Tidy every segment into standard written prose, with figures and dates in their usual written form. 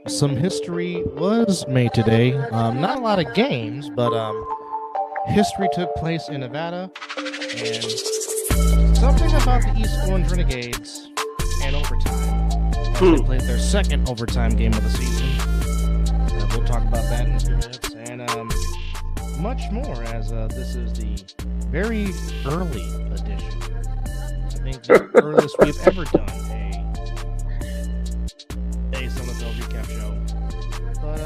some history was made today. Not a lot of games, but history took place in Nevada, and something about the East Orange Renegades and overtime as they played their second overtime game of the season. We'll talk about that in a few minutes, and much more as this is the very early edition. I think the earliest we've ever done a A7FL recap show. But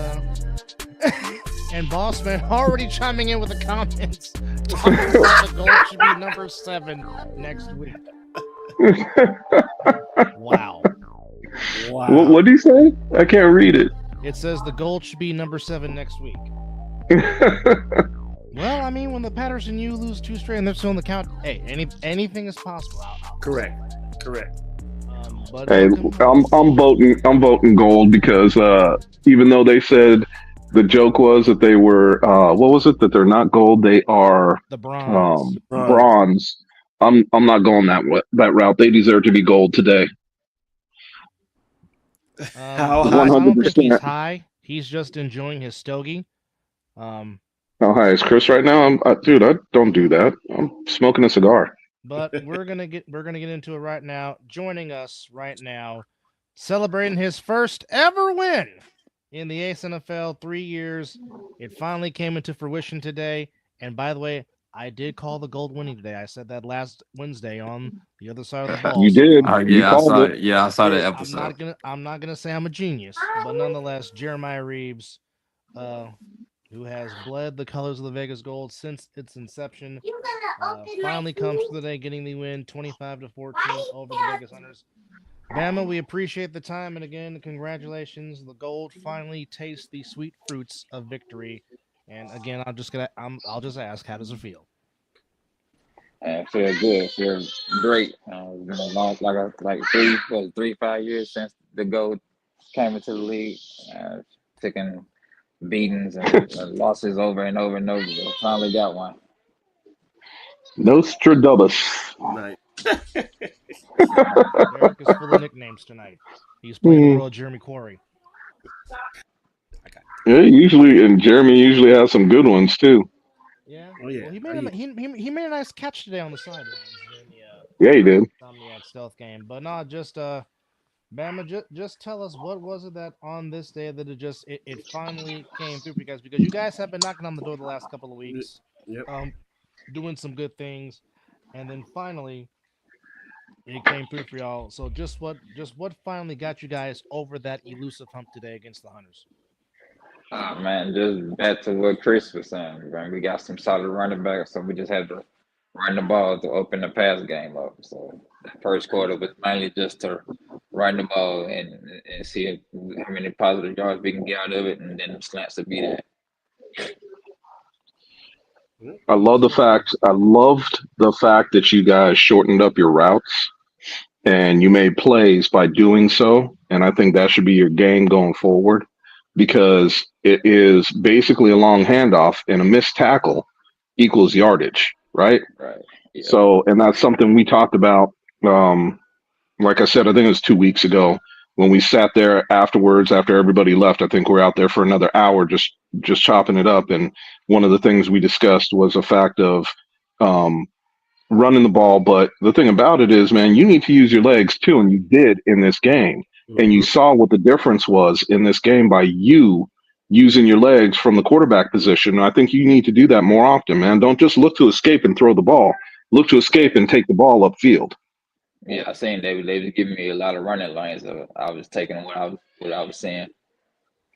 and Boss Man already chiming in with the comments talking about the goal should be number 7 next week. Wow. What did he say? I can't read it. It says the goal should be number 7 next week. Well, I mean, when the Patterson U lose 2 straight and they're still on the count, hey, anything is possible. Correct. But Hey, I'm voting gold because even though they said the joke was that they were what was it, that they're not gold, they are the bronze. Bronze. I'm not going that route. They deserve to be gold today. How I high? don't think 100%. he's high. He's just enjoying his stogie. How high is Chris right now? Dude, I don't do that. I'm smoking a cigar. But we're gonna get into it right now. Joining us right now, celebrating his first ever win in the A7FL, 3 years. It finally came into fruition today. And by the way, I did call the gold winning today. I said that last Wednesday on the other side of the ball. You So did. You I called saw it. it. Yeah, I saw that episode. I'm not gonna say I'm a genius, but nonetheless, Jeremiah Reeves, who has bled the colors of the Vegas Gold since its inception, finally comes to the day getting the win 25-14 over the Vegas Hunters. Bama, we appreciate the time, and again, congratulations. The Gold finally tastes the sweet fruits of victory. And again, I'll just ask, how does it feel? And feel good, feel great. It's been a long, like 5 years since the gold came into the league. Taking beatings and losses over and over and over. But finally got one. Nostradamus. Right. Eric is full of nicknames tonight. He's playing the role of Jeremy Quarry. Yeah, and Jeremy usually has some good ones too. Yeah. Oh, yeah. Well, he made a nice catch today on the sidelines in Yeah, he did. the Omniac stealth game. But no, just Bama, just tell us, what was it that on this day that it finally came through for you guys, because you guys have been knocking on the door the last couple of weeks, Yep. doing some good things, and then finally it came through for y'all. So just what finally got you guys over that elusive hump today against the Hunters? Man, just back to what Chris was saying. Man, we got some solid running backs, so we just had to run the ball to open the pass game up. So the first quarter was mainly just to run the ball and see how many positive yards we can get out of it, and then the slants to be there. I loved the fact that you guys shortened up your routes and you made plays by doing so. And I think that should be your game going forward, because it is basically a long handoff and a missed tackle equals yardage, right? Right. Yeah. So, and that's something we talked about. Like I said, I think it was 2 weeks ago when we sat there afterwards, after everybody left. I think we're out there for another hour, just chopping it up. And one of the things we discussed was the fact of running the ball. But the thing about it is, man, you need to use your legs too, and you did in this game. And you saw what the difference was in this game by you using your legs from the quarterback position. And I think you need to do that more often, man. Don't just look to escape and throw the ball. Look to escape and take the ball upfield. Yeah, I seen they was giving me a lot of running lanes. So I was taking what I was saying.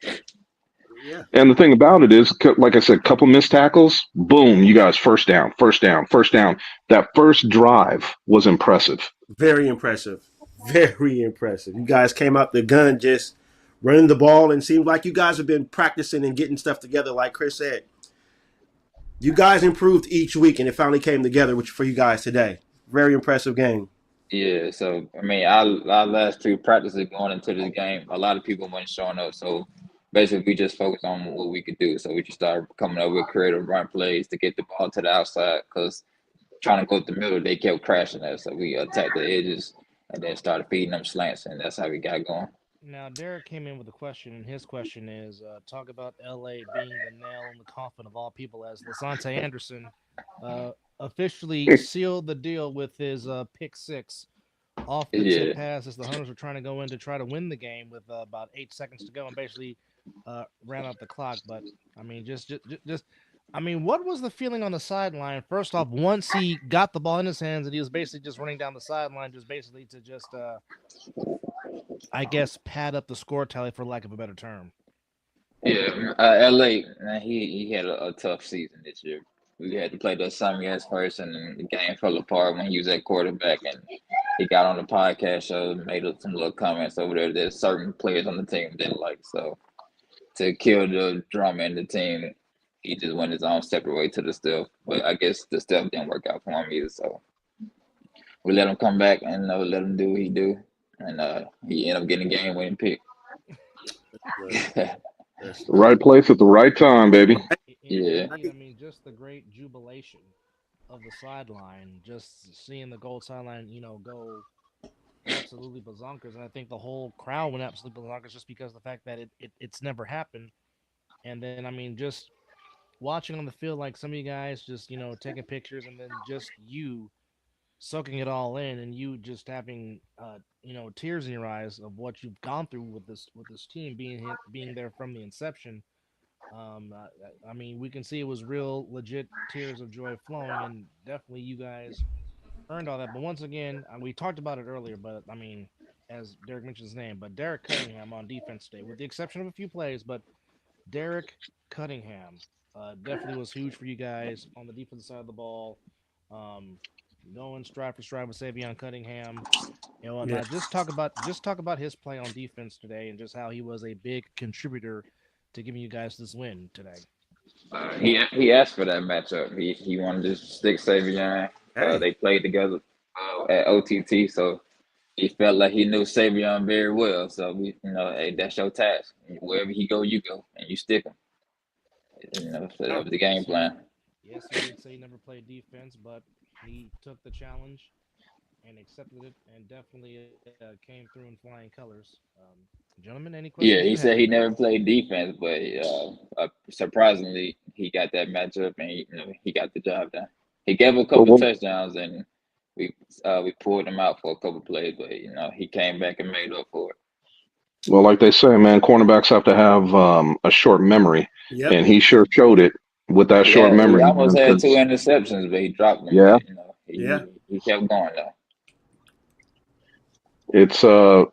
Yeah. And the thing about it is, like I said, couple missed tackles, boom, you guys first down. That first drive was impressive. Very impressive. Very impressive. You guys came out the gun just running the ball, and seemed like you guys have been practicing and getting stuff together, like Chris said. You guys improved each week, and it finally came together for you guys today. Very impressive game. Yeah, so I mean, our last 2 practices going into this game, a lot of people weren't showing up. So basically, we just focused on what we could do. So we just started coming up with creative run plays to get the ball to the outside, because trying to go to the middle, they kept crashing us. So we attacked the edges and then started feeding them slants, and that's how we got going. Now, Derek came in with a question, and his question is talk about LA being the nail in the coffin of all people, as Lasante Anderson uh, officially sealed the deal with his pick six off the tip Yeah, pass as the Hunters were trying to go in to try to win the game with about 8 seconds to go and basically ran out the clock. But I mean, I mean, what was the feeling on the sideline? First off, once he got the ball in his hands and he was basically just running down the sideline, just basically to just, I guess, pad up the score tally for lack of a better term. yeah. LA, man, he had a tough season this year. We had to play the Sungas first, and then the game fell apart when he was at quarterback, and he got on the podcast show and made some little comments over there that certain players on the team didn't like. So to kill the drama in the team, he just went his own separate way to the stuff. But I guess the stuff didn't work out for him either. So we let him come back and let him do what he do, and he ended up getting a game winning pick. Right. That's Right place at the right time, baby. Yeah, Indeed, I mean, just the great jubilation of the sideline, just seeing the gold sideline, go absolutely bazonkers. And I think the whole crowd went absolutely bazonkers just because of the fact that it's never happened. And then, I mean, just watching on the field, like some of you guys just, taking pictures and then just you soaking it all in and you just having, tears in your eyes of what you've gone through with this team being there from the inception. I mean, we can see it was real, legit tears of joy flowing, and definitely you guys earned all that. But once again, we talked about it earlier, but I mean, as Derek mentioned his name, but Derek Cunningham on defense today, with the exception of a few plays, but Derek Cunningham definitely was huge for you guys on the defensive side of the ball. Um, Going stride for stride with Savion Cunningham and yeah. whatnot. Just talk about his play on defense today and just how he was a big contributor to giving you guys this win today. he asked for that matchup. He wanted to stick Savion. Hey, They played together at OTT, so he felt like he knew Savion very well. So hey, that's your task. Wherever he go, you go, and you stick him. So that was the game Yes, plan. he did say he never played defense, but he took the challenge and accepted it, and definitely came through in flying colors. Gentlemen, any questions Yeah, you he have? said he never played defense, but surprisingly, he got that matchup and he got the job done. He gave a Well, couple touchdowns and we pulled him out for a couple plays, but he came back and made up for it. well, like they say, man, cornerbacks have to have a short memory, yep. and he sure showed it with that short He memory, almost man. had two Because interceptions, but he dropped them. yeah, But Yeah. he kept going though.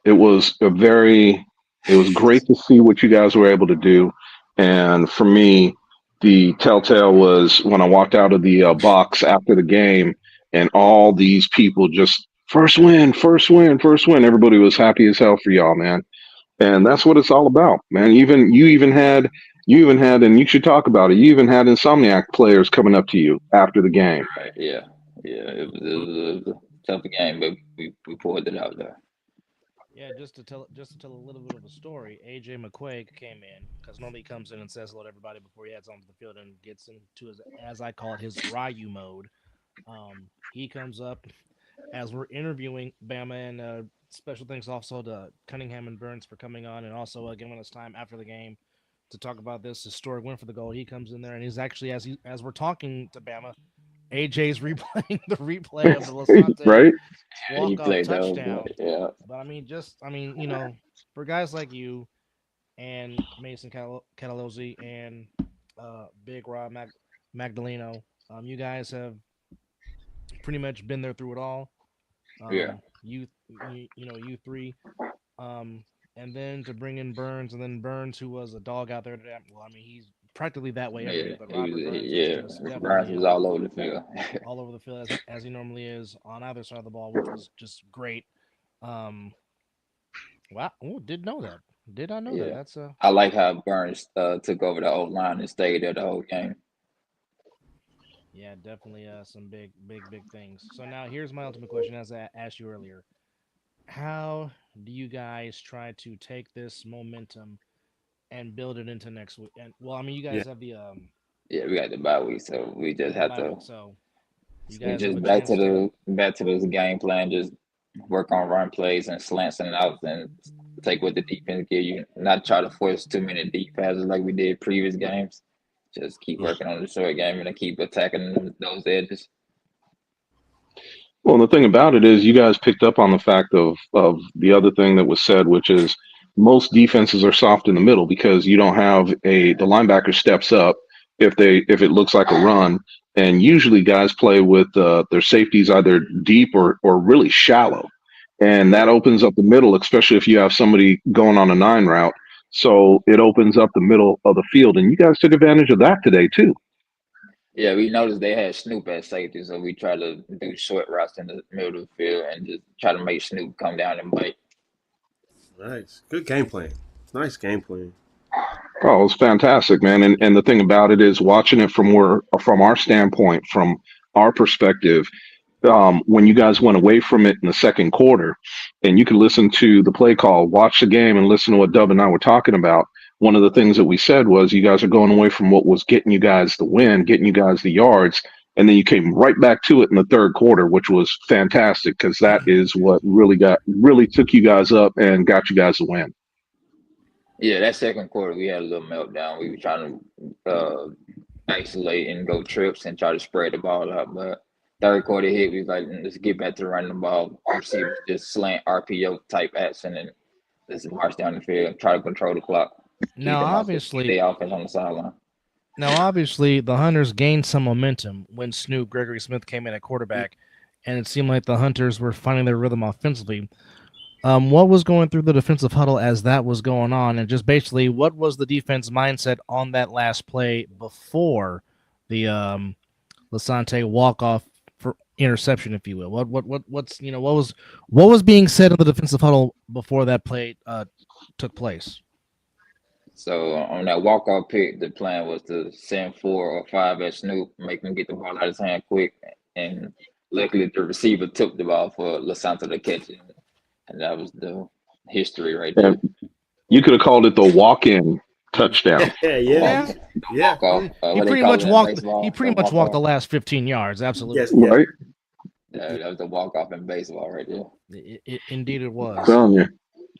it was it was great to see what you guys were able to do, and for me, the telltale was when I walked out of the box after the game, and all these people just first win, first win, first win. Everybody was happy as hell for y'all, man, and that's what it's all about, man. You even had, and you should talk about it. You even had Insomniac players coming up to you after the game. Right? Yeah, yeah. It was a tough game, but we pulled it out there. Yeah, just to tell a little bit of a story. AJ McQuaig came in because normally he comes in and says hello to everybody before he heads onto the field and gets into his, as I call it, his Ryu mode. He comes up as we're interviewing Bama, and special thanks also to Cunningham and Burns for coming on and also giving us time after the game to talk about this historic win for the goal. He comes in there and he's actually, as we're talking to Bama, AJ's replaying the replay of the Lasante Right? Yeah, he walk off played that whole play. touchdown. Yeah, But I mean, for guys like you and Mason Catalozzi and Big Rob Magdaleno, you guys have pretty much been there through it all. yeah, You three, and then to bring in Burns, and then Burns, who was a dog out there today. Well, I mean, he's practically that way every yeah. week, but He Robert was Burns was yeah. just Burns definitely was all over the field. all over the field as he normally is on either side of the ball, which was just great. Um, wow, oh, did know that. Did I know that? Yeah, That's I like how Burns took over the old line and stayed there the whole game. yeah, definitely some big things. So now here's my ultimate question, as I asked you earlier. How do you guys try to take this momentum and build it into next week? And well, I mean, you Yeah. guys have Yeah, we got the bye week, so we just the have bye to week, so you we guys have a just chance to. back to the game plan. Just work on run plays and slants and outs and take what the defense give you, not try to force too many deep passes like we did previous games. Just keep working on the short game and keep attacking those edges. Well, the thing about it is, you guys picked up on the fact of the other thing that was said, which is most defenses are soft in the middle because you don't have the linebacker steps up if it looks like a run, and usually guys play with their safeties either deep or really shallow, and that opens up the middle, especially if you have somebody going on a 9 route. So it opens up the middle of the field, and you guys took advantage of that today too. Yeah, we noticed they had Snoop at safety, so we try to do short routes in the middle of the field and just try to make Snoop come down and bite. Nice. Good game plan. Nice game plan. Oh, it was fantastic, man. And the thing about it is, watching it from our standpoint, from our perspective, when you guys went away from it in the second quarter, and you could listen to the play call, watch the game, and listen to what Dub and I were talking about. One of the things that we said was, you guys are going away from what was getting you guys the win, getting you guys the yards, and then you came right back to it in the third quarter, which was fantastic, because that is what really took you guys up and got you guys the win. Yeah, that second quarter we had a little meltdown. We were trying to isolate and go trips and try to spread the ball out, but third quarter hit, we was like, let's get back to running the ball. Receivers just slant RPO type action and let's march down the field and try to control the clock. Now, obviously, the offense on the sideline. Now, obviously, the Hunters gained some momentum when Snoop Gregory Smith came in at quarterback, and it seemed like the Hunters were finding their rhythm offensively. What was going through the defensive huddle as that was going on, and just basically, what was the defense mindset on that last play before the Lasante walk-off for interception, if you will? What was being said in the defensive huddle before that play took place? So on that walk-off pick, the plan was to send 4 or 5 at Snoop, make him get the ball out of his hand quick, and luckily the receiver took the ball for Lasanta to catch it, and that was the history right there. You could have called it the walk-in touchdown. Yeah. He pretty much walked the last 15 yards. Absolutely. Yes, right. Yeah, that was the walk-off in baseball right there. Indeed, it was.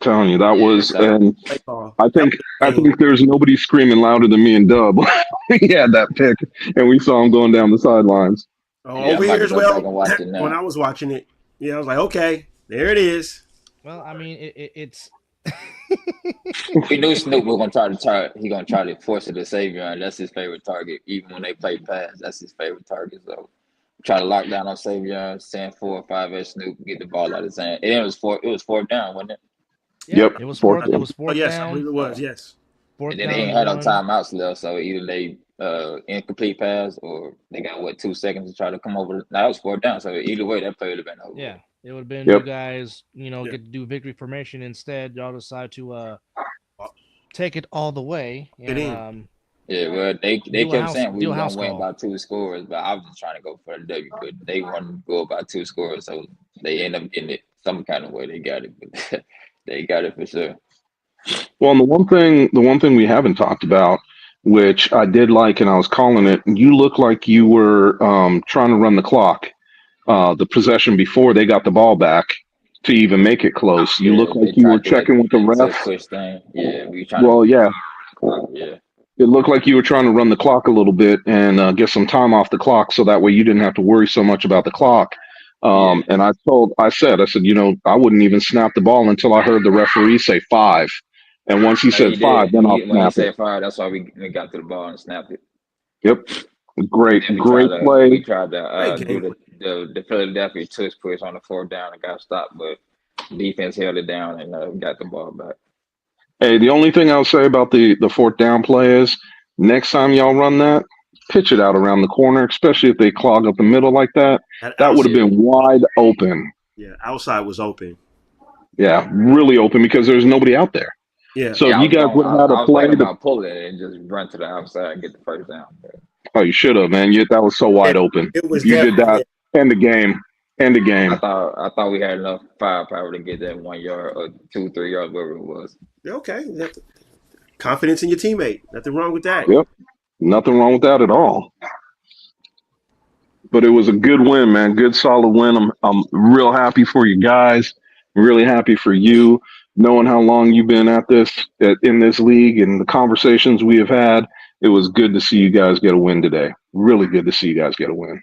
Telling you that was, and I think there's nobody screaming louder than me and Dub. He had that pick, and we saw him going down the sidelines. Over here as well. When I was watching it, I was like, okay, there it is. Well, I mean, it's. We knew Snoop was gonna try to force it to Savion. That's his favorite target. Even when they play pass, that's his favorite target. So try to lock down on Savion, send 4 or 5 at Snoop, get the ball out of his hand. And it was fourth down, wasn't it? Yeah, it was fourth. It was fourth. Yes, down. I believe it was. Yes. And then they ain't had no timeouts left, so either they incomplete pass or they got 2 seconds to try to come over. Now it was fourth down, so either way that play would have been over. Yeah, it would have been you guys, get to do victory formation instead. Y'all decide to take it all the way. And, well, they kept saying we were gonna win by 2 scores, but I was just trying to go for the W. But they wanted to go by 2 scores, so they end up getting it some kind of way. They got it, but they got it for sure. Well, and the one thing we haven't talked about, which I did like, and I was calling it, you look like you were trying to run the clock. The possession before they got the ball back to even make it close. You look like you were checking with the ref. It looked like you were trying to run the clock a little bit and get some time off the clock, so that way you didn't have to worry so much about the clock. And I said, I wouldn't even snap the ball until I heard the referee say 5. And once he said 5, then I'll snap it. When he said 5, that's why we got to the ball and snapped it. Yep. Great play. We tried to do the Philadelphia tush push on the 4th down and got stopped, but defense held it down and got the ball back. Hey, the only thing I'll say about the 4th down play is, next time y'all run that, pitch it out around the corner, especially if they clog up the middle like that. That would have been wide open. Yeah, outside was open. Yeah, really open because there's nobody out there. Yeah. So if you guys would have had a play to pull it and just run to the outside and get the first down. Oh, you should have, man. That was so wide open. It was. You did that. End the game. I thought we had enough firepower to get that 1 yard or 2-3 yards, whatever it was. Okay. Confidence in your teammate. Nothing wrong with that. Yep. Nothing wrong with that at all. But it was a good win, man. Good, solid win. I'm real happy for you guys. Really happy for you. knowing how long you've been at this in this league and the conversations we have had, it was good to see you guys get a win today. Really good to see you guys get a win.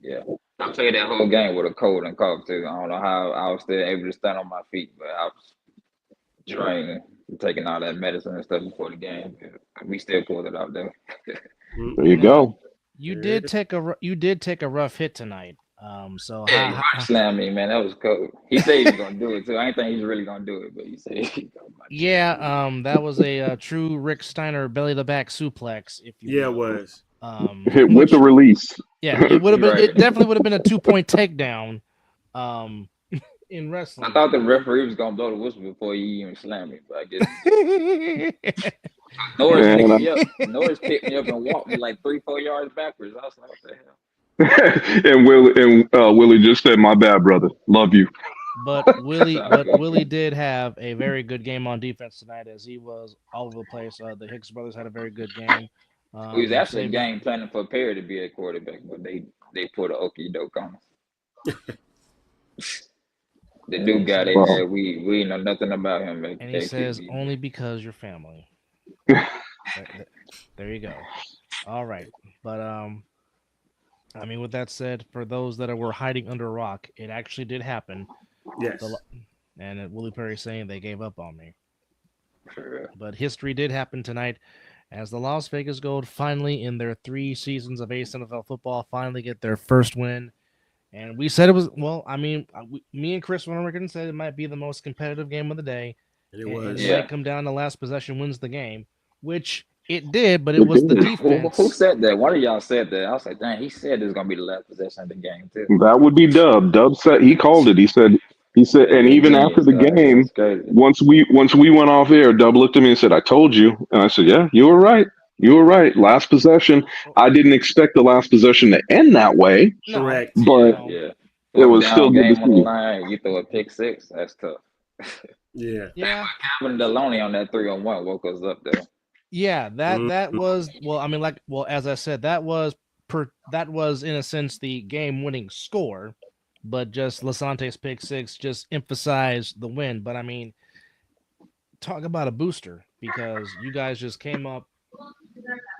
Yeah. I played that whole game with a cold and cough too. I don't know how I was still able to stand on my feet, but I was drained, taking all that medicine and stuff before the game. We still pulled it out though. There you go. You did take a rough hit tonight. So Yeah, he body slammed me, man. That was cold. He said he was gonna do it too. I ain't think he's really gonna do it, but he said he's gonna body yeah, that was a true Rick Steiner belly to back suplex. If you Yeah, it will. was. Hit with the release. Yeah, it would have been. Right. It definitely would have been a 2-point takedown. In I wrestling. thought the referee was gonna blow the whistle before he even slammed me, but I guess Norris Yeah, picked and me up. Norris picked me up and walked me like 3-4 yards backwards. I was like, what the hell? and Willie just said, "My bad, brother. Love you." But Willie did have a very good game on defense tonight, as he was all over the place. The Hicks brothers had a very good game. We was actually saving- game planning for Perry to be a quarterback, but they put an okie doke on us. The new guy they Wow. had, we know nothing about him. and he says only because you're family. There you go. All right, but I mean, with that said, for those that were hiding under a rock, it actually did happen. Yes. And Willie Perry saying they gave up on me. Sure. But history did happen tonight, as the Las Vegas Gold finally, in their 3 seasons of A7FL football, finally get their first win. And we said it was, well, I mean, me and Chris went on record and said it might be the most competitive game of the day. And it was. It might come down to last possession wins the game, which it did, but it was the defense. Who said that? One of y'all said that. I was like, dang, he said it's gonna be the last possession of the game too. That would be Dub. Dub said he called it. He said, and even after the game, once we went off air, Dub looked at me and said, "I told you," and I said, "Yeah, you were right. You were right. Last possession. I didn't expect the last possession to end that way. Correct. But yeah, it was still good to game on the see. line. You throw a pick six. That's tough. Yeah. Yeah. Calvin Deloney on that 3-on-1 woke us up there. Yeah, that was, well, I mean, as I said, that was in a sense the game-winning score, but just Lasante's pick six just emphasized the win. But I mean, talk about a booster, because you guys just came up.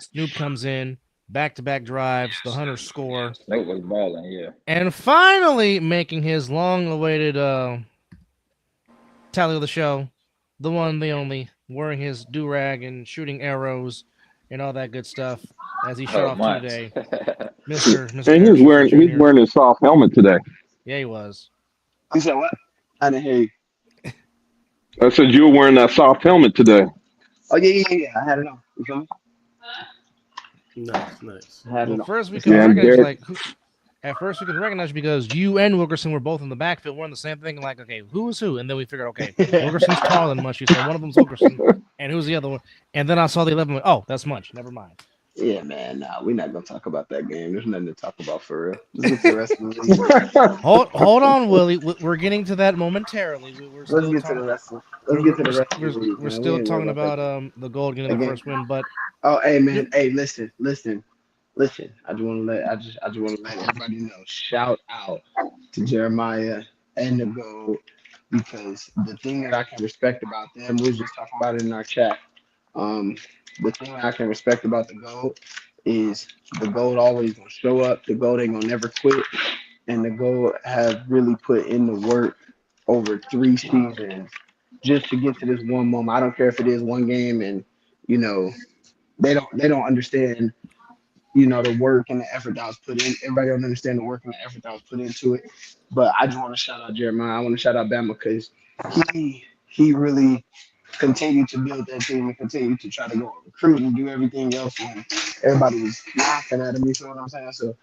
Snoop comes in, back-to-back drives, the Hunters score. Snoop was balling, yeah. And finally making his long-awaited tally of the show, the one, the only, wearing his do-rag and shooting arrows and all that good stuff as he showed off today. Mr. And he's wearing his soft helmet today. Yeah, he was. You said what? I didn't hear you. I said you were wearing that soft helmet today. Oh yeah. I had it on. You feel me? Nice. I had it Well, on. first we can recognize at first we could recognize because you and Wilkerson were both in the backfield wearing the same thing, like, okay, who is who? And then we figured, okay, Wilkerson's taller than Munch, so one of them's Wilkerson, and who's the other one? And then I saw the 11, oh, that's Munch. Never mind. Yeah, man. Nah, we're not gonna talk about that game. There's nothing to talk about for real. Let's get to the rest of the league. Hold on, Willie. We're getting to that momentarily. Let's get to the rest of the league. We're still talking about the Gold getting the first win, but hey man, hey, listen. I just want to let everybody know. Shout out to Jeremiah and the Gold, because the thing that I can respect about them, we was just talking about it in our chat. The thing I can respect about the Gold is the Gold always gonna show up. The Gold ain't gonna never quit, and the Gold have really put in the work over 3 seasons just to get to this one moment. I don't care if it is one game, and they don't understand the work and the effort that was put in. Everybody don't understand the work and the effort that was put into it. But I just want to shout out Jeremiah. I want to shout out Bama, because he really continue to build that team and continue to try to go recruit and do everything else when everybody was laughing at him. You know what I'm saying? So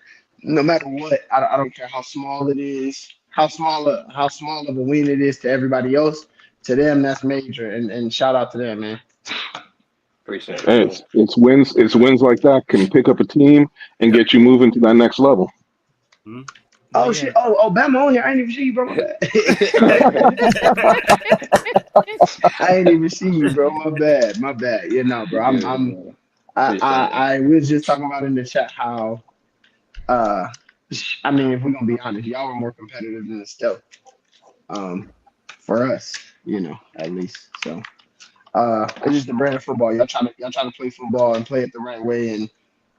no matter what, I don't care how small it is, how small of a win it is to everybody else. To them, that's major, and shout out to them, man. Appreciate it. Hey, it's wins like that can pick up a team and get you moving to that next level. Mm-hmm. Oh shit! Oh, Bama on here. I ain't even see you, bro. My bad. I ain't even see you, bro. My bad. Bro. I was just talking about in the chat how, I mean, if we're gonna be honest, y'all were more competitive than the stealth. for us, at least. So it's just the brand of football. Y'all try to play football and play it the right way, and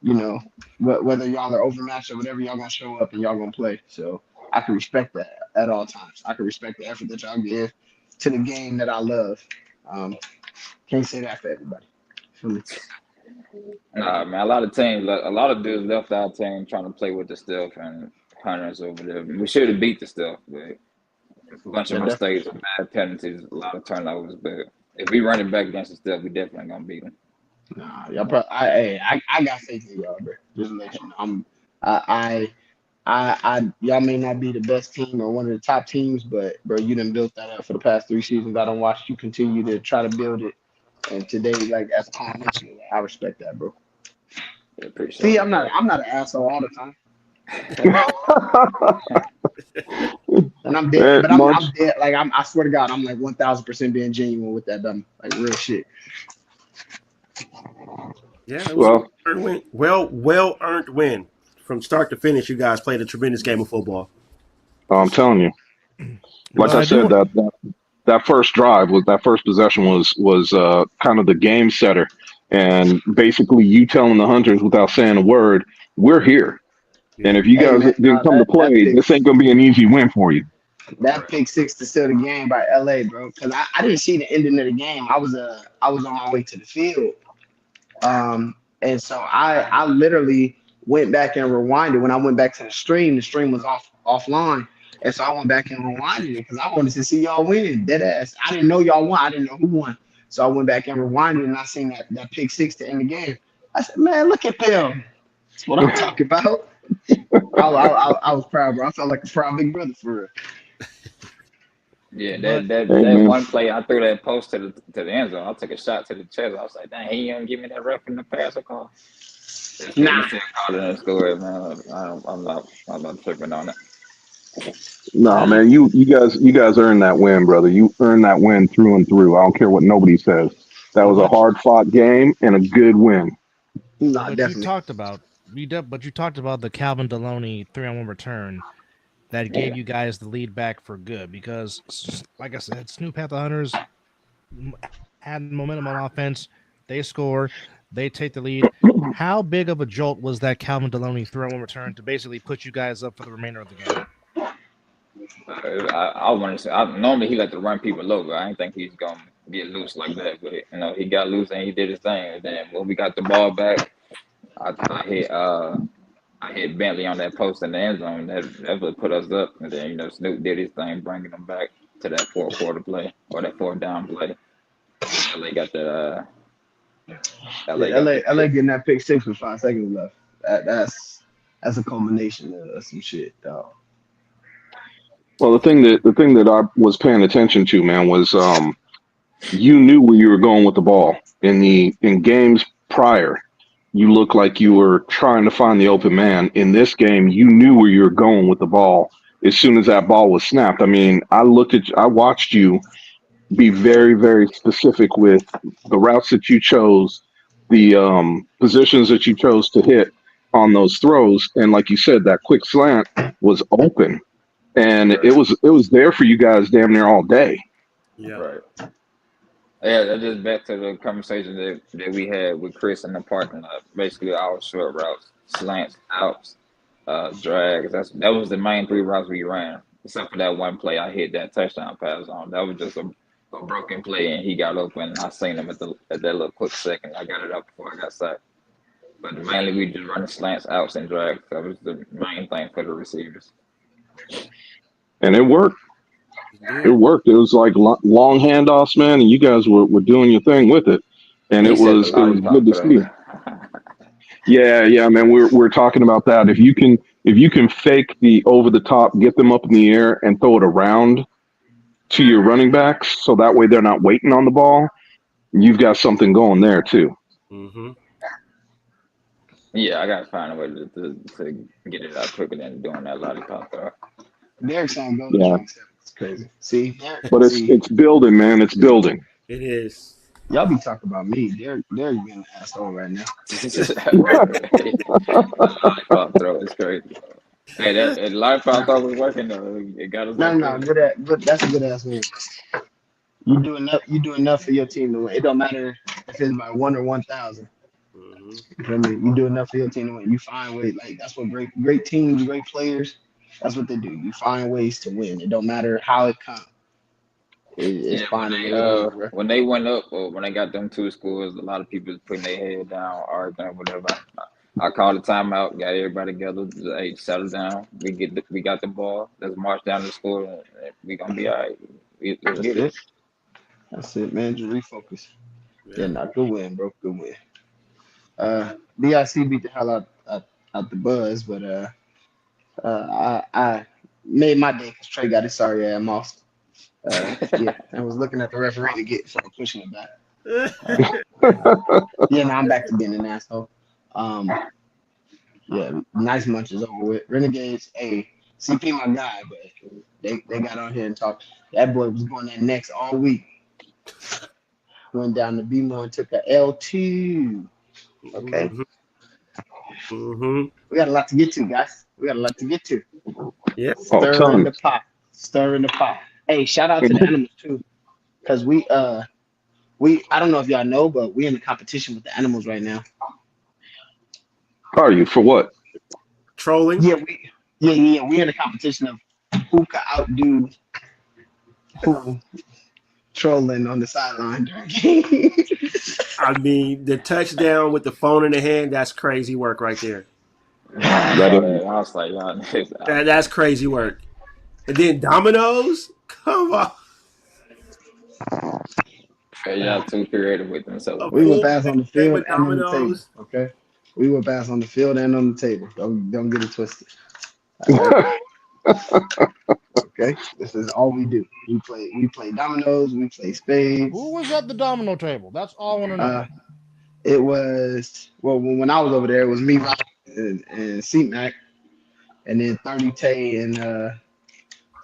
you know, whether y'all are overmatched or whatever, y'all gonna show up and y'all gonna play. So I can respect that at all times. I can respect the effort that y'all give to the game that I love. Um, can't say that for everybody. Feel me? Nah, man, a lot of teams, a lot of dudes left our team trying to play with the stuff and Hunters over there. We should have beat the stuff, but a bunch of Yeah, mistakes, bad penalties, a lot of turnovers. But if we run it back against the stuff, we definitely gonna beat them. nah, y'all probably. I got faith in y'all, bro. Just to let you know, y'all may not be the best team or one of the top teams, but bro, you done built that up for the past 3 seasons. I don't watch you continue to try to build it, and today, like as a culmination, I respect that, bro. I appreciate See, it. I'm not an asshole all the time, and I'm dead, but Much. I'm dead. Like I swear to God, I'm like 1,000% being genuine with that, dumb, like real shit. Yeah, it was Well, a well earned win from start to finish. You guys played a tremendous game of football. I'm telling you, like But I I said, do. that first drive was that first possession was kind of the game setter, and basically you telling the Hunters without saying a word, we're here. And Yeah, if you Hey guys man, didn't nah, come to that play, pick this ain't gonna be an easy win for you. that right. pick six to seal the game by LA, bro. Because I didn't see the ending of the game. I was on my way to the field. And so I literally went back and rewinded. When I went back to the stream was offline. And so I went back and rewinded it because I wanted to see y'all win. Dead ass. I didn't know y'all won. I didn't know who won. So I went back and rewinded and I seen that pick six to end the game. I said, man, look at them. That's what I'm talking about. I was proud, bro. I felt like a proud big brother for real. Yeah, But Hey that man, one play, I threw that post to the end zone. I took a shot to the chest. I was like, dang, he didn't give me that ref in the pass call. He Nah, still called it and scored, man. I'm not tripping on it. nah, yeah, man, you guys earned that win, brother. You earned that win through and through. I don't care what nobody says. That was a but hard fought game and a good win. nah, but you definitely. talked about but you talked about the Calvin Deloney 3-on-1 return that gave you guys the lead back for good because, like I said, Snoop Panther Hunters had momentum on offense. They score, they take the lead. How big of a jolt was that Calvin Deloney 3-on-1 return to basically put you guys up for the remainder of the game? I want to say, normally he like to run people over. I didn't think he's gonna get loose like that, but he got loose and he did his thing. And then when we got the ball back, I hit Bentley on that post in the end zone. That would put us up. And then Snoop did his thing, bringing them back to that fourth quarter play or that fourth down play. And LA got that. LA Yeah, got LA, the LA pick. getting that pick six with 5 seconds left. That's a culmination of some shit, dog. Well, the thing that I was paying attention to, man, was you knew where you were going with the ball in games prior. You looked like you were trying to find the open man. In this game, you knew where you were going with the ball as soon as that ball was snapped. I mean, I watched you be very, very specific with the routes that you chose, the positions that you chose to hit on those throws, and like you said, that quick slant was open, and Right. it was there for you guys damn near all day. Yeah. Right. Yeah, that's just back to the conversation that we had with Chris in the parking lot. Basically, our short routes, slants, outs, drags. That was the main three routes we ran. Except for that one play, I hit that touchdown pass on. That was just a broken play, and he got open. I seen him at that little quick second. I got it up before I got sacked. But mainly, we just running slants, outs, and drags. That was the main thing for the receivers. And it worked. It It did. worked. It was like long handoffs, man, and you guys were doing your thing with it, and He it said the was it was good lollipop to throw. see. Yeah, yeah, man. We're talking about that. If you can fake the over the top, get them up in the air, and throw it around to your running backs, so that way they're not waiting on the ball. You've got something going there too. Mm-hmm. Yeah, I gotta find a way to get it out quicker than doing that lollipop throw. Derek's saying go to Yeah, 27. It's crazy. See, Derek, but it's see, it's building, man. It's building. It is. y'all be talking about me. Derek being an asshole right now. The lollipop throw is crazy. Hey, that life I thought was working though. It got us No, that no, close. good. That's a good ass win. You do enough. You do enough for your team to win. It don't matter if it's by 1 or 1,000. Mhm. You feel me? You do enough for your team to win. You find ways. Like that's what great teams, great players. That's what they do. You find ways to win. It don't matter how it comes. It's Yeah, finding a way to win, bro. when they went up or when they got them two scores, a lot of people was putting their head down, arguing, whatever. I called a timeout, got everybody together. Hey, settle down. We got the ball. Let's march down the score. And we gonna be all right. Let's That's get it. it. That's it, man. Just refocus. Yeah, Yeah. nah, good win, bro. Good win. BIC beat the hell out the Buzz, but I made my day because Trey got his sorry ass off. Yeah, I was looking at the referee to get for pushing it back. Yeah, now I'm back to being an asshole. Um, yeah, nice munches over with. Renegades, hey, CP my guy, but they got on here and talked. That boy was going there next all week. Went down to BMO and took a L2. Okay, Mhm. Mhm. we got a lot to get to, guys. We got a lot to get to. Yeah. Oh, Stirring the tons. pot. Stirring the pot. Hey, shout out to the animals too. Cause we I don't know if y'all know, but we in the competition with the animals right now. Are you for what? Trolling. Yeah, we in the competition of who can outdo who trolling on the sideline during games. I mean, the touchdown with the phone in the hand, that's crazy work right there. Nah, I That saw is. that. I was like, y'all niggas out That's crazy work. And then dominoes? Come on. there. Y'all too creative with them. A So We will full pass on the game field of and on the table. dominoes. Okay, we will pass on the field and on the table. Don't get it twisted. All right. Okay, this is all we do. We play dominoes. We play Who spades. was at the domino table? That's all I want to know. Uh, it was well when I was over there. It was me, Rob, and C-Mac, and then 30 Tay and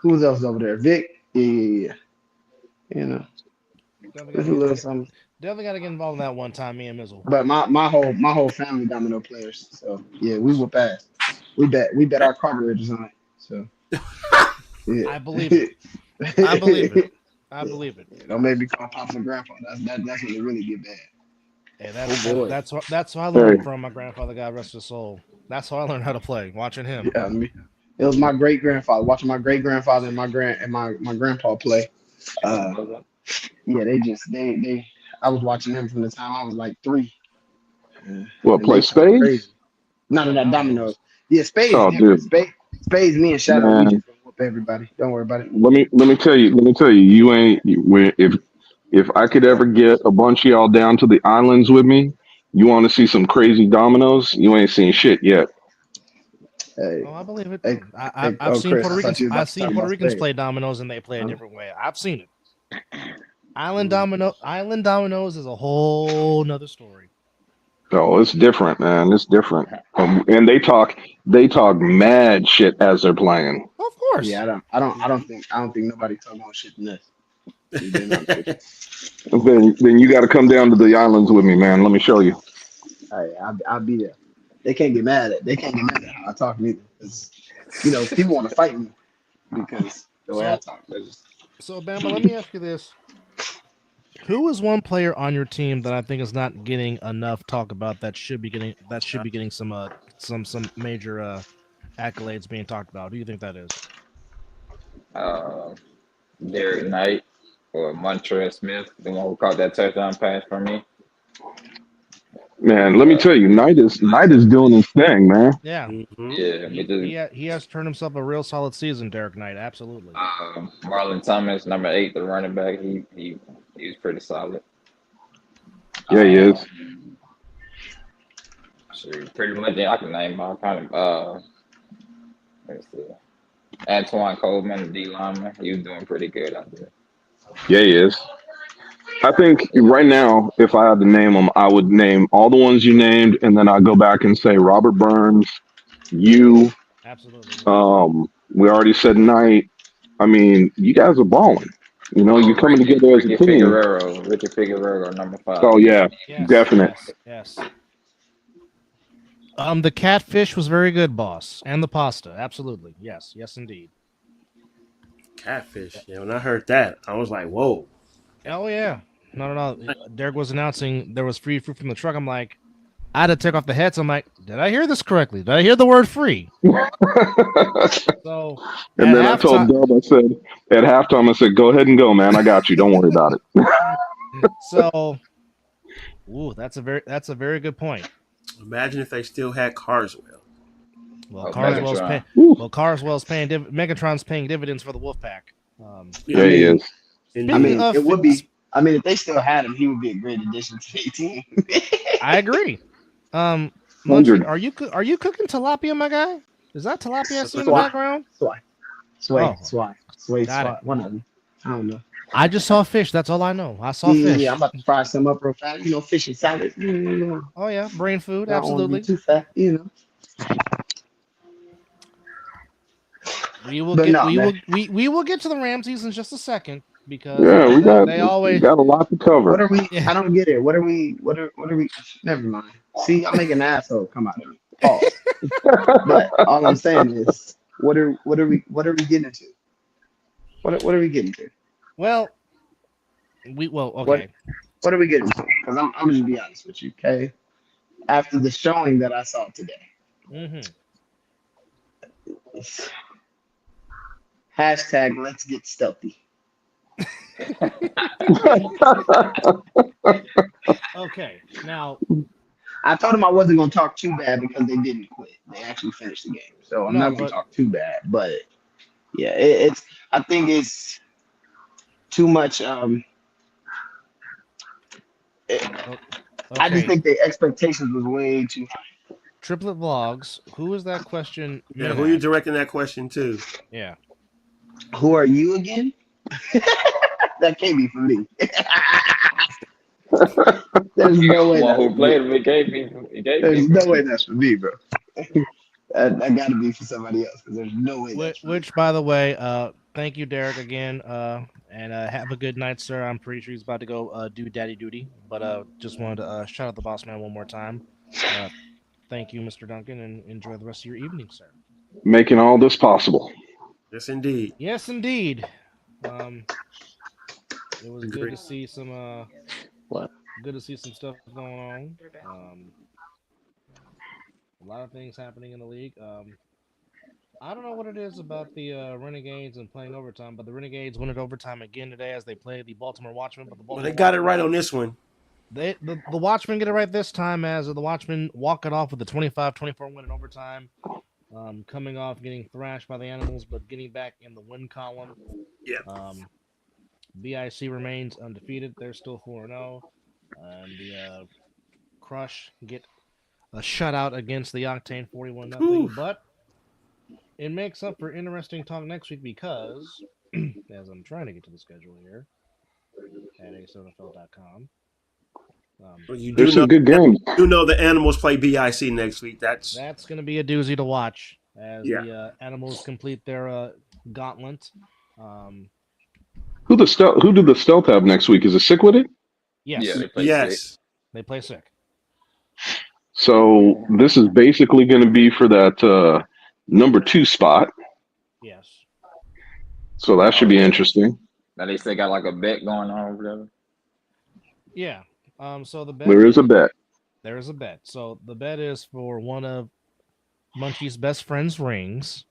who was else over there? Vic. Yeah. You know, Definitely there's gotta a little get something. definitely gotta get involved in that one time. Me and Mizzle. But my whole family domino players. So yeah, we will pass. We bet our carburetors on it. So yeah. I believe it. I believe it. I Yeah. believe it. Don't make me call pops and grandpa. That's when it really get bad. Hey, Oh boy. that's what I Hey, learned from my grandfather. God rest his soul. That's how I learned how to play. Watching him. Yeah, it was my great grandfather watching my great grandfather and my grandpa play. Uh, yeah, they. I was watching them from the time I was like 3, what, and they play played crazy. spades? None of Oh, that dominoes. dominoes. Yeah, spades Oh, different. dude, Spades. Me and Shadow, we man. just gonna whoop everybody. Don't worry about it. Let me tell you, if I could ever get a bunch of y'all down to the islands with me, you want to see some crazy dominoes? You ain't seen shit yet. Oh, Hey, I believe it. hey, I hey. I've Oh, seen Chris, Puerto I thought Ricans. you was I've about to seen talk Puerto about Ricans spades. play dominoes and they play a Huh? different way. I've seen it. Mm. Island dominoes is a whole nother story. Oh, it's different, man. It's different. And they talk mad shit as they're playing. Of Yeah, course. I don't think nobody talking about shit in this. To be being honest with you. Then you got to come down to the islands with me, man. Let me show you. Hey, I'll be there. They can't get mad at how I talk neither. 'Cause, people want to fight me because the way I So talk. so Bama, let me ask you this: who is one player on your team that I think is not getting enough talk about that should be getting some major accolades being talked about? Who do you think that is? uh, Derek Knight or Montrez Smith, the one who caught that touchdown pass from me. Man, let me Uh, tell you, Knight is doing his thing, man. Yeah, Mhm. yeah, we just he has turned himself a real solid season, Derek Knight. Absolutely. Marlon Thomas, number 8, the running back. He was pretty solid. Yeah, he Uh, is. shoot, pretty much I can name all kind of let's see. Antoine Coleman, D lineman. He was doing pretty good out there. Yeah, he is. I think Yeah. right now, if I had to name them, I would name all the ones you named, and then I'd go back and say Robert Burns, you. Absolutely. Yeah. We already said Knight. I mean, you guys are balling. You're Oh, coming together as a team. Ricky Figueroa, number Oh 5. yeah, Yes. definite. Yes. Yes. The catfish was very good, boss, and the pasta, absolutely. Yes, indeed. Catfish. Yeah, when I heard that, I was like, whoa. Oh yeah, no. Derek was announcing there was free food from the truck. I'm like, I had to take off the heads. I'm like, did I hear this correctly? Did I hear the word free? So And then I told Dub, I said, at halftime, I said, go ahead and go, man. I got you. Don't worry about it. So, that's a very good point. Imagine if they still had Carswell. Well, Oh, Carswell's Megatron. paying Megatron's paying dividends for the Wolfpack. Yeah, he is. I mean, it would be. I mean, if they still had him, he would be a great addition to the team. I agree. Munchie, are you cooking tilapia, my guy? Is that tilapia I see in the background? Sway. Got it. One of them. I don't know. I just saw fish. That's all I know. I saw fish. Yeah, I'm about to fry some up real fast. Fish and salad. Oh yeah, brain food. I don't wanna be Absolutely. too fat. We will get to the Ramses in just a second because we got a lot to cover. What are we? I don't get it. What are we? Never mind. See, I'm making an asshole come out of me. Pause. But all I'm saying is, what are we getting into? What are we getting to? Well, okay. What are we getting to? Because I'm gonna just be honest with you, okay? After the showing that I saw today, hashtag let's get stealthy. Okay, now I told them I wasn't gonna talk too bad because they didn't quit. They actually finished the game, so I'm not gonna talk too bad. But yeah, it's. I think it's too much. I just think the expectations was way too high. Triplet Vlogs. Who is that question? Yeah, who are you directing that question to? Yeah. Who are you again? That can't be for me. There's no way. Who played him? There's no way that's for me, bro. That got to be for somebody else because there's no way. Which, by the way, thank you, Derek, again, and have a good night, sir. I'm pretty sure he's about to go do daddy duty, but just wanted to shout out the boss man one more time. Thank you, Mr. Duncan, and enjoy the rest of your evening, sir. Making all this possible. Yes, indeed. Yes, indeed. It was good to see some good to see some stuff going on. A lot of things happening in the league. I don't know what it is about the Renegades and playing overtime, but the Renegades win it overtime again today as they play the Baltimore Watchmen. But they got it right on this one. The Watchmen get it right this time as the Watchmen walk it off with a 25-24 win in overtime. Coming off getting thrashed by the Animals, but getting back in the win column. Yeah. BIC remains undefeated. They're still 4-0. And the Crush get a shutout against the Octane 41-0. But it makes up for interesting talk next week because, as I'm trying to get to the schedule here at A7FL.com. There's some good games. You know the Animals play BIC next week. That's going to be a doozy to watch as the Animals complete their gauntlet. Who do the Stealth have next week? Is it Sick with it? Yes. Yeah, they play Sick. So this is basically going to be for that number 2 spot. Yes. So that should be interesting. At least they got like a bet going on over there. Yeah. So the bet. There is a bet. There is a bet. So the bet is for one of Munchie's best friend's rings.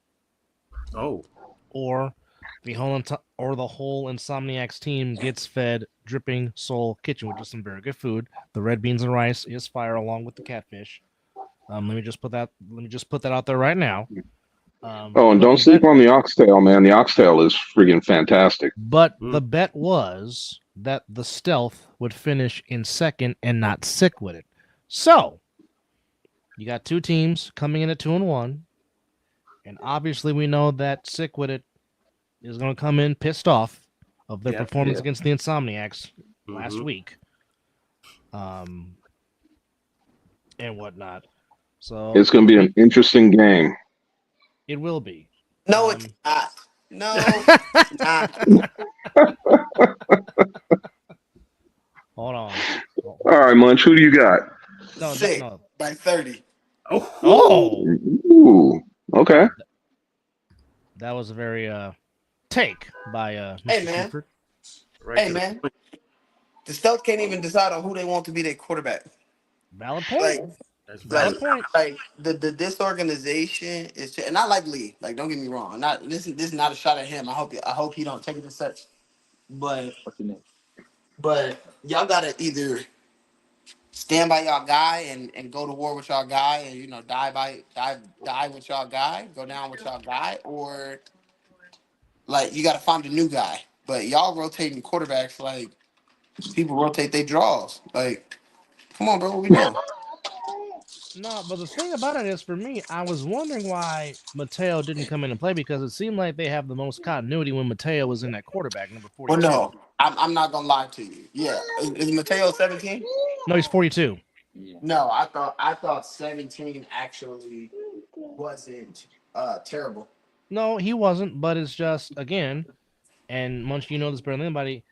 Oh. Or the whole Insomniacs team gets fed Dripping Soul Kitchen, which is some very good food. The red beans and rice is fire along with the catfish. Let me just put that out there right now. And don't sleep on the oxtail, man. The oxtail is friggin' fantastic. But the bet was that the Stealth would finish in second and not Sick with it. So you got two teams coming in at 2-1, and obviously we know that Sick with it is going to come in pissed off of their performance against the Insomniacs last week, and whatnot. So it's going to be an interesting game. It will be. No, it's not. No, not. Hold on. All right, Munch, who do you got? Sick by 30. Oh, Ooh. Okay. that was a very take by Hey Mr. man, Seaford. Right hey to the man, point. the Steelers can't even decide on who they want to be their quarterback. Valid point. Like, That's Valid valid. point. like the disorganization is, and I like Lee. Like, don't get me wrong. I'm not this is not a shot at him. I hope he don't take it as such. But What you need? y'all gotta either stand by y'all guy and go to war with y'all guy and die with y'all guy, go down with y'all guy, or like you gotta find a new guy. But y'all rotating quarterbacks like people rotate their draws. Like, come on, bro, what we doing? No, but the thing about it is, for me, I was wondering why Mateo didn't come in and play because it seemed like they have the most continuity when Mateo was in that quarterback, number Well, 42. no, I'm not gonna lie to you. Yeah, is Mateo 17? No, he's 42. Yeah. No, I thought 17 actually wasn't terrible. No, he wasn't, but it's just, again, and Munch, you know this better than anybody,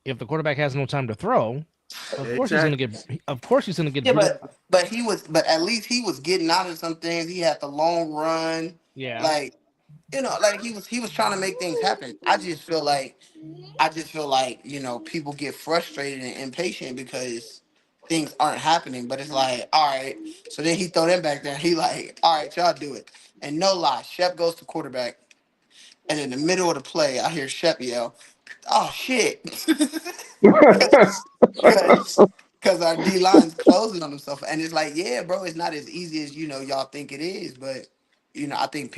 if the quarterback has no time to throw, Exactly. of course he's gonna get Yeah, beat up. but at least he was getting out of some things. He had the long run, Yeah. like like he was trying to make things happen. I just feel like people get frustrated and impatient because things aren't happening. But it's like, all right, so then he throw them back there. And he like, all right, y'all do it. And no lie, Shep goes to quarterback, and in the middle of the play, I hear Shep yell, "Oh shit!" because our D line's closing on himself, and it's like, yeah, bro, it's not as easy as y'all think it is, but I think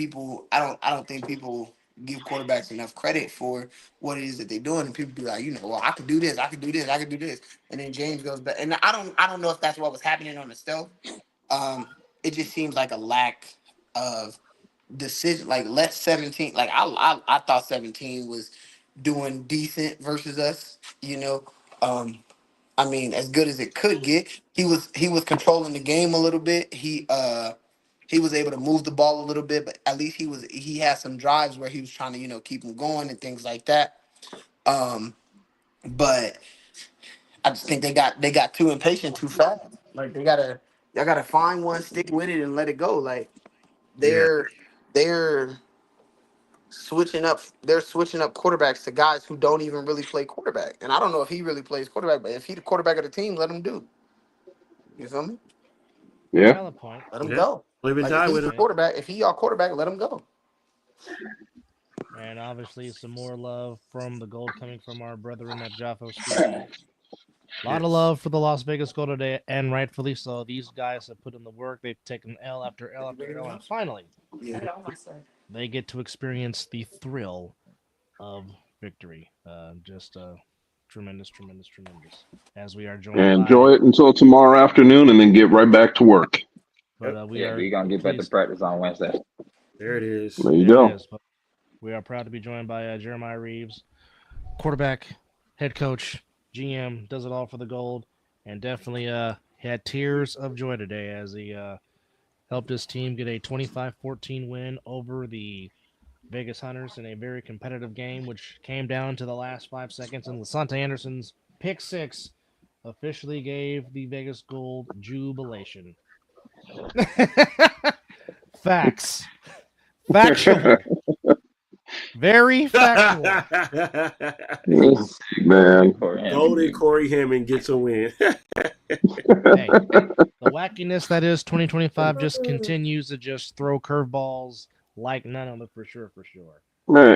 I don't think people give quarterbacks enough credit for what it is that they're doing, and people be like, well, I could do this, I could do this, I could do this, and then James goes back, and I don't know if that's what was happening on the stealth. Um, it just seems like a lack of decision, like let 17, like I thought 17 was doing decent versus us, I mean, as good as it could get. He was controlling the game a little bit. He was able to move the ball a little bit, but at least he had some drives where he was trying to, keep him going and things like that. But I just think they got too impatient too fast. Like y'all gotta find one, stick with it and let it go. Like Yeah. they're switching up quarterbacks to guys who don't even really play quarterback. And I don't know if he really plays quarterback, but if he the quarterback of the team, let him do. You feel me? Yeah. Valid point. Let him Yeah. go. Live and Like if die he's with the him. And, quarterback, if he your quarterback, let him go. and obviously some more love from the gold coming from our brethren at Jaffa Street. A lot of Yes. love for the Las Vegas Gold today, and rightfully so. These guys have put in the work. They've taken L after L after L, and finally, Yeah. they get to experience the thrill of victory. Just tremendous, tremendous, tremendous. As we are joined by, Enjoy it until tomorrow afternoon and then get right back to work. but Yep. we Yeah, are we're gonna get back to pleased. practice on Wednesday. There it is. There you There it go. is. But we are proud to be joined by Jeremiah Reeves, quarterback, head coach, GM, does it all for the gold, and definitely had tears of joy today as he helped his team get a 25-14 win over the Vegas Hunters in a very competitive game, which came down to the last 5 seconds. And Lasante Anderson's pick six officially gave the Vegas Gold jubilation. Facts. Factual. Very factual. Man. Golden Corey Hammond gets a win. Hey, the wackiness that is 2025 just continues to just throw curveballs like none other for sure, for sure.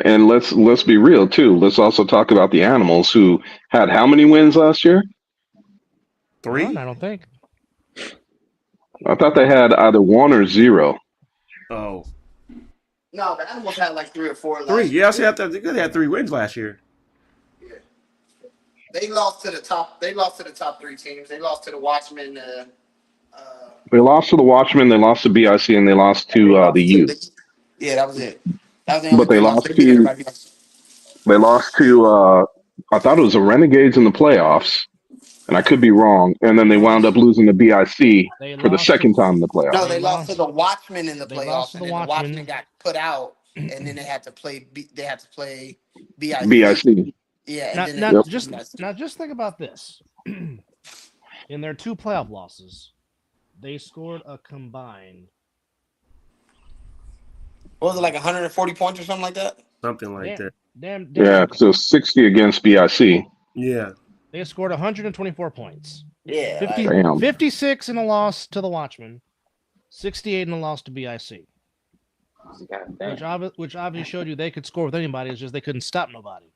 And let's be real too. Let's also talk about the animals who had how many wins last year? None, 3? I don't think. I thought they had either one or zero. Oh. No, the Animals had like 3 or 4 3. last Yeah, I year. see. They had 3 wins last year. Yeah. They lost to the top. They lost to the top 3 teams. They lost to the Watchmen. Uh, They lost to the Watchmen, they lost to BIC, and they lost and they to the lost to U. the. Yeah, that was it. That was the only But 3 losses. They beat everybody else. they lost to I thought it was the Renegades in the playoffs, and I could be wrong. And then they wound up losing to BIC They for the lost to second time in the No, playoffs. they they lost to lost the Watchmen in the they lost playoffs, to and the then the Watchmen Watchmen. got put out, and then they had to play. They had to play BIC. BIC. Yeah, and Now, then they now Yep. lost to just BIC. now just think about this. In their two playoff losses, They scored a combined. What was it, like 140 points or something like that? Something like that. Damn Yeah, near that. so 60 against BIC. Yeah. They scored 124 points. Yeah, 50, like, Damn. 56 in a loss to the Watchmen, 68 in a loss to BIC. God damn. Which obviously showed you they could score with anybody. It's just they couldn't stop nobody.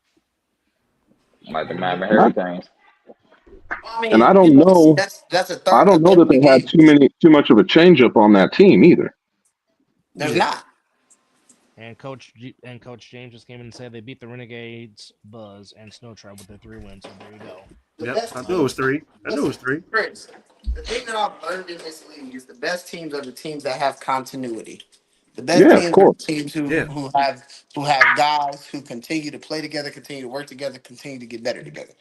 Like the Miami Hurricanes. I mean, And I don't know. that's I a don't know third that of the they had game. too much of a changeup on that team either. There's Yeah. not. And Coach James just came in and said they beat the Renegades, Buzz, and Snow Tribe with their 3 wins. So there you go. The Yep. best I knew it was 3. I knew it was 3. Chris, the thing that I've learned in this league is the best teams are the teams that have continuity. The best Yeah, of teams are the course. teams Yeah. who have guys who continue to play together, continue to work together, continue to get better together.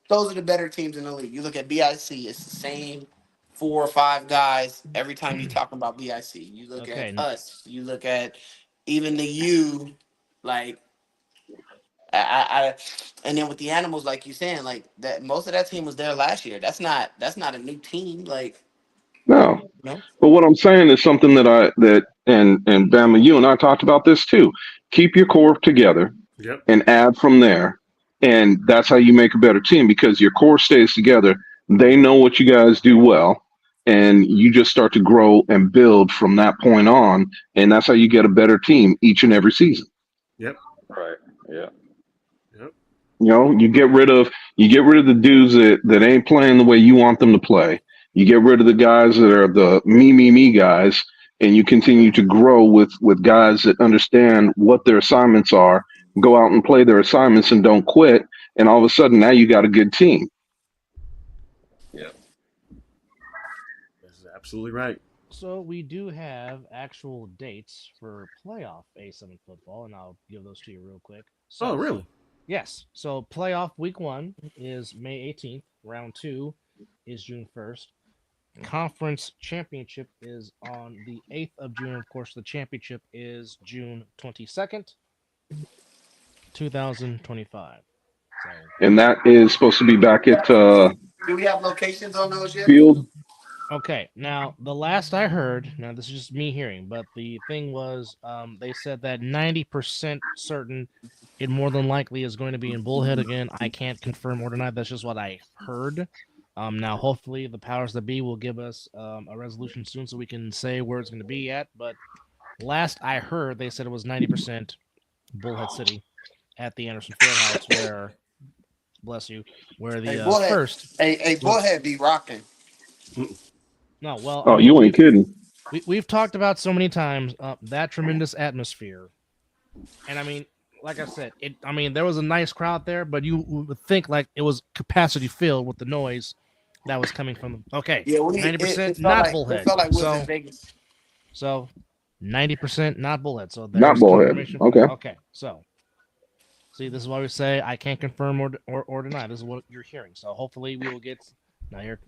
Those are the better teams in the league. You look at BIC, it's the same 4 or 5 guys every time you talk about BIC. You look Okay. at us, you look at even the U, like I and then with the animals, like you saying, like that most of that team was there last year. That's not a new team, like No. no. But what I'm saying is something and Bama, you and I talked about this too. Keep your core together Yep. and add from there. And that's how you make a better team because your core stays together. They know what you guys do well. And you just start to grow and build from that point on. And that's how you get a better team each and every season. Yep. Right. Yeah. Yep. You know, you get rid of the dudes that ain't playing the way you want them to play. You get rid of the guys that are the me guys, and you continue to grow with guys that understand what their assignments are, go out and play their assignments and don't quit, and all of a sudden now you got a good team. Yeah. That's absolutely right. So we do have actual dates for playoff A7 football, and I'll give those to you real quick. So, Oh, really? Yes. So playoff week 1 is May 18th. Round 2 is June 1st. Conference championship is on the 8th of June. Of course, the championship is June 22nd, 2025. So, And that is supposed to be back at Do we have locations on those yet? Field. okay, now the last I heard, now this is just me hearing, but the thing was, they said that 90% certain it more than likely is going to be in Bullhead again. I can't confirm or deny. That's just what I heard. Now, hopefully, the powers that be will give us a resolution soon so we can say where it's going to be at. But last I heard, they said it was 90% Bullhead City at the Anderson Fieldhouse, where, bless you, where the Bullhead, first. Bullhead be rocking. No, well, Oh, you ain't kidding. We've talked about so many times that tremendous atmosphere, and I mean, like I said, there was a nice crowd there, but you would think like it was capacity filled with the noise that was coming from. Okay, Yeah, 90% not Bullhead. It felt like we was in Vegas. So 90% not Bullhead. So Not there's Bullhead. confirmation. Okay. Okay. So see, this is why we say I can't confirm or deny. This is what you're hearing. So hopefully we will get now here.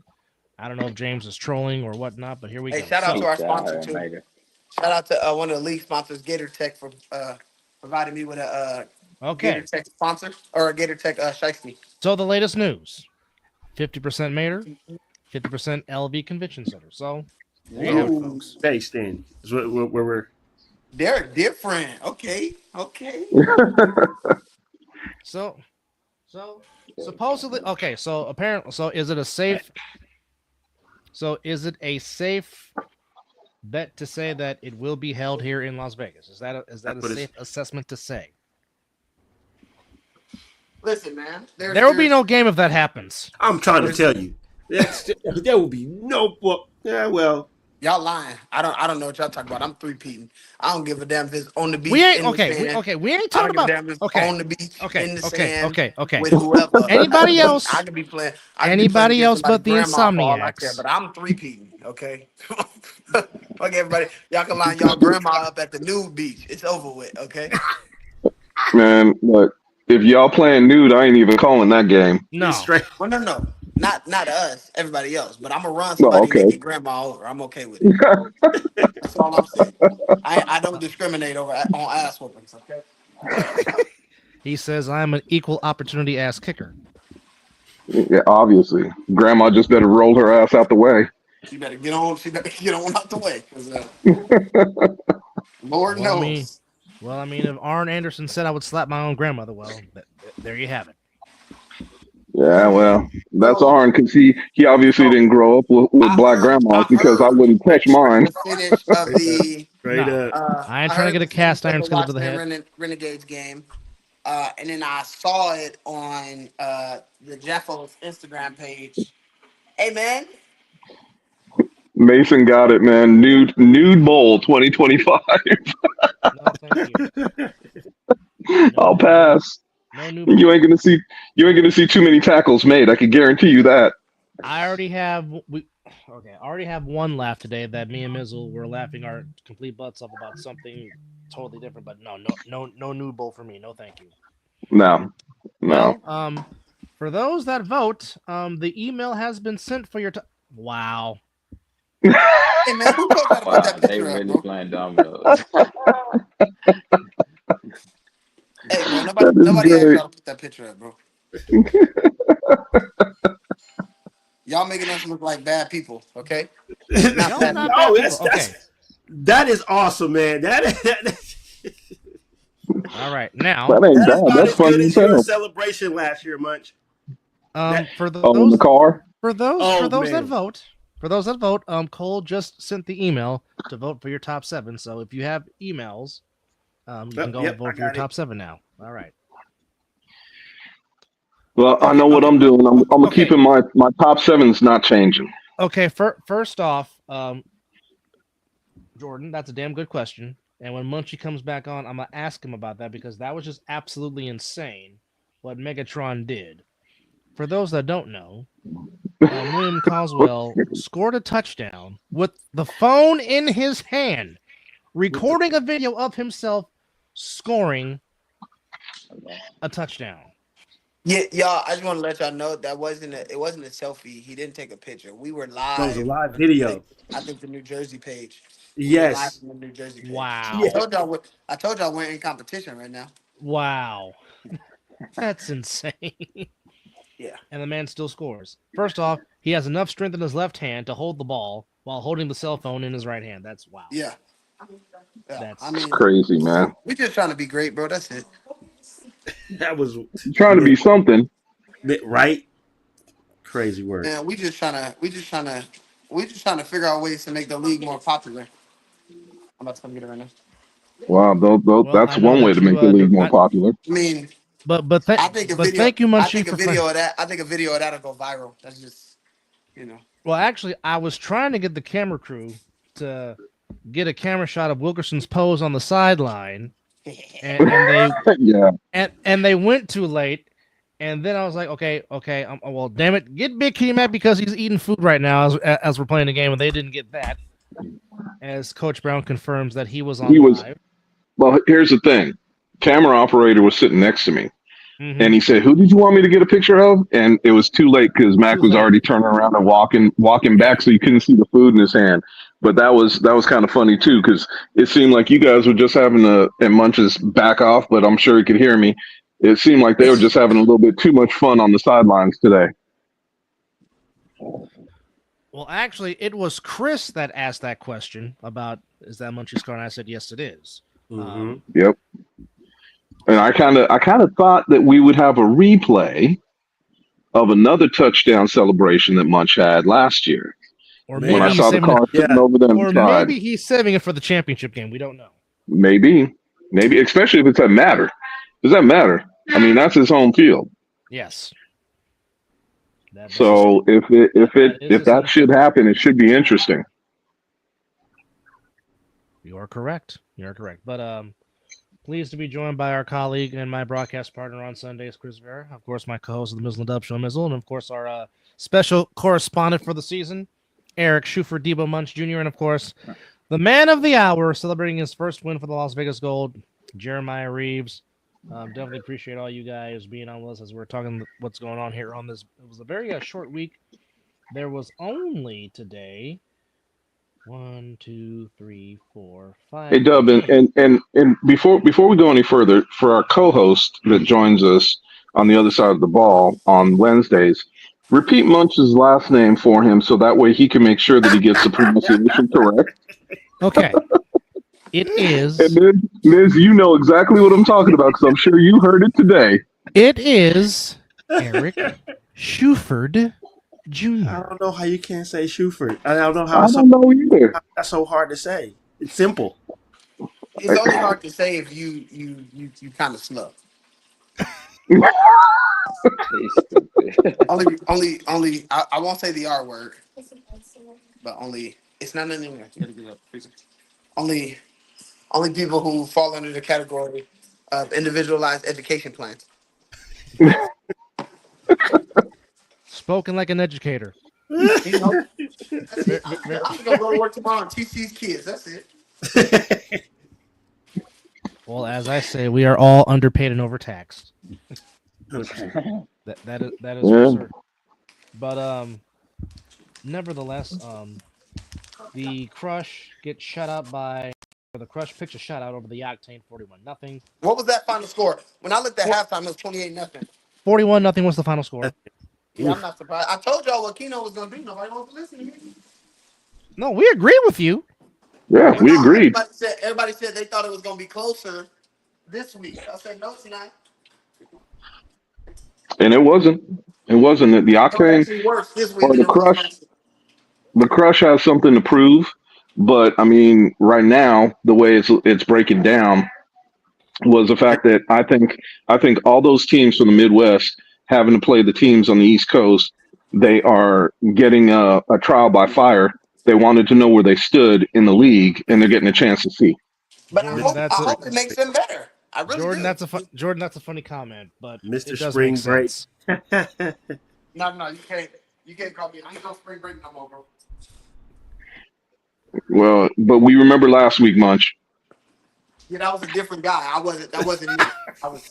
I don't know if James is trolling or whatnot, but here we go. Shout out to our Yeah, sponsor too. maybe. Shout out to one of the league sponsors, Gator Tech, for providing me with a Okay. Gator Tech sponsor or a Gator Tech shiesty. So the latest news: 50% Mater, 50% LV Convention Center. So there you have it, folks. Based in is where we're. They're different. Okay. So supposedly, okay. So apparently, so is it a safe? So is it a safe bet to say that it will be held here in Las Vegas? Is that a safe assessment to say? Listen, man. There will be no game if that happens. I'm trying to tell you, there will be no. Yeah, well. Y'all lying. I don't know what y'all talking about. I'm three-peating. I don't give a damn if it's on the beach. We ain't in the okay. sand. We ain't talking about I don't give a damn if it's on the beach in the sand. Okay. With whoever. Anybody else? I could be playing. Anybody else but the Insomniacs. But I'm three-peating. Okay. Okay, everybody. Y'all can line y'all grandma up at the nude beach. It's over with. Okay. Man, look, if y'all playing nude, I ain't even calling that game. No. Well, no. Not us, everybody else. But I'm gonna run somebody okay. and get grandma over. I'm okay with it. That's all I'm saying. I don't discriminate on ass whoopings. Okay. He says I'm an equal opportunity ass kicker. Yeah, obviously. Grandma just better roll her ass out the way. She better get on. She better get on out the way, because Lord Well, I mean, knows. if Arn Anderson said I would slap my own grandmother, well, there you have it. Yeah, well, that's So, Arn because he obviously so didn't grow up with black grandmas I because I heard wouldn't touch mine. the finish of Straight up. the. Straight No, up. I ain't I trying to heard get the a finish cast of iron the skillet to the Washington head. Renegades game, and then I saw it on the Jeffos Instagram page. Hey man, Mason got it, man. Nude Bowl 2025. No, thank you. No I'll new bowl. pass. No new You bowl. ain't gonna see too many tackles made. I can guarantee you that. I already have I already have one laugh today that me and Mizzle were laughing our complete butts off about something totally different. But no new bowl for me. No, thank you. No, no. Well, for those that vote, the email has been sent for your. Wow. hey man, who told y'all to put Wow, that they picture up, really bro? playing dominoes. Hey, bro, That is nobody asked great. y'all to put that picture up, bro. Y'all making us look like bad people, okay? Not No, bad not people. bad Oh, people. Okay. that is awesome, man. All right. Now, That ain't That is bad. about That's as good funny as as your hell. celebration last year, Munch. That for Oh, in the those car. for oh those that man, vote, Cole just sent the email to vote for your top 7. So if you have emails, you can go yep, I vote for your got it. top 7 now. All right. Well, I Okay. know what Okay. I'm doing. I'm gonna keep Okay. in my top seven's not changing. Okay. First off, Jordan, that's a damn good question. And when Munchie comes back on, I'm gonna ask him about that because that was just absolutely insane what Megatron did. For those that don't know, William Coswell scored a touchdown with the phone in his hand, recording a video of himself scoring a touchdown. Yeah, y'all. I just want to let y'all know that it wasn't a selfie. He didn't take a picture. We were That was a live. live I video. think the New Jersey page. We were live Yes. on the New Jersey page. Wow. I told y'all we're in competition right now. Wow. That's insane. Yeah. And the man still scores. First off, he has enough strength in his left hand to hold the ball while holding the cell phone in his right hand. That's wow. Yeah. I That's It's mean, crazy, man. we're just trying to be great, bro. That's it. That was You're trying to man, be something. right. Crazy work. Man, we just trying to figure out ways to make the league more popular. I'm about to come get it right now. Wow, well. that's I know one way that to you. make the league more popular. I mean, But thank you, Munchie, for. I think a video of that'll go viral. That's just, you know. Well, actually, I was trying to get the camera crew to get a camera shot of Wilkerson's pose on the sideline, and they Yeah, and they went too late. And then I was like, okay, well, damn it, get Big Kitty mad because he's eating food right now as we're playing the game, and they didn't get that. As Coach Brown confirms that he was he on was. live. Well, here's the thing. Camera operator was sitting next to me, Mm-hmm. and he said, "Who did you want me to get a picture of?" And it was too late because Mac Too was late. already turning around and walking back, so you couldn't see the food in his hand. But that was kind of funny too because it seemed like you guys were just having and Munches back off, but I'm sure he could hear me. It seemed like they were just having a little bit too much fun on the sidelines today. Well, actually, it was Chris that asked that question about is that Munchie's car, and I said yes, it is. Mm-hmm. Yep. And I kind of thought that we would have a replay of another touchdown celebration that Munch had last year Or Man, when maybe I he's saw the saving it. car sitting Yeah. over there on Or the side. maybe he's saving it for the championship game. We don't know. Maybe, especially if it doesn't matter. Does that matter? I mean, that's his home field. Yes. So if that should happen, it should be interesting. You are correct. But pleased to be joined by our colleague and my broadcast partner on Sundays, Chris Vera. Of course, my co-host of the Mizzle and Dub Show, Mizzle, and of course our special correspondent for the season, Eric Schufer Debo Munch Jr., and of course the man of the hour, celebrating his first win for the Las Vegas Gold, Jeremiah Reeves. Definitely appreciate all you guys being on with us as we're talking what's going on here on this. It was a very short week. There was only today 1, 2, 3, 4, 5. Hey Dub, and before we go any further, for our co-host that joins us on the other side of the ball on Wednesdays, Repeat Munch's last name for him so that way he can make sure that he gets the pronunciation correct. Okay. It And is. then, Miz, you know exactly what I'm talking about because I'm sure you heard it today. It is Eric Shuford Jr. I don't know how you can't say Shuford. I don't know I don't know either. how that's so hard to say. It's simple. It's only hard to say if you kind of slow. He's stupid. Only. I won't say the R word, but only. It's not in there. You gotta get up. Only. Only people who fall under the category of individualized education plans. Spoken like an educator. You know, that's Ver- it. ver- ver- I'm gonna go to work tomorrow and teach these kids. That's it. Well, as I say, we are all underpaid and overtaxed. That is for Yeah. certain. But nevertheless, the Crush gets shut out by, or the Crush picks a shutout over the Octane, 41-0. What was that final score? When I looked at halftime, it was 28-0. 41-0 was the final score. Yeah, I'm not surprised. I told y'all what Keno was gonna do. Nobody wants to listen to me. No, we agree with you. Yeah, Well, we no, agreed. everybody said they thought it was gonna be closer this week. I said no, it's not. And it wasn't. It wasn't. The It was Octane actually worse this week or than it was last week. The Crush has something to prove. But I mean, right now, the way it's breaking down was the fact that I think all those teams from the Midwest having to play the teams on the East Coast, they are getting a trial by fire. They wanted to know where they stood in the league, and they're getting a chance to see. But Jordan, I hope it makes them better. I really Jordan. do. Jordan. That's a funny comment, but Mr. it does Spring make Break. sense. No, you can't. You can't call me. I ain't no spring break no more, bro. Well, but we remember last week, Munch. Yeah, that was a different guy. I wasn't. That wasn't me. I was.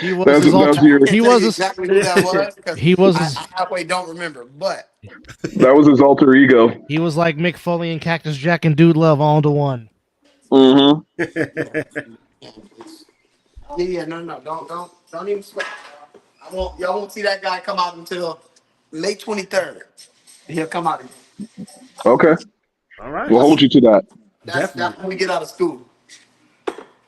He was That's his that's alter. your I can't He tell was you his. exactly who that was because He was I his. halfway don't remember. But that was his alter ego. He was like Mick Foley and Cactus Jack and Dude Love all into one. Mm-hmm. yeah, no, don't even sweat. Y'all won't see that guy come out until May 23rd. He'll come out again. Okay. All right. We'll hold you to that. That's when we get out of school.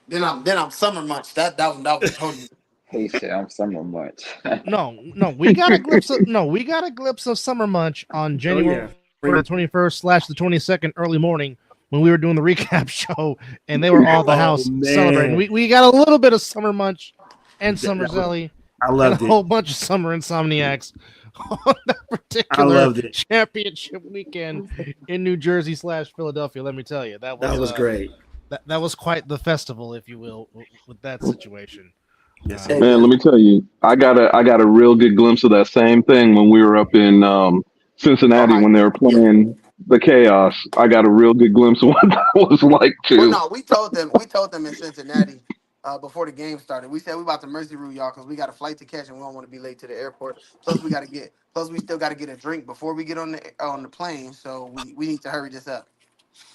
Then I'm summer months. That was totally. He said, "I'm summer much." No, we got a glimpse of we got a glimpse of Summer Munch on January the 21st / the 22nd early morning when we were doing the recap show, and they were all at the house celebrating. We got a little bit of Summer Munch and Summer Zelly I and loved a it. whole bunch of Summer Insomniacs on that I particular loved it. championship weekend in New Jersey / Philadelphia. Let me tell you, that That was great. That was quite the festival, if you will, with that situation. Yes, Hey, Man, let me tell you, I got a real good glimpse of that same thing when we were up in Cincinnati when they were playing the Chaos. I got a real good glimpse of what that was like Well, too. no, we told them in Cincinnati before the game started. We said we about to mercy rule y'all because we got a flight to catch and we don't want to be late to the airport. Plus we still got to get a drink before we get on the plane. So we need to hurry this up.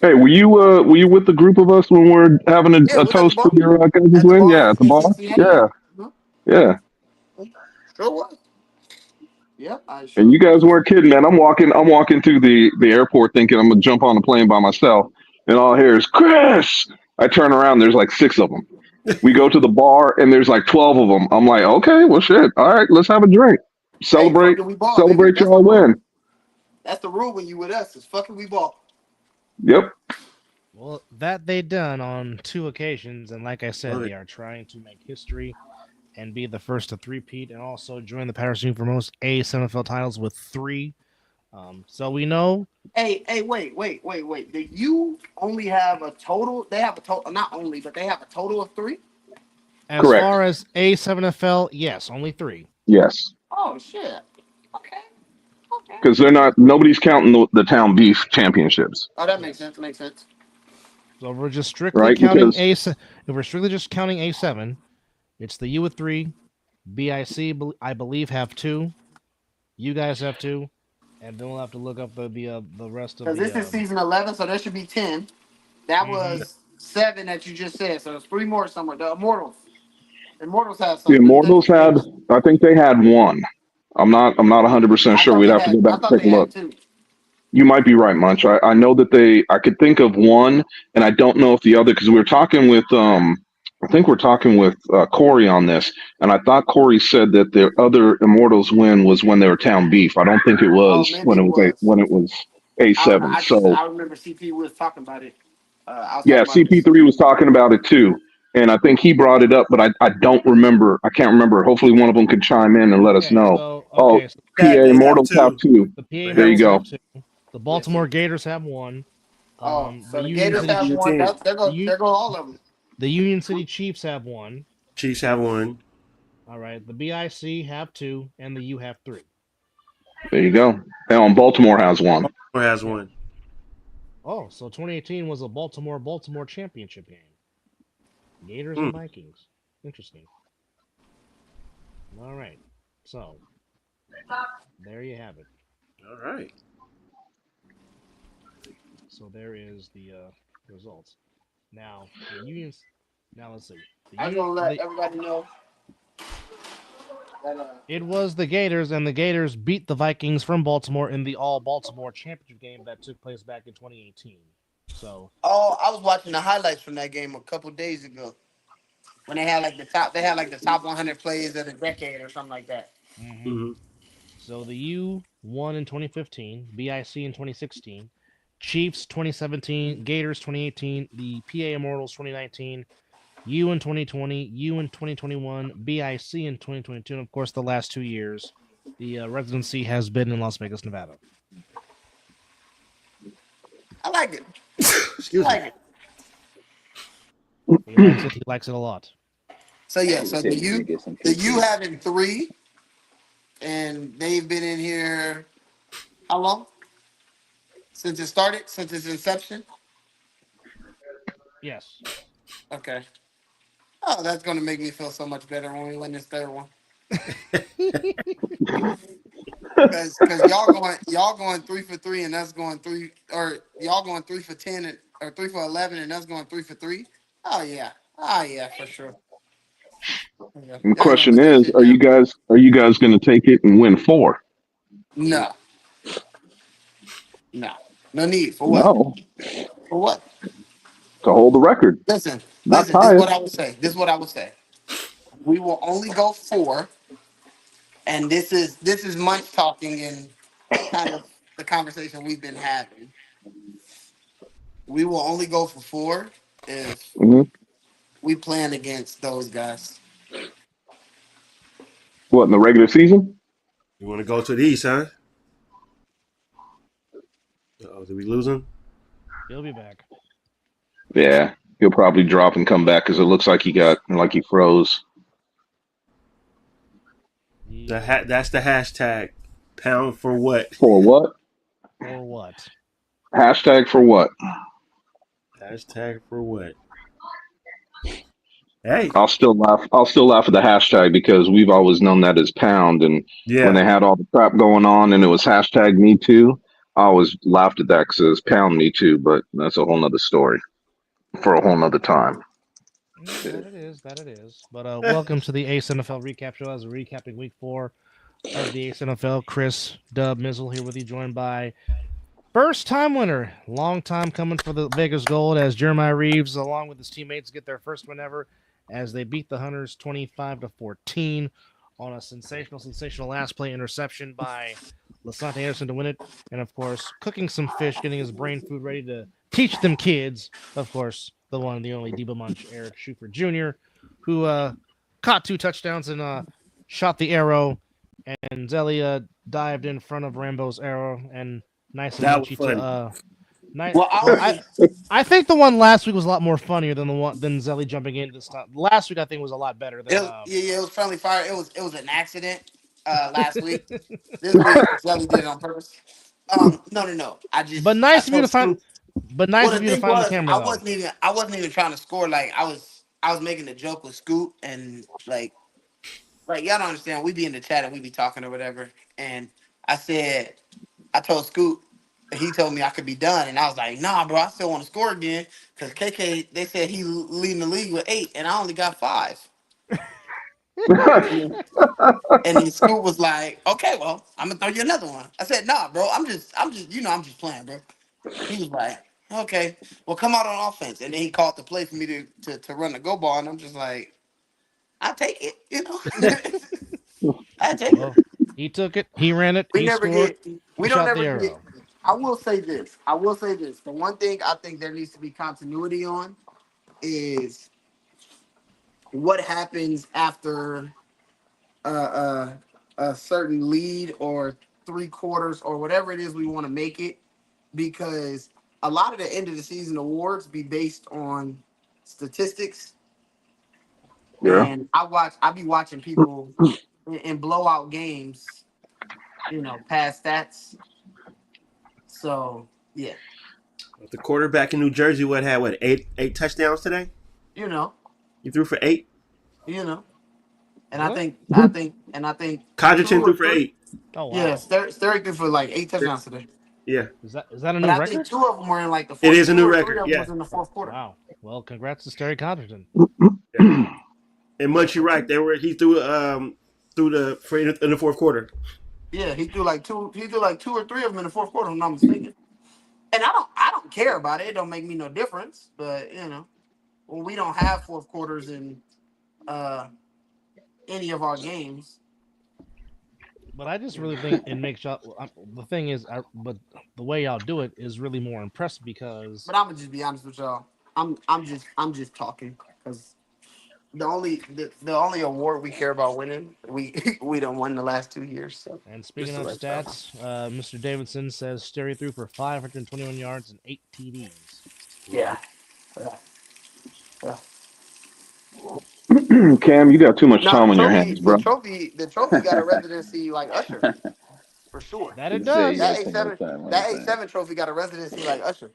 Hey, were you with the group of us when we're having Yeah, a we was at the toast for bar. your cousin's At the win? bar Yeah, at the in bar. Cincinnati. Yeah, yeah. Sure was. Yep, I sure. And you guys weren't kidding, man. I'm walking through the airport thinking I'm gonna jump on a plane by myself, and all I hear is Chris. I turn around, there's like 6 of them. We go to the bar, and there's like 12 of them. I'm like, okay, well, shit. All right, let's have a drink. Hey, Celebrate, fucking we ball, baby. celebrate That's the y'all rule. win. That's the rule when you with us. Is fucking we ball. Yep. Well, that they done on 2 occasions, and like I said, Love it. they are trying to make history and be the first to three-peat, and also join the power team for most A7FL titles with 3. So we know. Hey, wait. Do you only have a total? They have a total, not only, but they have a total of 3. As Correct. far as A7FL, yes, only 3. Yes. Oh shit. Okay. Because nobody's counting the town beef championships, Oh, that makes sense. Makes sense. So we're just strictly right? counting Because If we're strictly just counting A7, it's the U with 3, BIC I believe have 2, you guys have 2, and then we'll have to look up the rest of Because this is season 11, so there should be 10. That was 7 that you just said. So there's 3 more somewhere. The Immortals. Immortals have the something. Immortals had, I think they had 1. I'm not 100% I sure. thought We'd they have to had. go I back and thought take they a look. had two. You might be right, Munch. I know that I could think of one, and I don't know if the other, because we were talking with, I think we're talking with Corey on this, and I thought Corey said that the other Immortals win was when they were Town Beef. I don't think it Oh, was maybe it was. when it was I don't know. A7. So I remember CP was talking about it. I was yeah, talking about this. CP3 was talking about it too, and I think he brought it up, but I don't remember. I can't remember. Hopefully, one of them could chime in and let us Okay, know. so Oh, That PA they have Immortals have two. two. the PA They There have you Immortals two. go. have two. The Yes. Baltimore Gators have one. Oh, The so the Union Gators That's City have your one. team. the, There go all of them. the Union City Chiefs have one. Chiefs have one. All right, the BIC have two, and the U have three. There you go. And Baltimore has one. Baltimore has Yeah. one. Oh, so 2018 was a Baltimore championship game. Gators Hmm. and Vikings. Interesting. All right. So there you have it. All right. So there is the results. Now the Unions. Now let's see. I just want to let everybody know that It was the Gators, and the Gators beat the Vikings from Baltimore in the All Baltimore championship game that took place back in 2018. So, oh, I was watching the highlights from that game a couple days ago when they had like the top 100 plays of the decade or something like that. mhm. Hmm. So the U won in 2015, BIC in 2016, Chiefs 2017, Gators 2018, the PA Immortals 2019, U in 2020, U in 2021, BIC in 2022, and of course the last 2 years, the residency has been in Las Vegas, Nevada. I like it. I Excuse me. like it. He likes it. He likes it a lot. So yeah, We so said we get some the kick U in. having three, and they've been in here how long? Since it started, since its inception. Yes. Okay. Oh, that's gonna make me feel so much better when we win this third one. Cause y'all going 3 for 3 and us going three, or y'all going 3 for 10 or 3 for 11 and us going 3 for 3. Oh yeah. Oh yeah, for sure. Yeah. And the Y'all ain't gonna question live that is, shit down. are you guys going to take it and win four? No, no. No need. For what? No, For what? to hold the record, Listen, not listen, this is tie it. what I would say. This is what I would say. We will only go four, and this is Munch talking and kind of the conversation we've been having. We will only go for four if Hmm. we playing against those guys. What in the regular season? You want to go to the East, huh? Oh, did we lose him? He'll be back. Yeah, he'll probably drop and come back because it looks like he froze. That's the hashtag. Pound for what? For what? For what? Hashtag for what? Hashtag for what? Hey, I'll still laugh. I'll still laugh at the hashtag because we've always known that as pound. And when yeah. they had all the crap going on and it was hashtag me too, I always laughed at that because it was pound me too. But that's a whole nother story for a whole nother time. That it is. That it is. But welcome to the A7FL recap show. As we're recapping week 4 of the A7FL, Chris, Dub, Mizzle here with you, joined by first time winner, long time coming for the Vegas Gold, as Jeremiah Reeves, along with his teammates, get their first win ever as they beat the Hunters 25-14 on a sensational last play interception by Lasante Anderson to win it. And of course, cooking some fish, getting his brain food ready to teach them kids. Of course, the one and the only Deba Munch, Eric Schufer Jr., who caught 2 touchdowns and shot the arrow. And Zelia dived in front of Rambo's arrow and nice of That was Munchie to funny. nice. Well, I Well, only I think the one last week was a lot more funnier than the one than Zelly jumping in this time. Last week I think was a lot better than it was friendly fire. It was an accident last week. This week Zelly did it on purpose. No. but I nice of you told to find Scoop. but Well, nice the of you to thing find the was, camera though. I wasn't even trying to score. Like I was making a joke with Scoop, and like y'all don't understand. We be in the chat and we be talking or whatever. And I said, I told Scoop, he told me I could be done, and I was like, nah, bro, I still want to score again because KK they said he leading the league with 8, and I only got 5. And then Scoop was like, "Okay, well, I'm gonna throw you another one." I said, "Nah, bro, I'm just playing, bro." He was like, "Okay, well, come out on offense." And then he called the play for me to run the go ball, and I'm just like, "I take it, I take it." Well, he took it, he ran it, We he never scored, get, he we don't shot the ever get. arrow. I will say this. I will say this. The one thing I think there needs to be continuity on is what happens after uh, a certain lead or 3 quarters or whatever it is we want to make it, because a lot of the end of the season awards be based on statistics, Yeah. and I be watching people in blowout games, past stats. So yeah, The quarterback in New Jersey had what, eight touchdowns today? you know, He threw for eight. you know, and I Really? think I think and I think two Codgerton threw or for three. eight. Oh Yeah, wow. Sturrick did for like 8 touchdowns today. Yeah, Is that a But new I think record? two of them were in like the it fourth. is a Two new or three record. of them Yeah, was in the fourth quarter. Wow. Well, congrats to Terry Condriton. yeah. And Munchie But Wright, he threw in the fourth quarter. yeah, he threw like two. He threw like two or three of them in the fourth quarter. If I'm not mistaken. And I don't care about it. It don't make me no difference. But when we don't have fourth quarters in uh, any of our games, But I just you really know. think it makes y'all. The thing is, but the way y'all do it is really more impressive because But I'm gonna just be honest with y'all. I'm just talking because the only award we care about winning, we we don't win the last 2 years. So And just speaking to of let y'all know. stats, Mr. Davidson says Sterry threw for 521 yards and 8 TDs. Yeah. Yeah. Yeah. Cam, you got too much Now time on your hands, bro. the trophy got a residency like Usher for sure. That You it say you does. That got too much A7 time on that your hands. A7 trophy got a residency like Usher.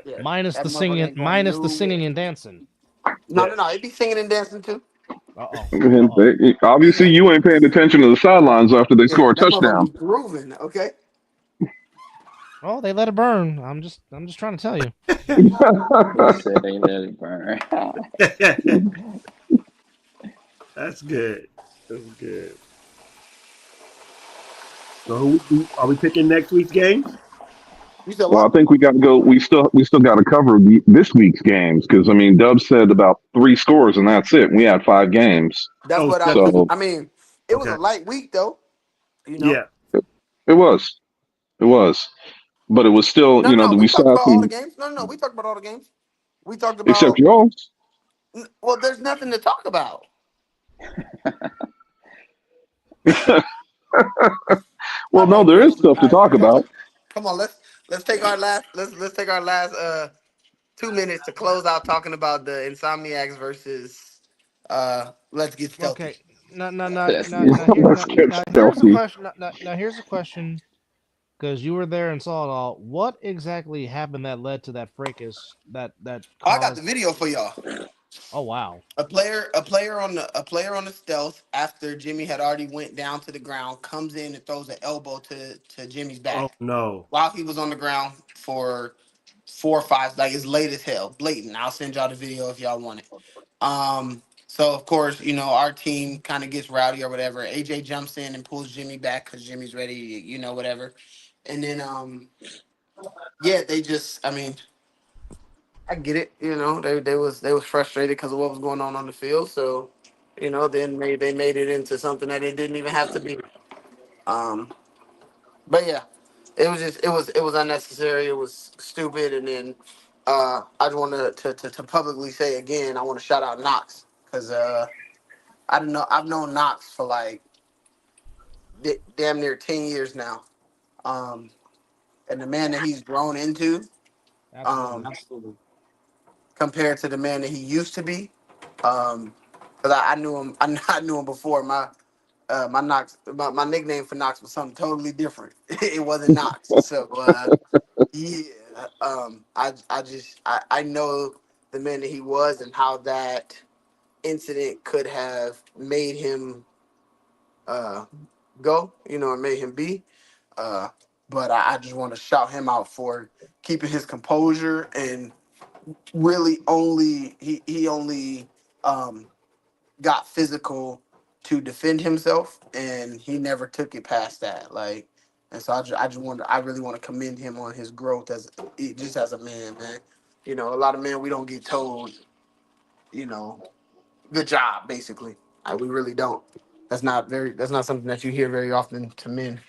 Yeah, Minus that the motherfucker singing, ain't going minus the nowhere. singing and dancing. No, Yeah. no, no. It be singing and dancing too. Uh oh. Uh oh. Obviously, Yeah, you ain't paying attention to the sidelines after they yeah. score a That motherfucker touchdown. be grooving. Okay. Oh, they let it burn. I'm just trying to tell you. He said they let it burn. That's good. That's good. So are we picking next week's games? You said Well, I what? think we got to go. We still got to cover this week's games because I mean, Dub said about 3 scores and that's it. We had 5 games, That's Oh, what I so was. so I mean, it was a okay. light week though. You know. Yeah. it, it was, it was, but it was still, No, no, no. we We talked saw about all the some, games. No, no, no. We talked about all the games. We talked except about. yours. Well, there's nothing to talk about. Well, no, there Okay. is stuff All to right. talk about. Come on. Let's take our last. Let's take our last 2 minutes to close out talking about the Insomniacs versus Let's Get Stealthy. Okay. No, no, no, That's no, good. no. Here, Let's no, get now here's a stealthy. question. Now here's a question. Because you were there and saw it all. What exactly happened that led to that fracas that Oh, I got the caused? video for y'all. Oh wow. A player on the stealth after Jimmy had already went down to the ground comes in and throws an elbow to Jimmy's Oh back no. while he was on the ground for 4 or 5. Like it's late as hell, blatant. I'll send y'all the video if y'all want it. So of course, our team kind of gets rowdy or whatever. AJ jumps in and pulls Jimmy back because Jimmy's ready, whatever. And then yeah, they just, I mean, I get it. They was frustrated because of what was going on the field. So, then they made it into something that it didn't even have to be. Um, but yeah, it was unnecessary. It was stupid. And then I just want to publicly say again, I want to shout out Knox because I don't know I've known Knox for like damn near 10 years now. Um, and the man that he's grown into. Absolutely. Um, compared to the man that he used to be. Because I knew him, I knew him before. My nickname for Knox was something totally different. It wasn't Knox. So yeah, I know the man that he was and how that incident could have made him uh, go, or made him be. Uh, but I just want to shout him out for keeping his composure and really only he only um, got physical to defend himself, and he never took it past that. Like, and so I really want to commend him on his growth as just as a man, man. You know, a lot of men we don't get told, you know, good job, basically. We really don't. That's not something that you hear very often to men,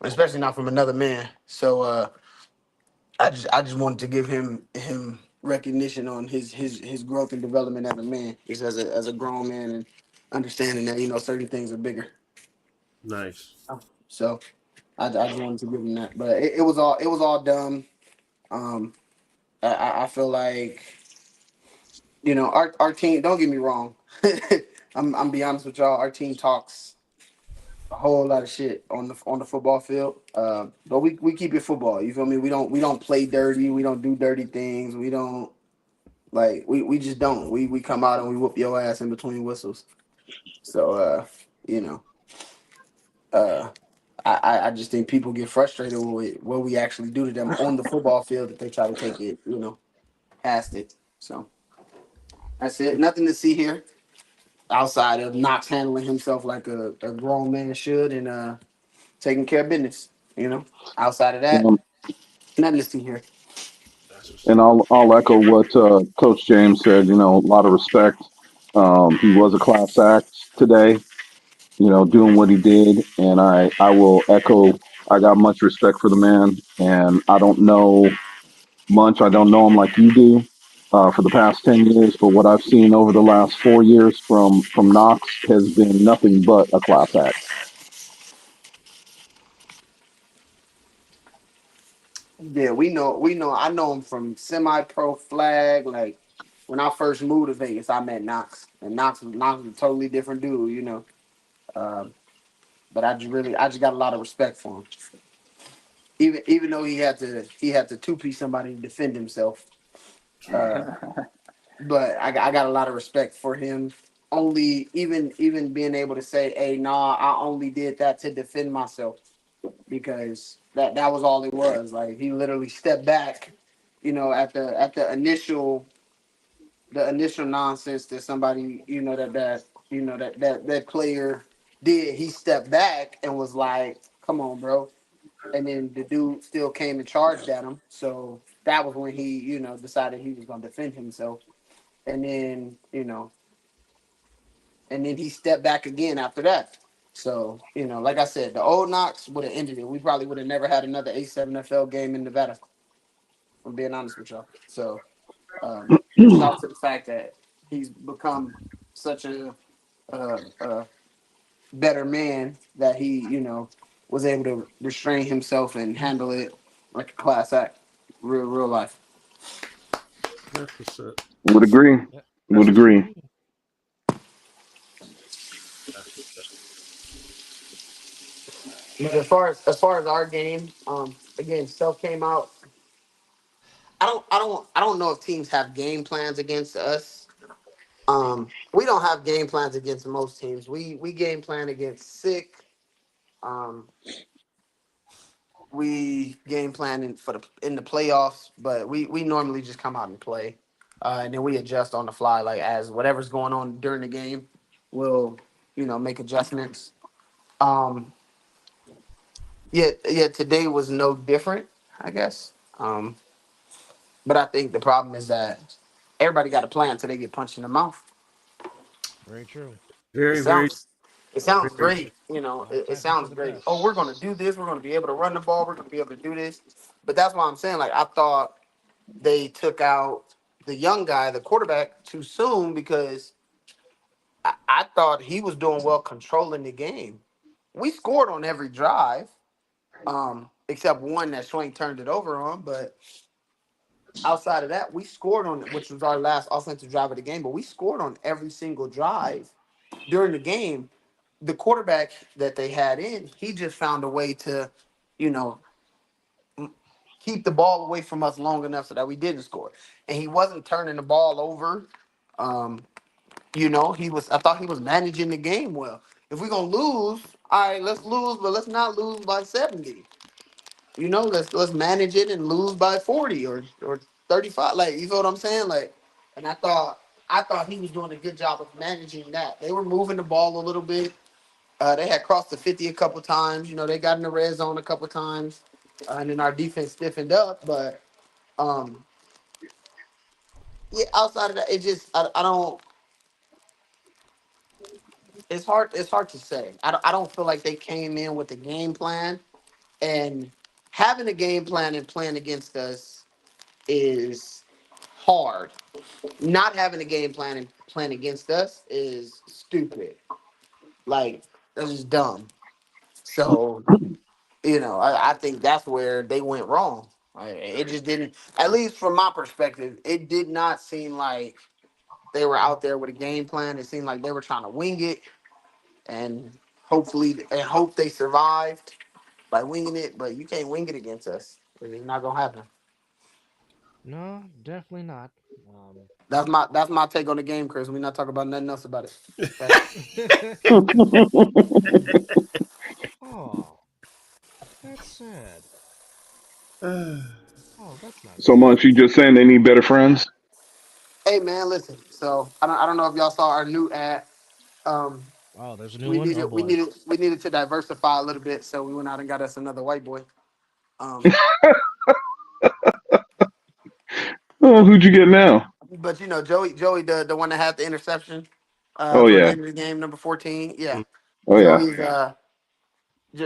especially not from another man. So I just wanted to give him recognition on his growth and development as a man, just as a grown man, and understanding that certain things are bigger. Nice. So I just wanted to give him that, but it was all dumb. Um, I feel like our team. Don't get me wrong. I'm be honest with y'all. Our team talks a whole lot of shit on the football field. But we keep it football. You feel me? We don't play dirty. We don't do dirty things. We don't we just don't. We come out and we whoop your ass in between whistles. So you know, uh I just think people get frustrated with what we actually do to them on the football field that they try to take it, past it. So that's it. Nothing to see here outside of Knox handling himself like a grown man should and taking care of business. Outside of that, Um, nothing to see here. That's what's and up. I'll echo what Coach James said. You know, a lot of respect. He was a class act today. You know, doing what he did, and I will echo. I got much respect for the man, and I don't know much. I don't know him like you do. For the past 10 years, but what I've seen over the last 4 years from Knox has been nothing but a class act. Yeah, we know. I know him from semi-pro flag. Like when I first moved to Vegas, I met Knox, and Knox was a totally different dude. Um, but I just got a lot of respect for him. Even though he had to two piece somebody to defend himself. Uh, but I got a lot of respect for him. Only even being able to say, "Hey, nah, I only did that to defend myself," because that was all it was. Like he literally stepped back, at the initial nonsense that somebody, that player did. He stepped back and was like, "Come on, bro." And then the dude still came and charged at him. So that was when he, decided he was going to defend himself. And then, he stepped back again after that. So, like I said, the old Knox would have ended it. We probably would have never had another A7FL game in Nevada, I'm being honest with y'all. So, shout out to the fact that he's become such a better man that he, was able to restrain himself and handle it like a class act, real life. That's what's up. Would agree. Yeah, Would That's I what's up. agree. agree. That's what's up. But as far as our game, again, Self came out. I don't know if teams have game plans against us. We don't have game plans against most teams. We game plan against Sick. Um, we game plan in the playoffs, but we normally just come out and play, and then we adjust on the fly. Like as whatever's going on during the game, we'll make adjustments. Um, yeah. Today was no different, I guess. But I think the problem is that everybody got a plan until they get punched in the mouth. Very true. It Very, very, sounds it sounds very great, it Happens to sounds the great. Oh, best. we're gonna do this. We're gonna be able to run the ball. We're gonna be able to do this. But that's why I'm saying, like, I thought they took out the young guy, the quarterback, too soon because I thought he was doing well controlling the game. We scored on every drive, except one that Swank turned it over on. But outside of that, we scored on, which was our last offensive drive of the game. But we scored on every single drive during the game. The quarterback that they had in, he just found a way to, you know, keep the ball away from us long enough so that we didn't score. And he wasn't turning the ball over. Um, he was. I thought he was managing the game well. If we're gonna lose, all right, let's lose, but let's not lose by 70. Let's manage it and lose by 40 or 35. Like, you feel what I'm saying? Like, and I thought he was doing a good job of managing that. They were moving the ball a little bit. They had crossed the 50 a couple times. You know, they got in the red zone a couple times, and then our defense stiffened up. But um, yeah, outside of that, it just I don't. It's hard. It's hard to say. I don't feel like they came in with a game plan, and having a game plan and playing against us is hard. Not having a game plan and playing against us is stupid. Like, that's just dumb. So, I think that's where they went wrong. It just didn't, at least from my perspective, it did not seem like they were out there with a game plan. It seemed like they were trying to wing it and hope they survived by winging it. But you can't wing it against us. It's not gonna happen. No, definitely not. That's my take on the game, Chris. We're not talking about nothing else about it. Okay? Oh, that's sad. Oh, that's not So good. much. You just saying they need better friends? Hey man, listen. So I don't know if y'all saw our new ad. Um, Oh, there's a new we one. Oh needed we boy. needed we needed to diversify a little bit, so we went out and got us another white boy. Um, Oh, who'd you get now? but Joey, the one that had the interception Oh toward the yeah. end of the game, number 14. Yeah, Oh yeah. Joey's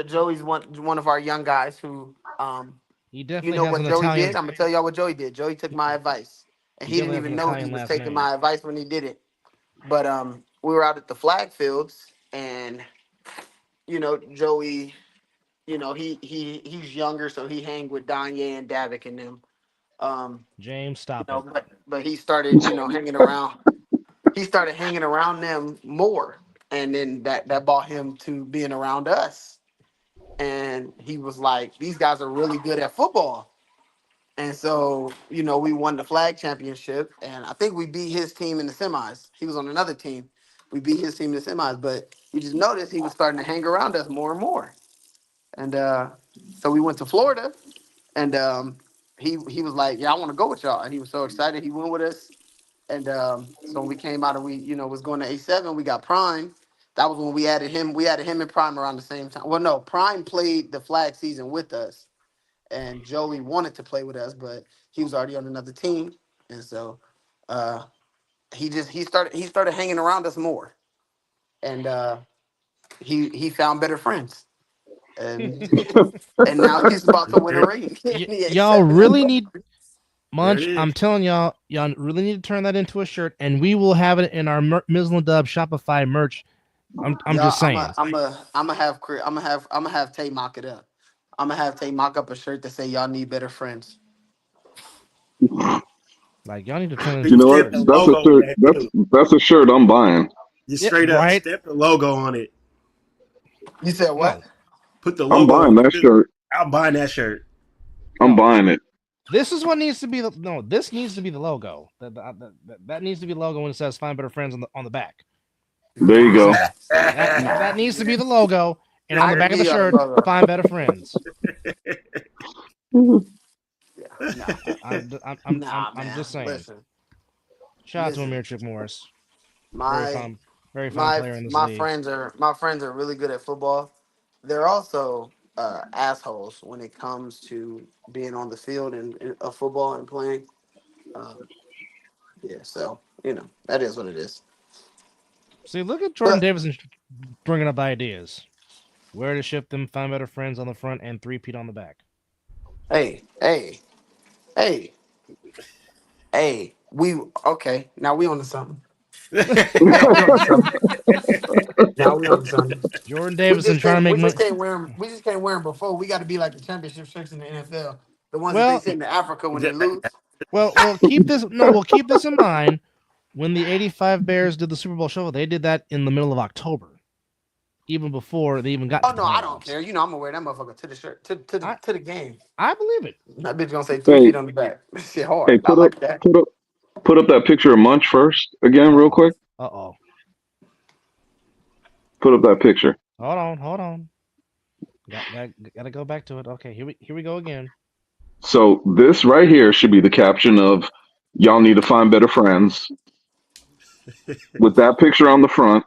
Joey's one of our young guys who He you definitely know has what an Joey did. Italian. I'm gonna tell y'all what Joey did. Joey took my advice, and He he didn't definitely has an even know he Italian was last taking name. my advice when he did it. But we were out at the flag fields, and Joey, he's younger, so he hang with Danye and Davik and them. Um, James, stop it. but he started, hanging around. He started hanging around them more, and then that brought him to being around us. And he was like, "These guys are really good at football." And so, we won the flag championship, and I think we beat his team in the semis. He was on another team. We beat his team in the semis, but we just noticed he was starting to hang around us more and more. And so we went to Florida, and he was like, "Yeah, I want to go with y'all." And he was so excited. He went with us. And so when we came out and we, was going to A7, we got Prime. That was when we added him. We added him and Prime around the same time. Well, no, Prime played the flag season with us, and Joey wanted to play with us, but he was already on another team, and so uh, he started hanging around us more, and he found better friends, and and now he's about to win a There, ring in the Y'all A7 really FL. need there it Munch. is. I'm telling y'all really need to turn that into a shirt, and we will have it in our Mizzle and Dub Shopify merch. I'm Yeah, just saying. I'm gonna have Tay mock it up. I'm gonna have Tay mock up a shirt that say y'all need better friends. Like y'all need to turn it You You into a know what? stamp shirt. the That's a logo on shirt. that That's too. that's a shirt I'm buying. You Yeah, straight up right. stamp the logo on it. You said what? No, Put the I'm logo buying on it that too. shirt. I'm buying that shirt. I'm no. buying it. This is what needs to be the no. This needs to be the logo. That needs to be the logo when it says "Find Better Friends" on the back. There I'm you just Nah, go. saying that needs to be the logo, and on I the can back of the give y'all the shirt, logo. "Find Better Friends." Yeah, nah, I'm man. just saying. Listen, Shout out to listen. Amir Chip Morris, very My fun, very fun my player in this my league. friends are really good at football. They're also assholes when it comes to being on the field and of football and playing. Um, yeah, so that is what it is. See, look at Jordan But Davison bringing up ideas. Where to ship them, find better friends on the front, and three-peat on the back. hey, hey, hey, hey, we okay. Now we on to something. Now we on to something. Now we on to something. Jordan We Davison just trying to can't. make We just money. can't wear them. We just can't wear them before. We got to be like the championship shirts in the NFL, the ones that they Well, send to Africa when they lose. well, keep this. No, we'll keep this in mind. When the '85 Bears did the Super Bowl shuffle, they did that in the middle of October, even before they even got Oh into the no, I don't playoffs. care. I'm gonna wear that motherfucker to the shirt I to the game. I believe it. That bitch gonna say three Hey, feet on the back. Shit hey, hard. I like that. put up that picture of Munch first again, Uh real oh. quick. Uh oh. Put up that picture. Hold on. Got to go back to it. Okay, here we go again. So this right here should be the caption of "Y'all need to find better friends" with that picture on the front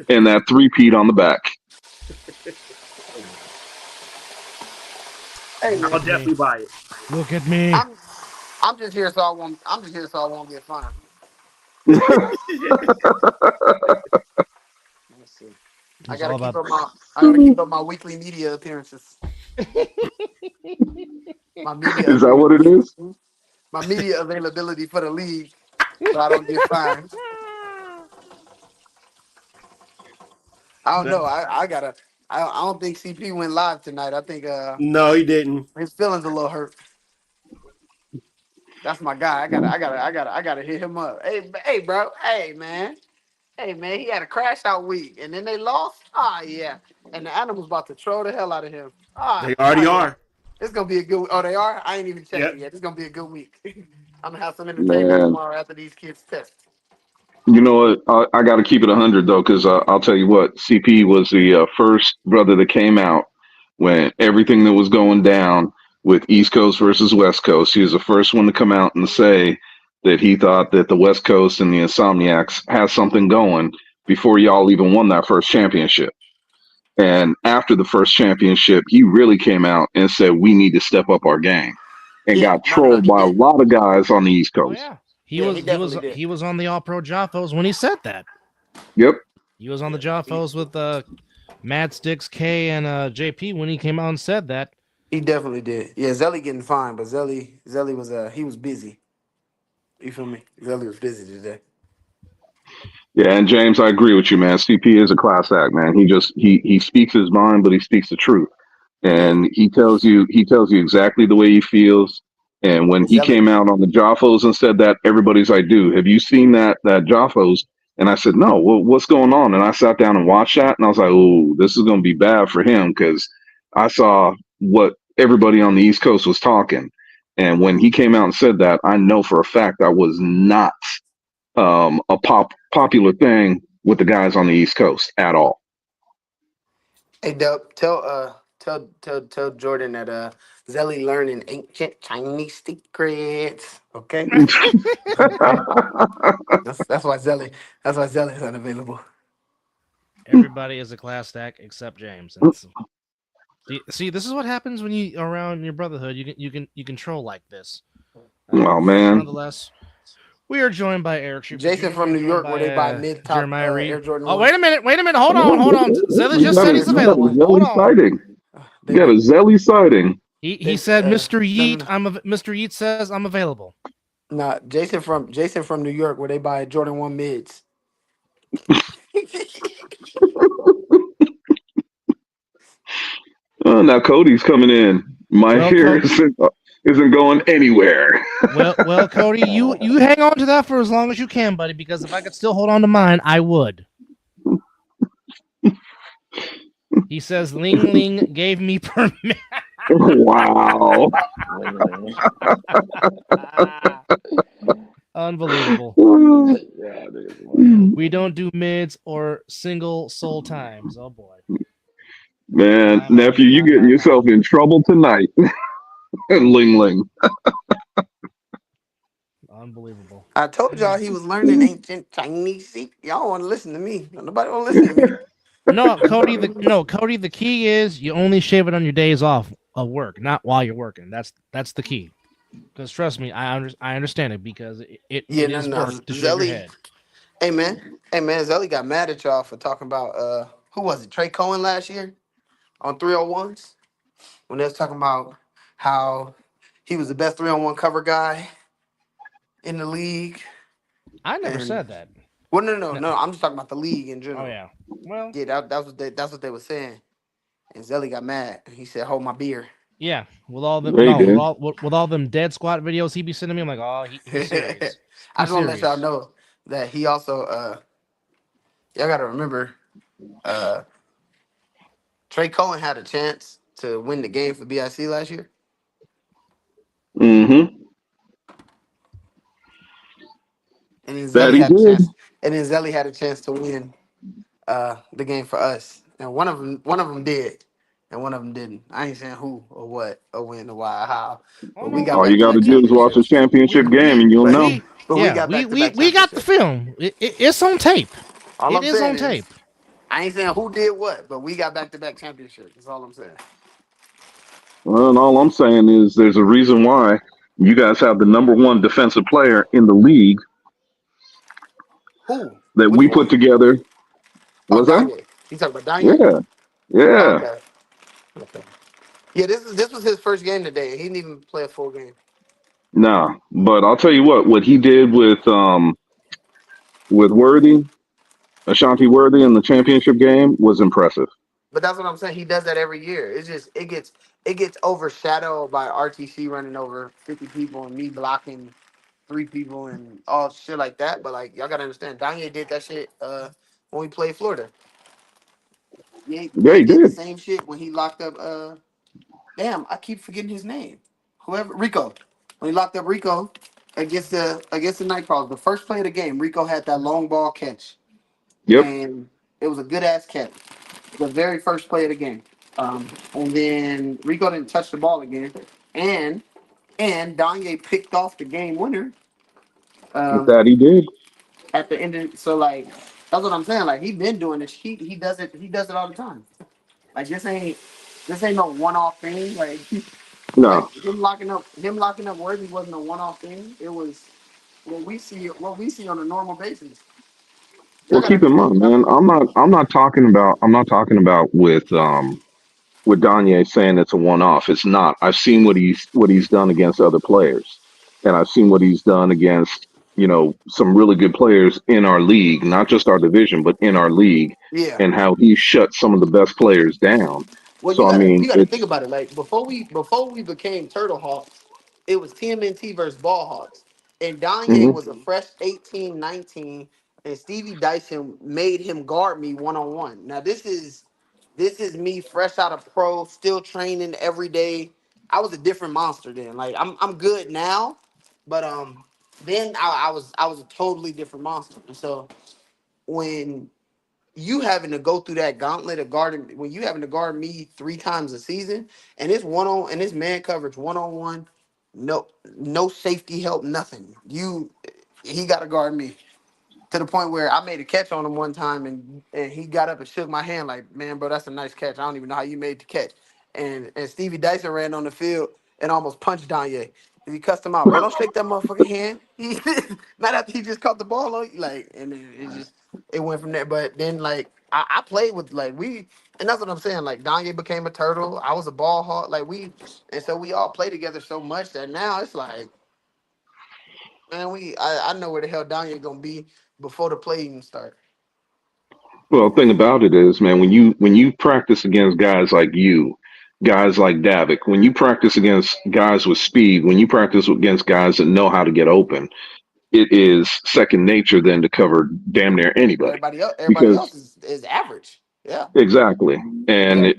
and that three-peat on the back. Hey Look I'll man, at me. definitely buy it. Look at me. I'm just here so I won't. I'm just here so I won't get fined. Let's see. I It's gotta all keep about. up my. I gotta keep up my weekly media appearances. My media Is that what it availability. is? My media availability for the league, so I don't get fined. I don't know. I gotta. I don't think CP went live tonight. I think No, he didn't. his feelings a little hurt. That's my guy. I gotta hit him up. Hey, bro. Hey, man. Hey, man. He had a crash out week, and then they lost. Ah, yeah. And the animal's about to troll the hell out of him. They Ah, already yeah. are. It's gonna be a good. Oh, they are. I ain't even checked it Yep. yet. It's gonna be a good week. I'm gonna have some entertainment Man, tomorrow after these kids test. you know what? I got to keep it 100 though, because I'll tell you what, CP was the first brother that came out when everything that was going down with East Coast versus West Coast. He was the first one to come out and say that he thought that the West Coast and the Insomniacs had something going before y'all even won that first championship. And after the first championship, he really came out and said, we need to step up our game, and Yeah. got No. trolled He by a did. lot of guys on the East Oh Coast. yeah. He Yeah, was he he was definitely did. he was on the All Pro Joffos when he said that. Yep. He was on the Joffos with Mad Sticks K and JP when he came out and said that. He definitely did. Yeah, Zelly getting fined, but Zelly was he was busy. You feel me? Zelly was busy today. Yeah, and James, I agree with you, man. CP is a class act, man. He speaks his mind, but he speaks the truth, Yeah. and he tells you exactly the way he feels. And when And he Zelly came out on the Joffos and said that, everybody's like, "Dude, have you seen that Joffos?" And I said, "No. Well, what's going on?" And I sat down and watched that, and I was like, "Oh, this is going to be bad for him," because I saw what everybody on the East Coast was talking, and when he came out and said that, I know for a fact that was not a popular thing with the guys on the East Coast at all. Hey Dub, tell Jordan that Zelly learning ancient Chinese secrets. Okay? Okay. That's why Zelly's unavailable. Everybody is a class act except James. That's see. This is what happens when you are around your brotherhood. You can troll like this. Oh man, Nonetheless, we are joined by Eric Shriver Jason Jr. We from are New joined York where by they buy mid top Jeremiah Reed. Air Jordan Oh, ones. wait a minute, hold on. Zelly you just got said a he's There's you got a available. Hold Zelly on. sighting. You they got a Zelly sighting. He they said, Mr. no Yeet, no Mr. Yeet says I'm available. no Jason from New York where they buy Jordan 1 mids. Oh, now Cody's coming in. My Well, hair isn't going anywhere. Cody, you hang on to that for as long as you can, buddy. Because if I could still hold on to mine, I would. He says Ling Ling gave me permission. Wow. Unbelievable. Yeah, niggas lying. We don't do mids or single soul times. Oh boy. Man, My, my, nephew, you my, getting my, my. yourself in trouble tonight. Ling Ling. Unbelievable. I told y'all he was learning ancient Chinese secrets. Y'all want to listen to me. Nobody want to listen to me. Cody. The key is you only shave it on your days off of work, not while you're working. That's the key. Because trust me, I understand it because Yeah, it no, is no. work to shave your Zelly, head. hey man, Zelly got mad at y'all for talking about who was it? Trey Cohen last year on 301s when they was talking about how he was the best 301 cover guy in the league. I never And said that. well, no, no, No. no. I'm just talking about the league in Oh general. yeah. Well, Yeah, that's what they were saying. And Zelly got mad. He said, "Hold my beer." yeah. With all them They no, did. with all them dead squat videos he be sending me, I'm like, oh, he's serious. I He's just want to let y'all serious. know that he also y'all got to remember uh Trey Cohen had a chance to win the game for BIC last year, Mm-hmm. and then That Zelly he had a did. chance, to win the game for us, and one of them did. and one of them didn't. I ain't saying who or what or when or why or how, Oh but we no, got All we you back to got to back do is watch a championships. championship game, and you'll But know. we but we yeah got back to back we got the championships. film. It's on tape. All It I'm is saying on is, tape. I ain't saying who did what, but we got back to back championships. That's all I'm saying. Well, and all I'm saying is there's a reason why you guys have the number one defensive player in the league Who? that Which we put one? together. Oh, Was that? Danye. You talking about Danye? Yeah, Oh, yeah. okay. Okay. Yeah, this was his first game today. He didn't even play a full game. Nah, but I'll tell you what he did with Worthy, Ashanti Worthy in the championship game was impressive. But that's what I'm saying. He does that every year. It's just it gets overshadowed by RTC running over 50 people and me blocking 3 people and all shit like that. But like y'all gotta understand, Danye did that shit when we played Florida. Yeah, He he did the did. same shit when he locked up damn, I keep forgetting his name. Whoever Rico. When he locked up Rico against the Nightcrawlers, the first play of the game, Rico had that long ball catch. Yep. And it was a good ass catch. The very first play of the game. And then Rico didn't touch the ball again. And and Danye picked off the game winner um, That he did. at the end of so like that's what I'm saying. Like he been doing this. He does it all the time. Like this ain't no one off thing. Like No. him locking up Worthy wasn't a one off thing. It was what we see on a normal basis. Y'all Well, gotta keep in understand. mind, man. I'm not talking about with Gagne saying it's a one off. It's not. I've seen what he's done against other players, and I've seen what he's done against some really good players in our league, not just our division, but in our league, Yeah. and how he shut some of the best players down. Well, So I mean, you gotta think it's about it. Like before we became Turtle Hawks, it was TMNT versus Ball Hawks, and Danye mhm. was a fresh 18, 19, and Stevie Dyson made him guard me 1-on-1. Now this is me fresh out of pro, still training every day. I was a different monster then. Like I'm good now, but then I was a totally different monster. And so when you having to go through that gauntlet of guarding when you having to guard me 3 times a season and it's one on and it's man coverage 1-on-1, no safety help, nothing. He got to guard me to the point where I made a catch on him one time and he got up and shook my hand like, man, bro, that's a nice catch. I don't even know how you made the catch. And Stevie Dyson ran on the field and almost punched Danye. He cussed him out, bro. Don't shake that motherfucking hand. Not after he just caught the ball on you, like, and it went from there. But then like I played with like and that's what I'm saying. Like Danye became a turtle. I was a ball hawk. And so we all play together so much that now it's like, man, I know where the hell Danye gonna be before the play even start. Well, the thing about it is, man, when you practice against guys like you, guys like Davik, when you practice against guys with speed, when you practice against guys that know how to get open, it is second nature then to cover damn near anybody. Everybody Because else is average. Yeah. exactly, Yeah. and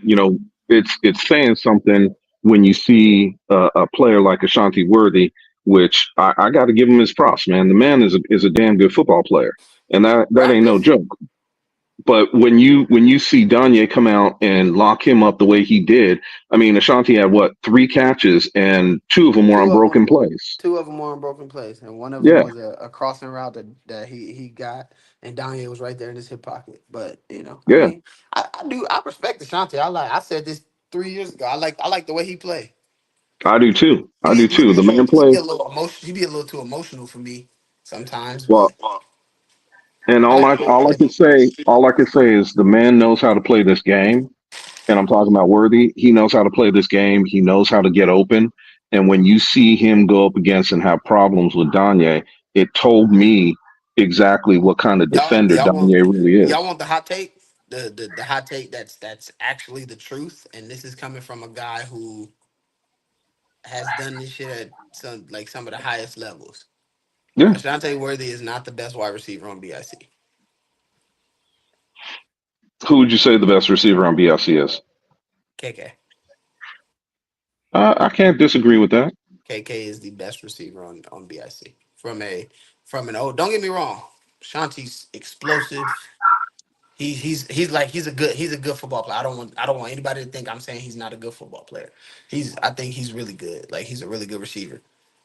it's saying something when you see a player like Ashanti Worthy, which I got to give him his props, man. The man is a damn good football player, and that ain't no Practice. joke. But when you see Danye come out and lock him up the way he did, I mean, Ashanti had what 3 catches and 2 of them were on Two of broken them. plays. Two of them were in broken plays, and one of them Yeah, was a crossing route that he got, and Danye was right there in his hip pocket. But I yeah, mean, I respect Ashanti. I said this 3 years ago. I like the way he played. I do too. I do He too. be a The little man he be play a little emotional. He be a little too emotional for me sometimes. well, But and all I can say is the man knows how to play this game. And I'm talking about Worthy. He knows how to play this game. He knows how to get open. And when you see him go up against and have problems with Danye, it told me exactly what kind of y'all defender y'all want Danye really is. y'all want the hot take? The hot take that's actually the truth, and this is coming from a guy who has done this shit at some of the highest levels. Yeah. Ashante Worthy is not the best wide receiver on BIC. Who would you say the best receiver on BLC is? KK. I can't disagree with that. KK is the best receiver on BIC. From an don't get me wrong, Shanti's explosive. He's a good football player. I don't want anybody to think I'm saying he's not a good football player. I think he's really good. Like he's a really good receiver.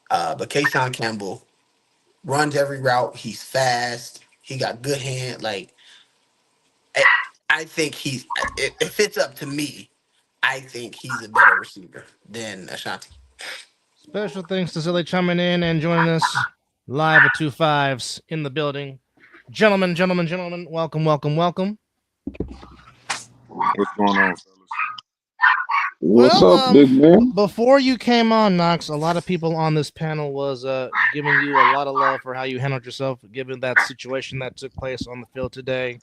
But Kayshawn Campbell runs every route. He's fast. He got good hand. Like I, I think if it's up to me, I think he's a better receiver than Ashanti. Special thanks to Zilly chiming in and joining us live with 2 5s in the building. Gentlemen, welcome. What's going on, fellas? What's Well, up, big man? before you came on, Knox, a lot of people on this panel was giving you a lot of love for how you handled yourself, given that situation that took place on the field today.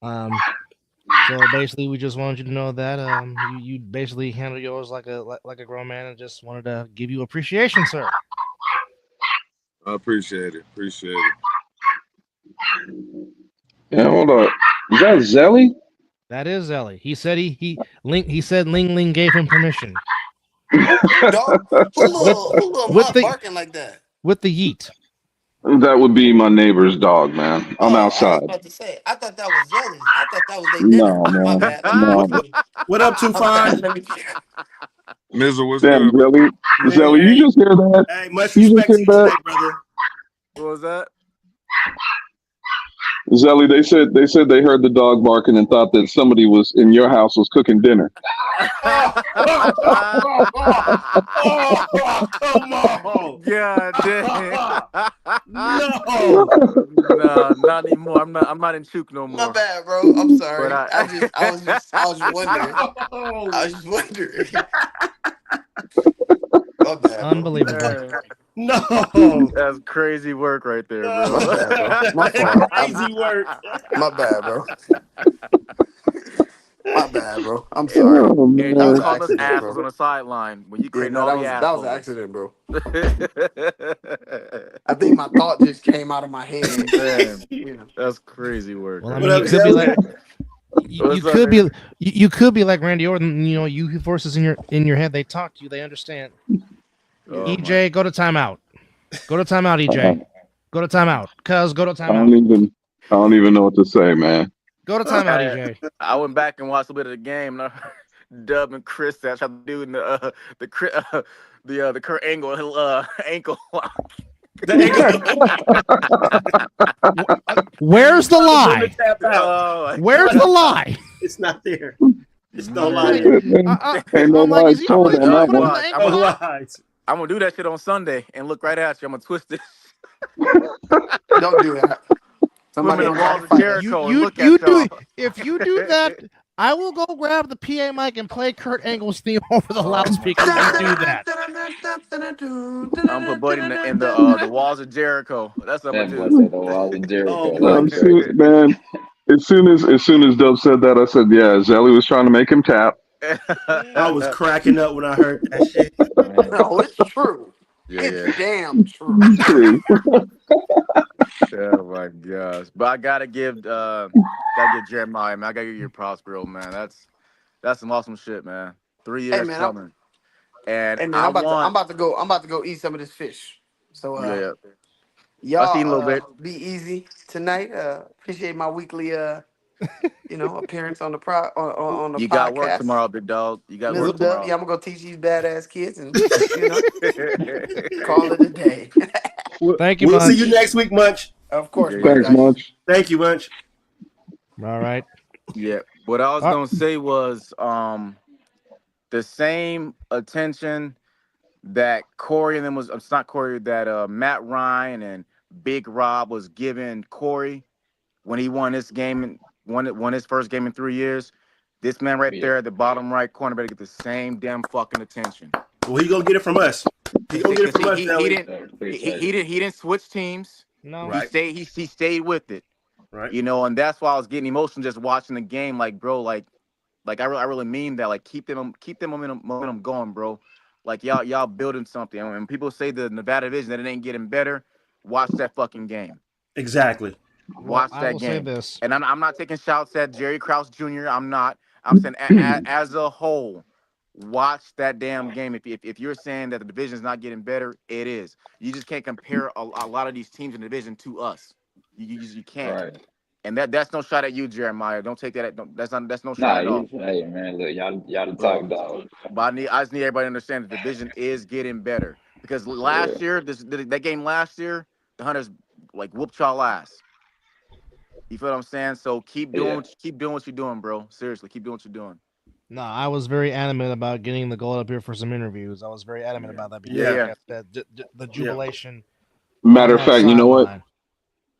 So basically, we just wanted you to know that you basically handled yours like a grown man, and just wanted to give you appreciation, sir. I appreciate it. Yeah, hold on. Is that Zelly? That is Ellie. He said he said Ling Ling gave him permission Dog, who little with mutt the barking like that? with the yeet. That would be my neighbor's dog, man. I'm Oh, I was outside. about to say. I thought that was Zelly's. I thought that was their dinner. No, My man. bad. Let No. me. What up, My bad. 2-5? Let me. Mizzle, what's Damn, good? Zelly. Zelly, you just hear that? Hey, much You just respect hear to you that? today, brother. What was that? Zelly, they said they heard the dog barking and thought that somebody was in your house was cooking dinner. Come on. God damn. No. Nah, not anymore. I'm not in Chook no My more. bad, bro. I'm But sorry. I was just wondering. I was just wondering. My bad, bro. Unbelievable. Man, No. that's crazy work right there, My bro. bad, bro. My fault. Crazy work. My bad, bro. My bad, bro. I'm sorry. Oh, Yeah, That you was man. an calling us accident, assholes bro. on the sideline when you Yeah, creating no, all the that was an assholes. accident, bro. I think my thought just came out of my head. Man, You know. that's crazy work Well, I right What mean, you up, there. could be Zelly? like you What's up, could be nigga? you could be like Randy Orton. You know, you forces in your head. They talk to you. They understand. Yeah. Oh my. EJ, go to timeout. Go to timeout, EJ. Go to timeout. Cuz go to I timeout. don't even know what to say, man. Go to timeout, EJ. I went back and watched a bit of the game, and I Dub and Chris that tried to do in the Kurt Angle ankle lock. Where's the lie? Tap out. Oh, Where's the lie? It's not there. It's no Like, lie. Ain't no I'm like, lies is he told really on gonna that put him in one. the watch. ankle No lock? lies. I'm gonna do that shit on Sunday and look right at you. I'm gonna twist it, Don't do that. swim Somebody in the gonna try to walls of fight us. Jericho, and look at Do y'all. if you do that, I will go grab the PA mic and play Kurt Angle's theme over the loudspeaker. If you do that. I'm gonna put Buddy in the walls of Jericho. That's what I'm That boy gonna said the walls of Oh Jericho. my That's crazy. God. Man, as soon as Dub said that, I said, yeah, Zelly was trying to make him tap. I was cracking up when I heard that shit. Man. No, it's true. It's Yeah. damn true. True. Oh my gosh. But I gotta give Jeremiah, man. I gotta give you props, bro, man. That's some awesome shit, man. 3 Hey years man, coming. And hey man, I I'm want about to go eat some of this fish. So yeah. I seen a little y'all bit. be easy tonight. Appreciate my weekly appearance on the on the You got work podcast. tomorrow, big dog. You got work Mizzle Dub, tomorrow. yeah, I'm gonna go teach these badass kids and call it a day. Thank you, We'll see you Munch. next week, Munch. Of course, Yeah, my yeah. Thanks guy. much. Thank you, Munch. All right. Yeah. What I was Uh, gonna say was the same attention that Corey and them was it's not Corey that Matt Ryan and Big Rob was giving Corey when he won this game and won his first game in 3 years. This man right Yeah. there at the bottom right corner better get the same damn fucking attention. Well, he gonna get it from us. He gonna get it Because from us, he Zelly. didn't Appreciate it. he didn't switch teams. no. He Right. stayed with it. Right. You know, and that's why I was getting emotional just watching the game. Like, bro, like I really mean that. Like, keep them momentum going, bro. Like y'all building something. And when people say the Nevada division that it ain't getting better, watch that fucking game. Exactly. Well, Watch I that will say game. this. And I'm not taking shots at Jerry Krause Jr. I'm not. I'm saying as a whole, watch that damn game. If you're saying that the division is not getting better, it is. You just can't compare a lot of these teams in the division to us. You can't. Right. And that's no shot at you, Jeremiah. Don't take that. That's no shot Nah, at all, you, hey man, look, y'all the bro. top dog. But I just need everybody to understand the division is getting better because Yeah, last year, that game last year, the Hunters like whooped y'all ass. You feel what I'm saying? So yeah, keep doing what you're doing, bro. Seriously, keep doing what you're doing. No, I was very adamant about getting the gold up here for some interviews. I was very adamant Yeah, about that yeah, because, Yeah, like yeah, I said, the yeah. jubilation on Matter of that fact, you know what? sideline.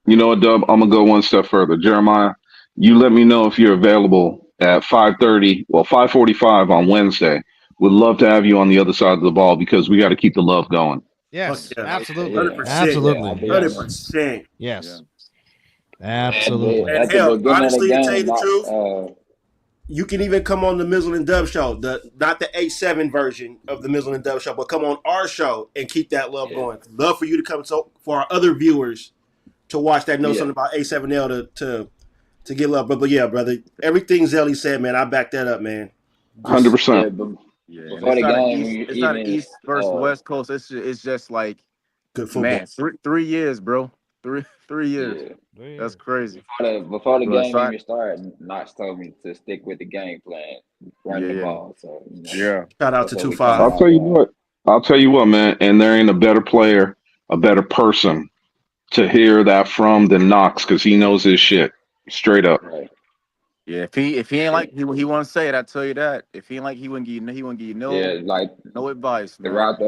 You know what, Dub? I'm gonna go one step further. Jeremiah, you let me know if you're available at 5:30, well, 5:45 on Wednesday. Would love to have you on the other side of the ball because we got to keep the love going. Fuck Yes, yeah. okay, absolutely, yeah, 100%. yeah. I'll absolutely, be on yes, there. 100%. yeah, yes, yeah. absolutely. And At the hell, beginning of the honestly, to tell you game, the not truth, you can even come on the Mizzle and Dub show, not the A7 version of the Mizzle and Dub show, but come on our show and keep that love yeah, going. Love for you to come, so for our other viewers to watch that know yeah. something about A7L to get love. But yeah, brother, everything Zelly said, man, I back that up, man. Just 100%. Yeah, but Yeah, and before the game, it's not an even East versus West Coast. It's just like good football. man, 3 years, bro. Three years. yeah, That's crazy, before the bro. game So even started, Knox told me to stick with the game plan, run yeah, the yeah, ball. So Yeah. Shout out that's to what Two we came Five. I'll out tell you doing. what. I'll tell you what, man. And there ain't a better player, a better person to hear that from than Knox because he knows his shit straight up. Right. yeah. If he ain't Yeah, like he wouldn't say it. I tell you that. If he ain't like he wouldn't give you yeah. Like no advice, man. throughout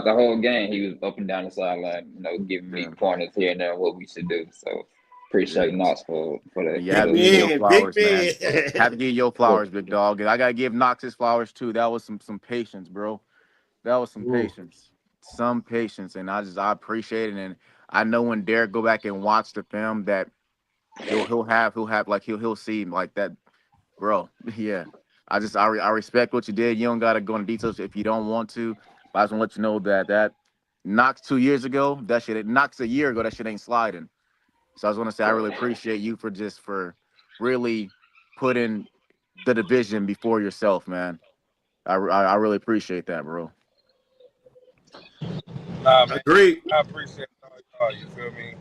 the whole game, he was up and down the sideline, giving me Yeah, pointers here and there what we should do. So yeah. appreciate Knox for And you the have Big to give your leadership. man, big flowers, man. man. Have to give your Look, flowers, big dog. And I gotta give Knox his flowers too. That was some patience, bro. That was some Ooh. patience. Some patience. And I appreciate it. And I know when Derek go back and watch the film that he'll have like he'll see like that, bro. Yeah. I respect what you did. You don't gotta go into details if you don't want to. But I just want to let you know that Knox 2 years ago, that shit Knox a year ago, that shit ain't sliding. So I just want to say I really right. appreciate you for really putting the division before yourself, man. I really appreciate that, bro. Nah, man. Agreed. I appreciate all y'all. You feel me?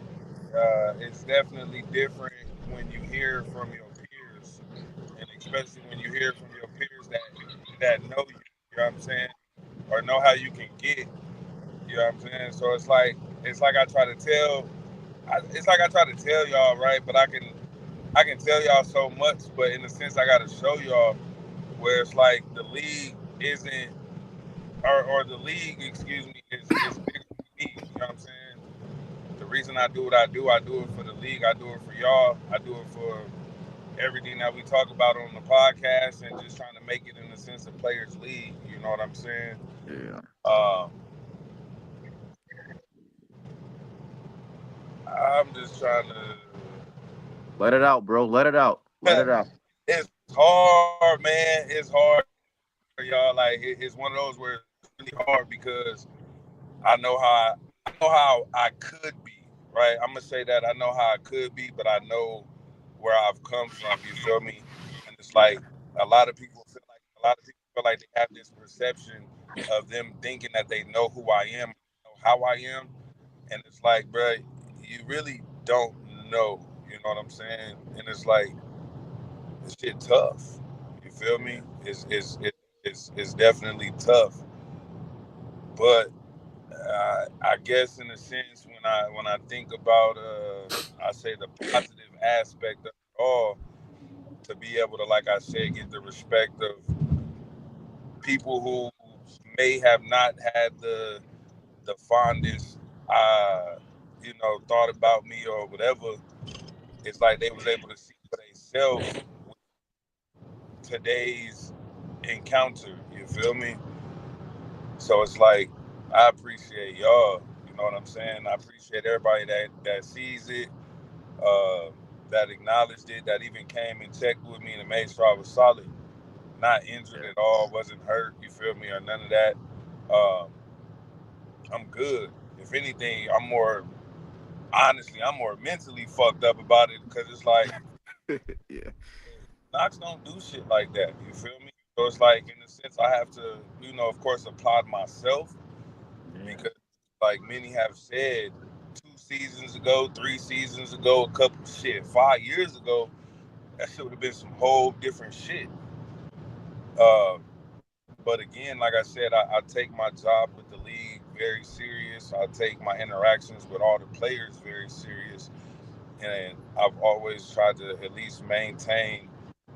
It's definitely different when you hear from your peers, and especially when you hear from your peers that know you. You know what I'm saying? Or know how you can get. You know what I'm saying? So it's like I try to tell. It's like I try to tell y'all, right? But I can tell y'all so much, but in a sense, I got to show y'all where it's like the league isn't, or the league, excuse me, is bigger than me. You know what I'm saying? The reason I do it for the league. I do it for y'all. I do it for everything that we talk about on the podcast, and just trying to make it in the sense of players' league. You know what I'm saying? Yeah. Um, I'm just trying Let it out, bro. Let it out. Let to. it out. It's hard, man. It's hard, y'all. Like it's one of those where it's really hard because I know how I could be, right? I'm gonna say that I know how I could be, but I know where I've come from. You feel me? And it's Yeah. like a lot of people feel like they have this perception of them thinking that they know who I am, know how I am, and it's like, bro, you really don't know. You know what I'm saying? And it's like this shit tough. You feel me? Yeah. It's definitely tough, but I guess in a sense, when I think about, I say the positive aspect of it all, to be able to, like I said, get the respect of people who may have not had the fondest, thought about me or whatever. It's like they was able to see for themselves with today's encounter. You feel me? So it's like I appreciate y'all. You know what I'm saying? I appreciate everybody that sees it, uh, that acknowledged it, that even came and checked with me and made sure I was solid, not injured Yeah. at all, wasn't hurt. You feel me? Or none of that. Um, I'm good. If anything, I'm more mentally fucked up about it because it's like Yeah. Knox don't do shit like that. You feel me? So it's like in a sense I have to, of course, applaud myself Yeah. because, like many have said, 2 seasons ago, 3 seasons ago, a couple shit, 5 years ago, that shit would have been some whole different shit. Uh, but again, like I said, I take my job with the league very serious. I take my interactions with all the players very serious, and I've always tried to at least maintain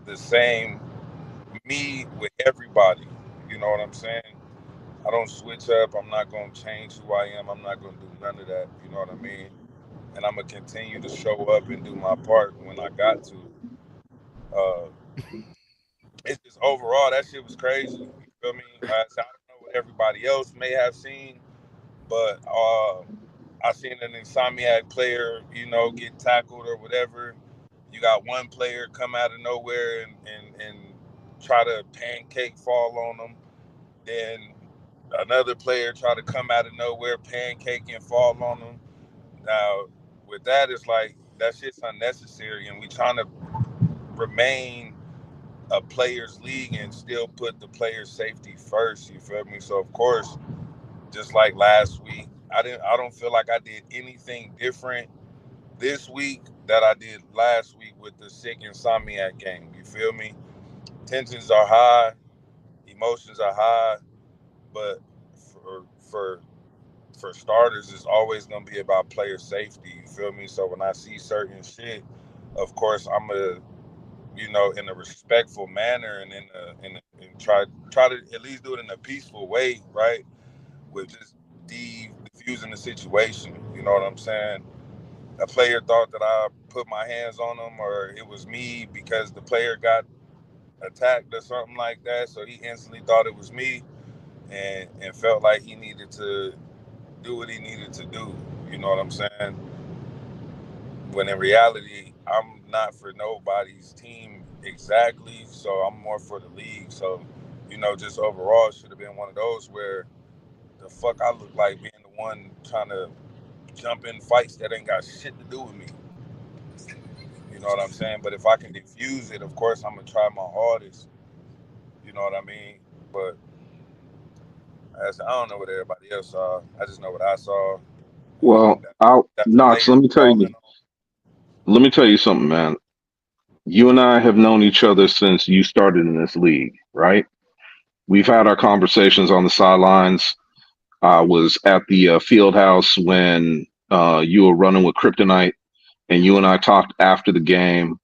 the same me with everybody. You know what I'm saying? I don't switch up. I'm not gonna change who I am. I'm not gonna do none of that. You know what I mean? And I'm gonna continue to show up and do my part when I got to. Uh, it's just overall that shit was crazy. You feel me? Like I said, I don't know what everybody else may have seen, but I seen an insomniac player, get tackled or whatever. You got one player come out of nowhere and try to pancake fall on them. Then another player try to come out of nowhere, pancake and fall on them. Now, with that, it's like that shit's unnecessary, and we trying to remain a players' league and still put the players' safety first. You feel me? So of course, just like last week, I don't feel like I did anything different this week that I did last week with the sick insomniac game. You feel me? Tensions are high, emotions are high, but for for for starters, it's always gonna be about player safety. You feel me? So when I see certain shit, of course I'm a in a respectful manner and and try to at least do it in a peaceful way, right? With just diffusing the situation. You know what I'm saying? A player thought that I put my hands on him or it was me because the player got attacked or something like that. So he instantly thought it was me and felt like he needed to do what he needed to do. You know what I'm saying? When in reality, I'm not for nobody's team exactly. So I'm more for the league. So, just overall, it should have been one of those where the fuck I look like being the one trying to jump in fights that ain't got shit to do with me. You know what I'm saying? But if I can diffuse it, of course, I'm gonna try my hardest. You know what I mean? But I don't know what everybody else saw. I just know what I saw, Well, and I'll that the Knox. players falling on. Let me tell you something, man. You and I have known each other since you started in this league, right? We've had our conversations on the sidelines. I was at the field house when you were running with Kryptonite, and you and I talked after the game.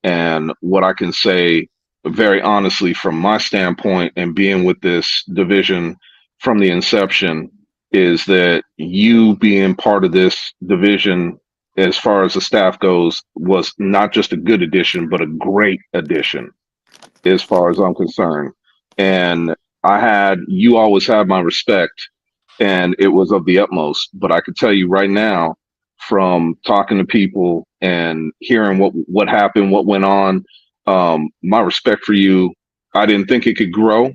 And what I can say very honestly from my standpoint and being with this division from the inception is that you being part of this division as far as the staff goes was not just a good addition, but a great addition as far as I'm concerned. And you always had my respect and it was of the utmost. But I could tell you right now, from talking to people and hearing what happened, what went on, my respect for you, I didn't think it could grow.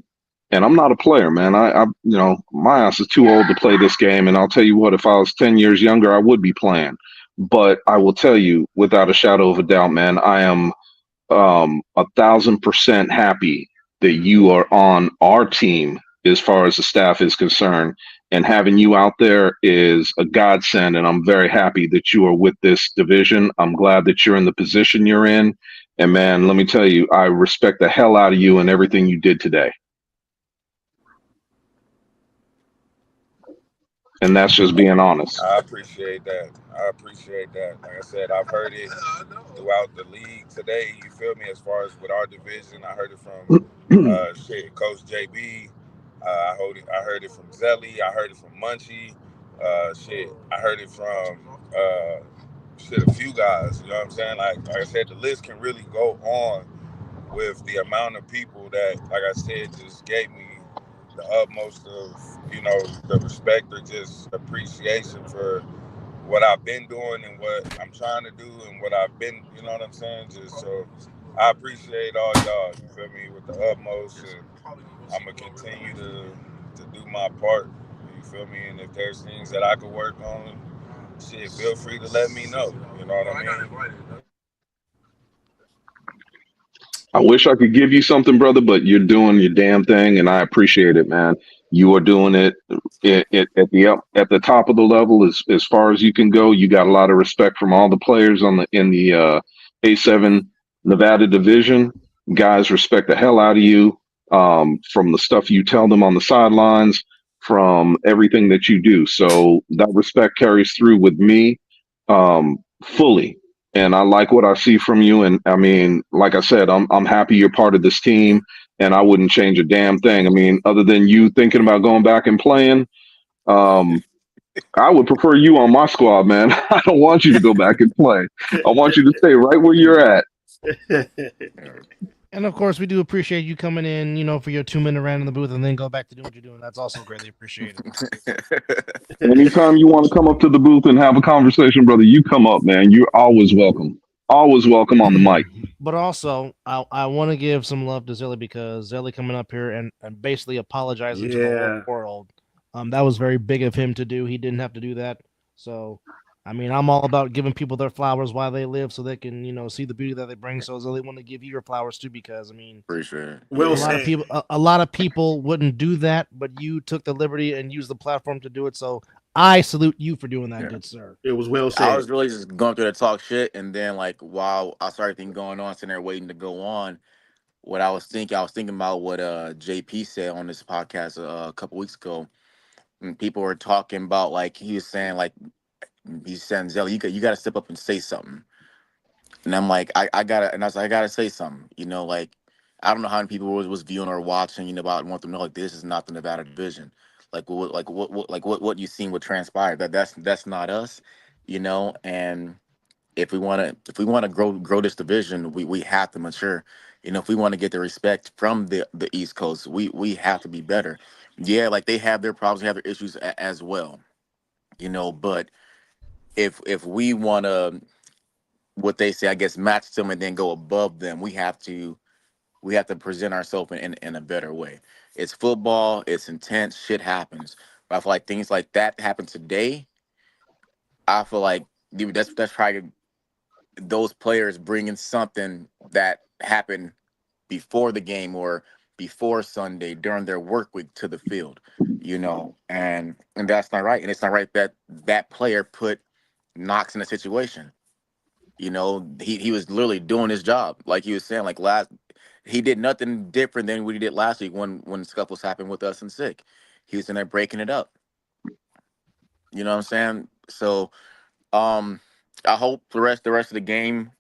And I'm not a player, man. My ass is too old to play this game. And I'll tell you what, if I was 10 years younger, I would be playing. But I will tell you, without a shadow of a doubt, man, I am 1,000% happy that you are on our team as far as the staff is concerned. And having you out there is a godsend. And I'm very happy that you are with this division. I'm glad that you're in the position you're in. And man, let me tell you, I respect the hell out of you and everything you did today. And that's just being honest. I appreciate that. I appreciate that. Like I said, I've heard it throughout the league today. You feel me? As far as with our division, I heard it from Coach JB. I heard it from Zelly. I heard it from Munchie. I heard it from a few guys. You know what I'm saying? Like I said, the list can really go on with the amount of people that, like I said, just gave me the utmost of the respect or just appreciation for what I've been doing and what I'm trying to do and what I've been, you know what I'm saying? Just so I appreciate all y'all, you feel me, with the utmost, and I'm gonna continue to do my part, you feel me? And if there's things that I could work on, shit, feel free to let me know. You know what I mean? I wish I could give you something, brother, but you're doing your damn thing, and I appreciate it, man. You are doing it at the top of the level as far as you can go. You got a lot of respect from all the players on the in the A7 Nevada division. Guys respect the hell out of you, from the stuff you tell them on the sidelines, from everything that you do. So that respect carries through with me, fully. And I like what I see from you. And I mean, like I said, I'm happy you're part of this team, and I wouldn't change a damn thing. I mean, other than you thinking about going back and playing, um, I would prefer you on my squad, man. I don't want you to go back and play. I want you to stay right where you're at. And of course, we do appreciate you coming in, for your 2 minute rant in the booth and then go back to doing what you're doing. That's also greatly appreciated. Anytime you want to come up to the booth and have a conversation, brother, you come up, man. You're always welcome. Always welcome on the mic. But also, I want to give some love to Zelly because Zelly coming up here and basically apologizing to the whole world. That was very big of him to do. He didn't have to do that. So, I mean, I'm all about giving people their flowers while they live so they can, see the beauty that they bring. So Zelly want to give you your flowers too because, I mean, Appreciate it. Well a lot of said. people a lot of people wouldn't do that, but you took the liberty and used the platform to do it. So I salute you for doing that, good sir. It was well I said. was really just going through the talk shit, and then like while I started thinking going on, sitting there waiting to go on, what I was thinking about what JP said on this podcast a couple weeks ago, and people were talking about like he was saying like he's saying Zelly, you got to step up and say something. And I'm like, I gotta, and I was like, I gotta say something, like, I don't know how many people was viewing or watching, about want to know, like, this is not the Nevada division. What you seen what transpired. That's not us, and if we want to grow this division, we have to mature. If we want to get the respect from the East Coast, we have to be better. Yeah, like they have their problems, they have their issues as well, but if we want to, what they say, I guess, match them and then go above them. We have to present ourselves in a better way. It's football. It's intense. Shit happens. But I feel like things like that happen today. I feel like dude, that's probably those players bringing something that happened before the game or before Sunday during their work week to the field, and that's not right. And it's not right that that player put Knox in a situation. He was literally doing his job, like he was saying. Like he did nothing different than what he did last week when scuffles happened with us and sick. He was in there breaking it up. You know what I'm saying? So, I hope the rest of the game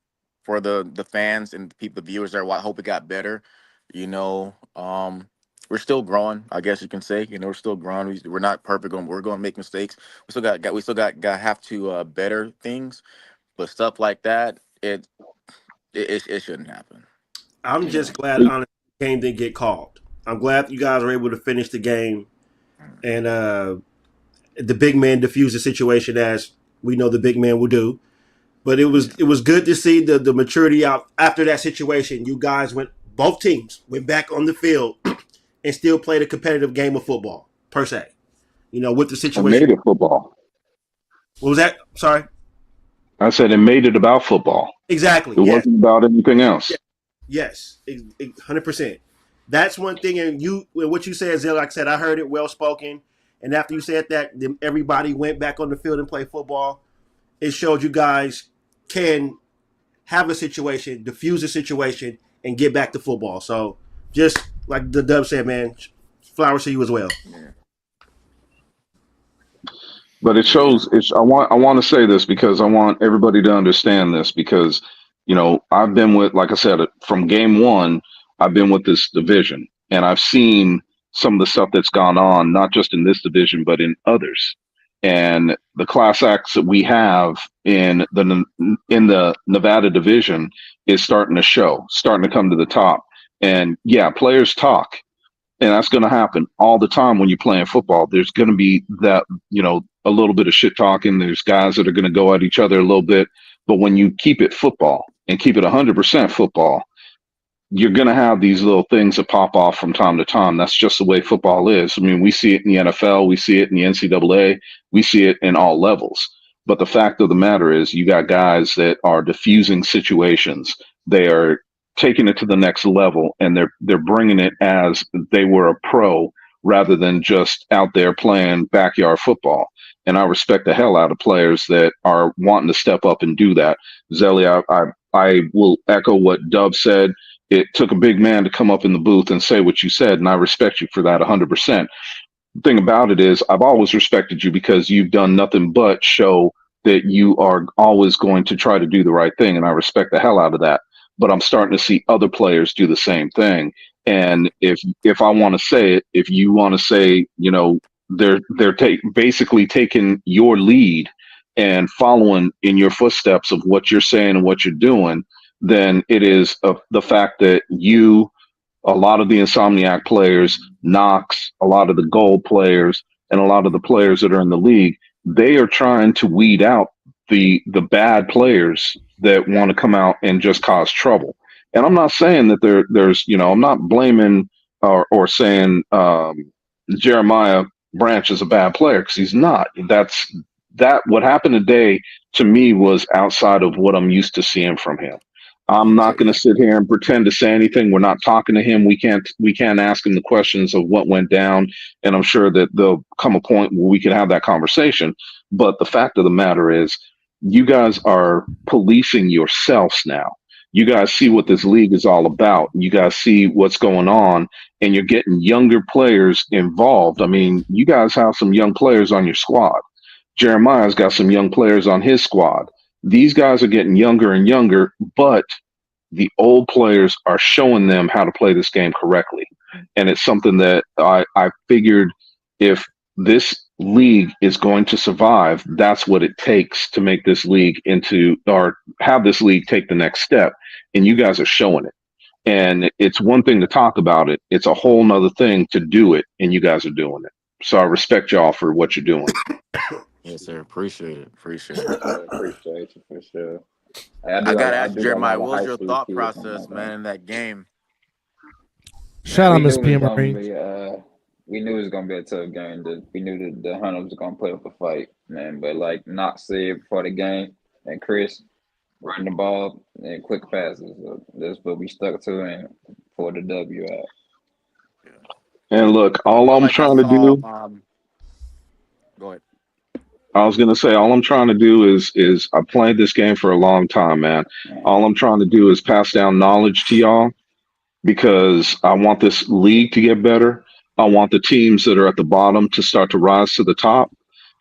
for the fans and the people, the viewers there, I hope it got better. You know, we're still growing, I guess you can say. We're still growing. We're not perfect. We're going to make mistakes. We still got have to better things. But stuff like that, it shouldn't happen. I'm You just know. glad, honestly, the game didn't get called. I'm glad you guys were able to finish the game, and the big man diffused the situation as we know the big man will do. But it was good to see the maturity out after that situation. You guys both teams went back on the field and still played a competitive game of football per se. With the I situation. made it football. What was that? Sorry. I said it made it about football. Exactly. It Yes. wasn't about anything else. Yes. 100%. That's one thing. And what you said, Zell, like I said, I heard it well spoken. And after you said that, then everybody went back on the field and played football. It showed you guys can have a situation, diffuse a situation, and get back to football. So just like the Dub said, man, flowers to you as well. Yeah. But it shows. I want to say this because I want everybody to understand this because I've been with, like I said, from game one. I've been with this division, and I've seen some of the stuff that's gone on, not just in this division but in others. And the class acts that we have in the Nevada division is starting to show, starting to come to the top. And yeah, players talk, and that's going to happen all the time when you're playing football. There's going to be that, a little bit of shit talking. There's guys that are going to go at each other a little bit. But when you keep it football and keep it 100% football, you're going to have these little things that pop off from time to time. That's just the way football is. I mean, we see it in the NFL, we see it in the NCAA, we see it in all levels. But the fact of the matter is, you got guys that are diffusing situations. They are taking it to the next level, and they're bringing it as they were a pro rather than just out there playing backyard football. And I respect the hell out of players that are wanting to step up and do that. Zelly, I will echo what Dub said. It took a big man to come up in the booth and say what you said, and I respect you for that 100%. The thing about it is, I've always respected you because you've done nothing but show that you are always going to try to do the right thing, and I respect the hell out of that. But I'm starting to see other players do the same thing. And if I want to say it, if you want to say, basically taking your lead and following in your footsteps of what you're saying and what you're doing, then it is the fact that a lot of the Insomniac players, Knox, a lot of the Gold players, and a lot of the players that are in the league, they are trying to weed out the bad players that want to come out and just cause trouble. And I'm not saying that there's I'm not blaming or saying Jeremiah Branch is a bad player, because he's not. That what happened today to me was outside of what I'm used to seeing from him. I'm not going to sit here and pretend to say anything. We're not talking to him. We can't ask him the questions of what went down. And I'm sure that there'll come a point where we can have that conversation. But the fact of the matter is, you guys are policing yourselves now. You guys see what this league is all about. You guys see what's going on, and you're getting younger players involved. I mean, you guys have some young players on your squad. Jeremiah's got some young players on his squad. These guys are getting younger and younger, but the old players are showing them how to play this game correctly. And it's something that I figured, if this league is going to survive, that's what it takes to make this league or have this league take the next step. And you guys are showing it. And it's one thing to talk about it. It's a whole nother thing to do it. And you guys are doing it. So I respect y'all for what you're doing. Yes, sir. Appreciate it. Appreciate For it. sure, appreciate you for sure. Hey, I gotta I ask you, do got a Jeremiah, lot of what was high your school thought kids on process, my man, team. in that game? Shout Man, out we Miss knew it was P. gonna Marie. be we knew it was gonna be a tough game. We knew that the Hunters was gonna put up a fight, man. But like Knox said before the game, and Chris running the ball and quick passes. So that's what we stuck to and for the W out. And look, I all felt I'm like I trying to saw. do, Go ahead. I was gonna say, all I'm trying to do is I played this game for a long time, man. All I'm trying to do is pass down knowledge to y'all, because I want this league to get better. I want the teams that are at the bottom to start to rise to the top.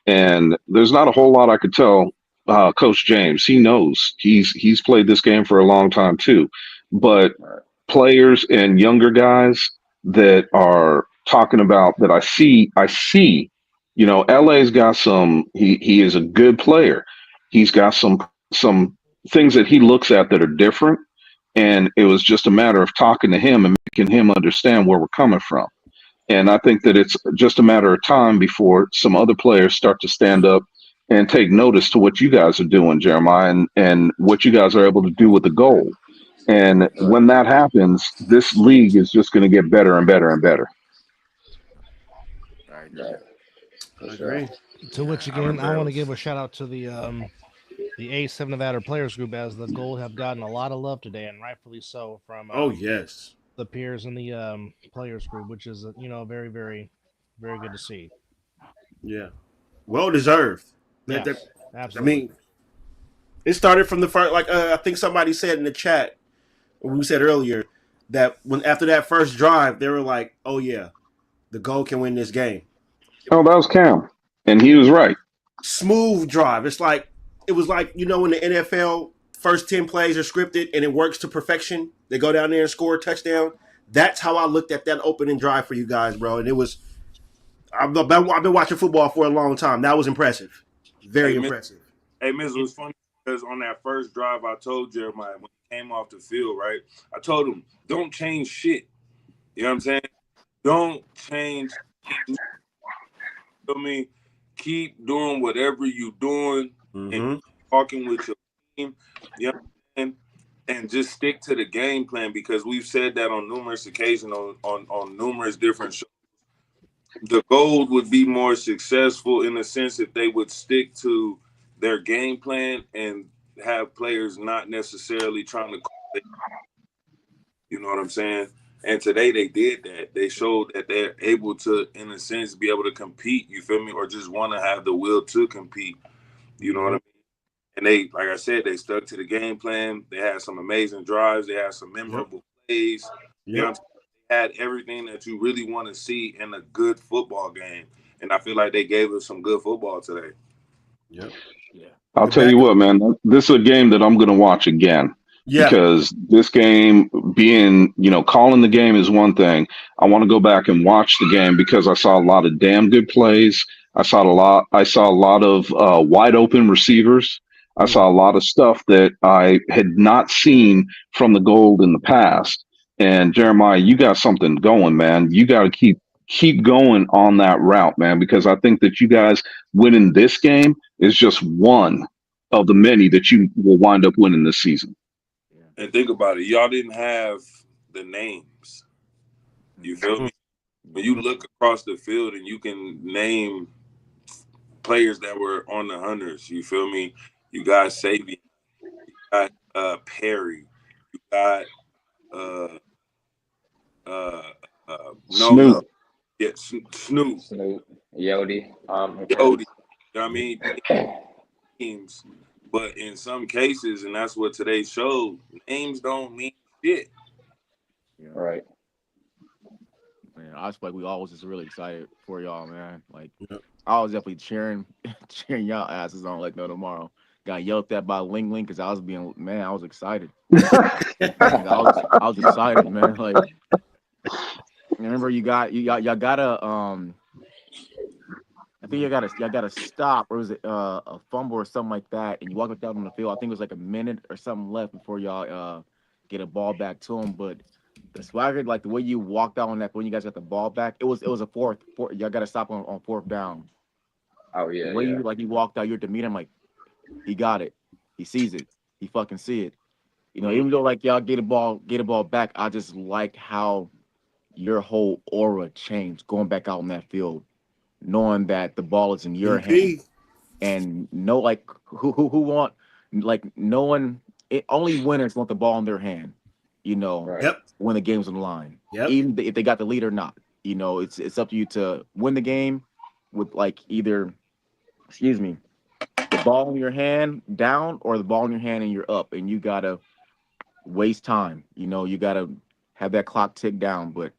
And there's not a whole lot I could tell Coach James. He knows. He's played this game for a long time too. But Right. players and younger guys that are talking about that, I see, LA's got some. He is a good player. He's got some things that he looks at that are different, and it was just a matter of talking to him and making him understand where we're coming from. And I think that it's just a matter of time before some other players start to stand up and take notice to what you guys are doing, Jeremiah, and what you guys are able to do with the goal. And Right. when that happens, this league is just going to get better and better and better. I agree. Right. For I sure. agree. To which Yeah, I again, remember I it want to give was. a shout out to the A7 Nevada Players Group, as the Gold have gotten a lot of love today, and rightfully so, from Oh yes. the peers in the Players Group, which is very very very good to see. Yeah. Well deserved. That, Yes, I absolutely. mean, it started from the first. Like I think somebody said in the chat, or we said earlier, that when after that first drive, they were like, "Oh yeah, the goal can win this game." Oh, that was Cam, and he was right. Smooth drive. It was like in the NFL, first 10 plays are scripted and it works to perfection. They go down there and score a touchdown. That's how I looked at that opening drive for you guys, bro. And it was I've been watching football for a long time. That was impressive, very Hey, impressive. Mizzle, it's funny because on that first drive, I told Jeremiah when he came off the field, right? I told him, don't change shit. You know what I'm saying? Don't change. You feel me? Keep doing whatever you're doing and Mm-hmm. talking with your team. You know what I'm saying? And just stick to the game plan, because we've said that on numerous occasions on numerous different shows. The gold would be more successful in a sense if they would stick to their game plan and have players not necessarily trying to, you know what I'm saying? And today they did that. They showed that they're able to, in a sense, be able to compete. You feel me? Or just want to have the will to compete. You know what I mean? And they, like I said, they stuck to the game plan. They had some amazing drives. They had some memorable plays. You know what I'm saying? They had everything that you really want to see in a good football game. And I feel like they gave us some good football today. Yep. Yeah. I'll The tell you back. what, man, this is a game that I'm going to watch again Yeah. because this game being, calling the game is one thing. I want to go back and watch the game because I saw a lot of damn good plays. I saw a lot of wide open receivers. I Mm. saw a lot of stuff that I had not seen from the Gold in the past. And Jeremiah, you got something going, man. You got to keep going on that route, man, because I think that you guys winning this game is just one of the many that you will wind up winning this season. Yeah. And think about it. Y'all didn't have the names. You feel me? When you look across the field and you can name players that were on the Hunters, you feel me? You got Sabian, you got Perry, you got uh uh no, Snoop, yeah, Snoop, Snoop, Yodi, Cody. You know what I mean? Names, but in some cases, and that's what today showed, names don't mean shit. Yeah. right. Man, I just like we always just really excited for y'all, man. Like Yep. I was definitely cheering y'all asses on like no tomorrow. Got yelled at by Ling Ling because I was being man, I was excited. Like, I was excited, man. Like remember y'all gotta I think y'all gotta stop or was it a fumble or something like that and you walk down on the field. I think it was like a minute or something left before y'all get a ball back to him. But the swagger, like the way you walked out on that when you guys got the ball back, it was a fourth y'all gotta stop on fourth down. Oh The yeah, way yeah. you walked out, your demeanor, I'm like, he got it. He sees it. He fucking see it. Even though like y'all get a ball back, I just like how your whole aura changed going back out on that field, knowing that the ball is in your hand BP. and know like who want like no one only winners want the ball in their hand, you know, Right. Yep. when the game's on the line. Yep. Even if they got the lead or not. It's up to you to win the game with like either excuse me, the ball in your hand down or the ball in your hand and you're up and you gotta waste time. You gotta have that clock tick down. But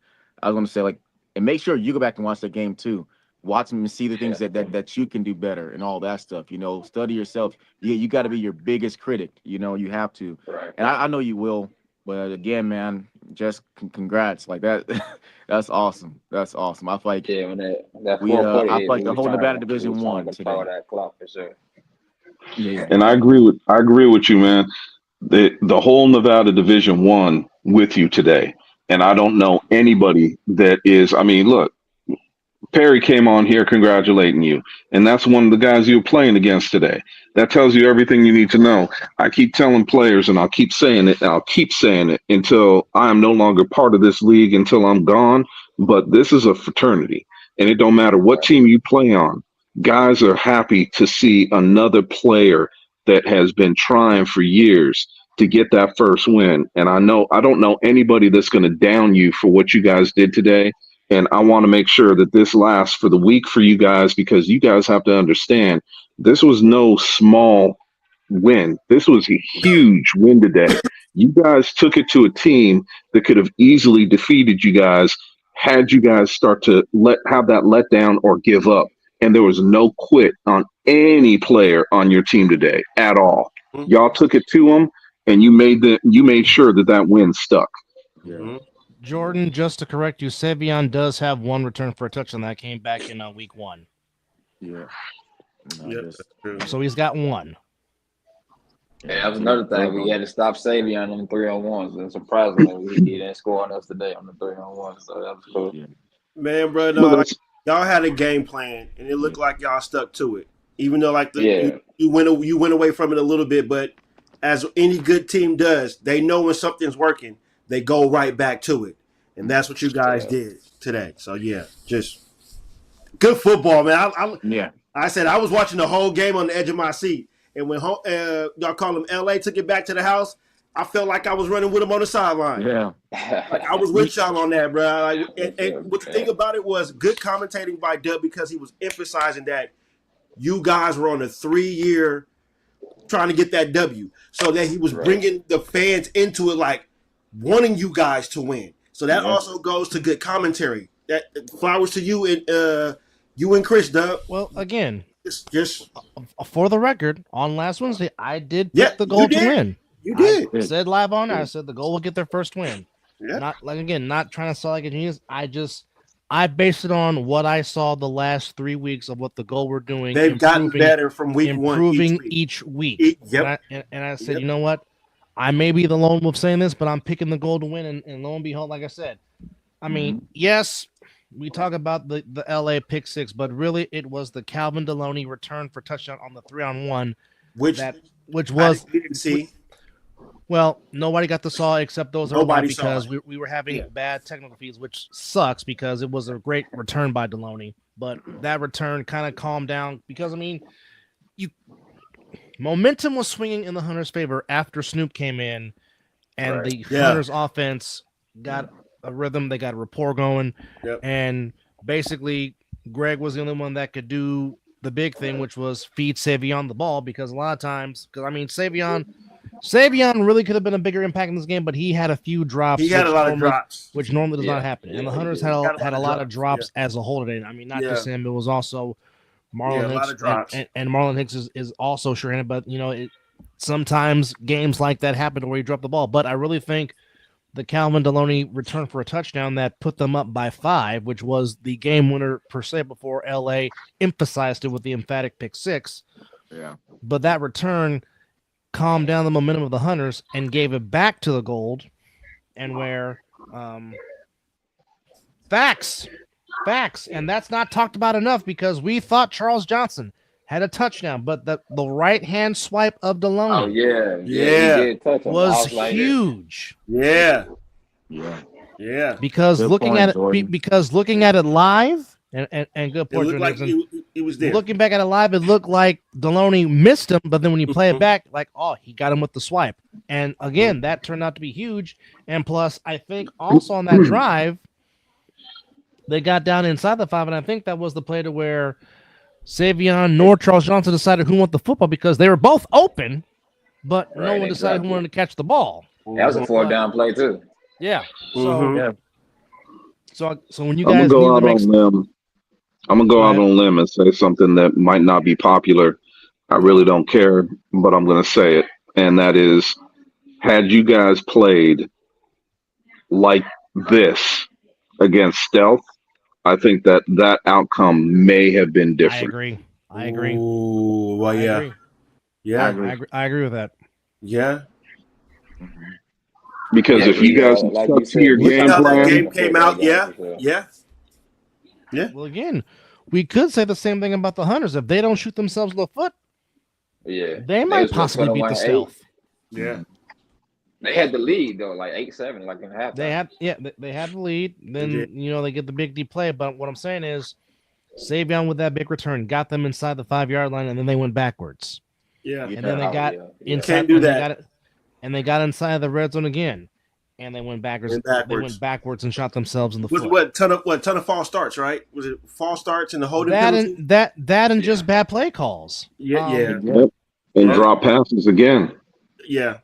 I was gonna say like, and make sure you go back and watch the game too. Watch them and see the Yeah. things that you can do better and all that stuff. Study yourself. You got to be your biggest critic. You have to, Right. and I know you will. But again, man, just congrats. Like that, that's awesome. That's awesome. I feel like Yeah, when that we, fourth quarter I feel hit, like the whole Nevada we Division was trying won to control today. that clock for sure. Yeah, and I agree with you, man. The whole Nevada Division 1 with you today, and I don't know anybody that is. I mean, look, Perry came on here congratulating you, and that's one of the guys you were playing against today. That tells you everything you need to know. I keep telling players, and I'll keep saying it, and I'll keep saying it until I am no longer part of this league, until I'm gone. But this is a fraternity, and it don't matter what Right. team you play on. Guys are happy to see another player that has been trying for years to get that first win. And I don't know anybody that's going to down you for what you guys did today, and I want to make sure that this lasts for the week for you guys because you guys have to understand this was no small win. This was a huge win today. You guys took it to a team that could have easily defeated you guys had you guys start to have that letdown or give up. And there was no quit on any player on your team today at all. Y'all took it to them and you made sure that that win stuck. yeah, Mm-hmm. Jordan, just to correct you, Sevion does have one return for a touchdown that came back in week 1. yeah. I Yep. just That's true. So he's got one. Yeah, that was so you another thing. work We on had it. to stop Savion on them 3-on-1s. And surprisingly, he didn't score on us today on the 3-on-1. So that was cool. Yeah, Man, bro, But no, like that's y'all had a game plan, and it yeah, looked like y'all stuck to it. Even though like Yeah, you went away from it a little bit, but as any good team does, they know when something's working, they go right back to it, and that's what you guys yeah. did today. So yeah, just good football, man. yeah. I said I was watching the whole game on the edge of my seat, and when y'all call them LA took it back to the house, I felt like I was running with him on the sideline. Yeah. Like I was with y'all on that, bro. Like, and what the thing about it was good commentating by Dub because he was emphasizing that you guys were on a 3-year trying to get that W, so that he was bringing the fans into it, like wanting you guys to win. So that also goes to good commentary. That flowers to you and Chris, Dub. Well, again, just for the record, on last Wednesday, I did pick the goal to win. You did. I said live on air. I said the goal will get their first win. Yeah. Not trying to sound like a genius. I based it on what I saw the last 3 weeks of what the goal we're doing. They've gotten better from week one, each week. Yep. And I said, you know what? I may be the lone wolf saying this, but I'm picking the goal to win. And lo and behold, like I said, I mean, yes, we talk about the LA pick six, but really it was the Calvin Deloney return for touchdown on the 3-on-1, which was we didn't see. Well, nobody got the saw except those because we were having bad technical feeds, which sucks because it was a great return by Deloney. But that return kind of calmed down because, I mean, momentum was swinging in the Hunters' favor after Snoop came in, and the Hunters' offense got a rhythm. They got a rapport going, and basically Greg was the only one that could do the big thing, which was feed Savion the ball because a lot of times, Savion really could have been a bigger impact in this game, but he had a few drops. He had a lot of drops, which normally does not happen. And the Hunters had a lot of drops as a whole today. I mean, not just him; it was also Marlon Hicks, and Marlon Hicks is also sure-handed. But sometimes games like that happen where you drop the ball. But I really think the Calvin Deloney return for a touchdown that put them up by 5, which was the game winner per se before LA emphasized it with the emphatic pick 6. Yeah, but that return calmed down the momentum of the Hunters and gave it back to the Gold, and where facts, and that's not talked about enough because we thought Charles Johnson had a touchdown, but the right hand swipe of Deloney, was huge. Yeah. Because looking at it live. And good point, Jordan. Like he was there. Looking back at it live, it looked like Deloney missed him, but then when you play it back, like, oh, he got him with the swipe. And again, that turned out to be huge. And plus, I think also on that drive, they got down inside the 5, and I think that was the play to where Savion nor Charles Johnson decided who wanted the football because they were both open, but no one decided who wanted to catch the ball. That was a 4-down play too. Yeah. So when you I'm guys gonna go out on a limb and say something that might not be popular. I really don't care, but I'm gonna say it, and that is, had you guys played like this against Stealth, I think that outcome may have been different. I agree. Ooh, well, I agree with that. Yeah. Because if you guys stuck to your game plan, game came out, yeah. Well, again, we could say the same thing about the Hunters. If they don't shoot themselves in the foot, they might possibly beat the Stealth. Yeah. They had the lead though, like 8-7, like in half. They had the lead. Then they get the big deep play. But what I'm saying is, Savion with that big return got them inside the 5-yard line, and then they went backwards. Yeah, and then they got inside. Can't do that. And they got inside the red zone again, and they went backwards. They went backwards and shot themselves in the foot. What ton of false starts, right? Was it false starts and the holding penalty? That and just bad play calls. And drop passes again. Yeah.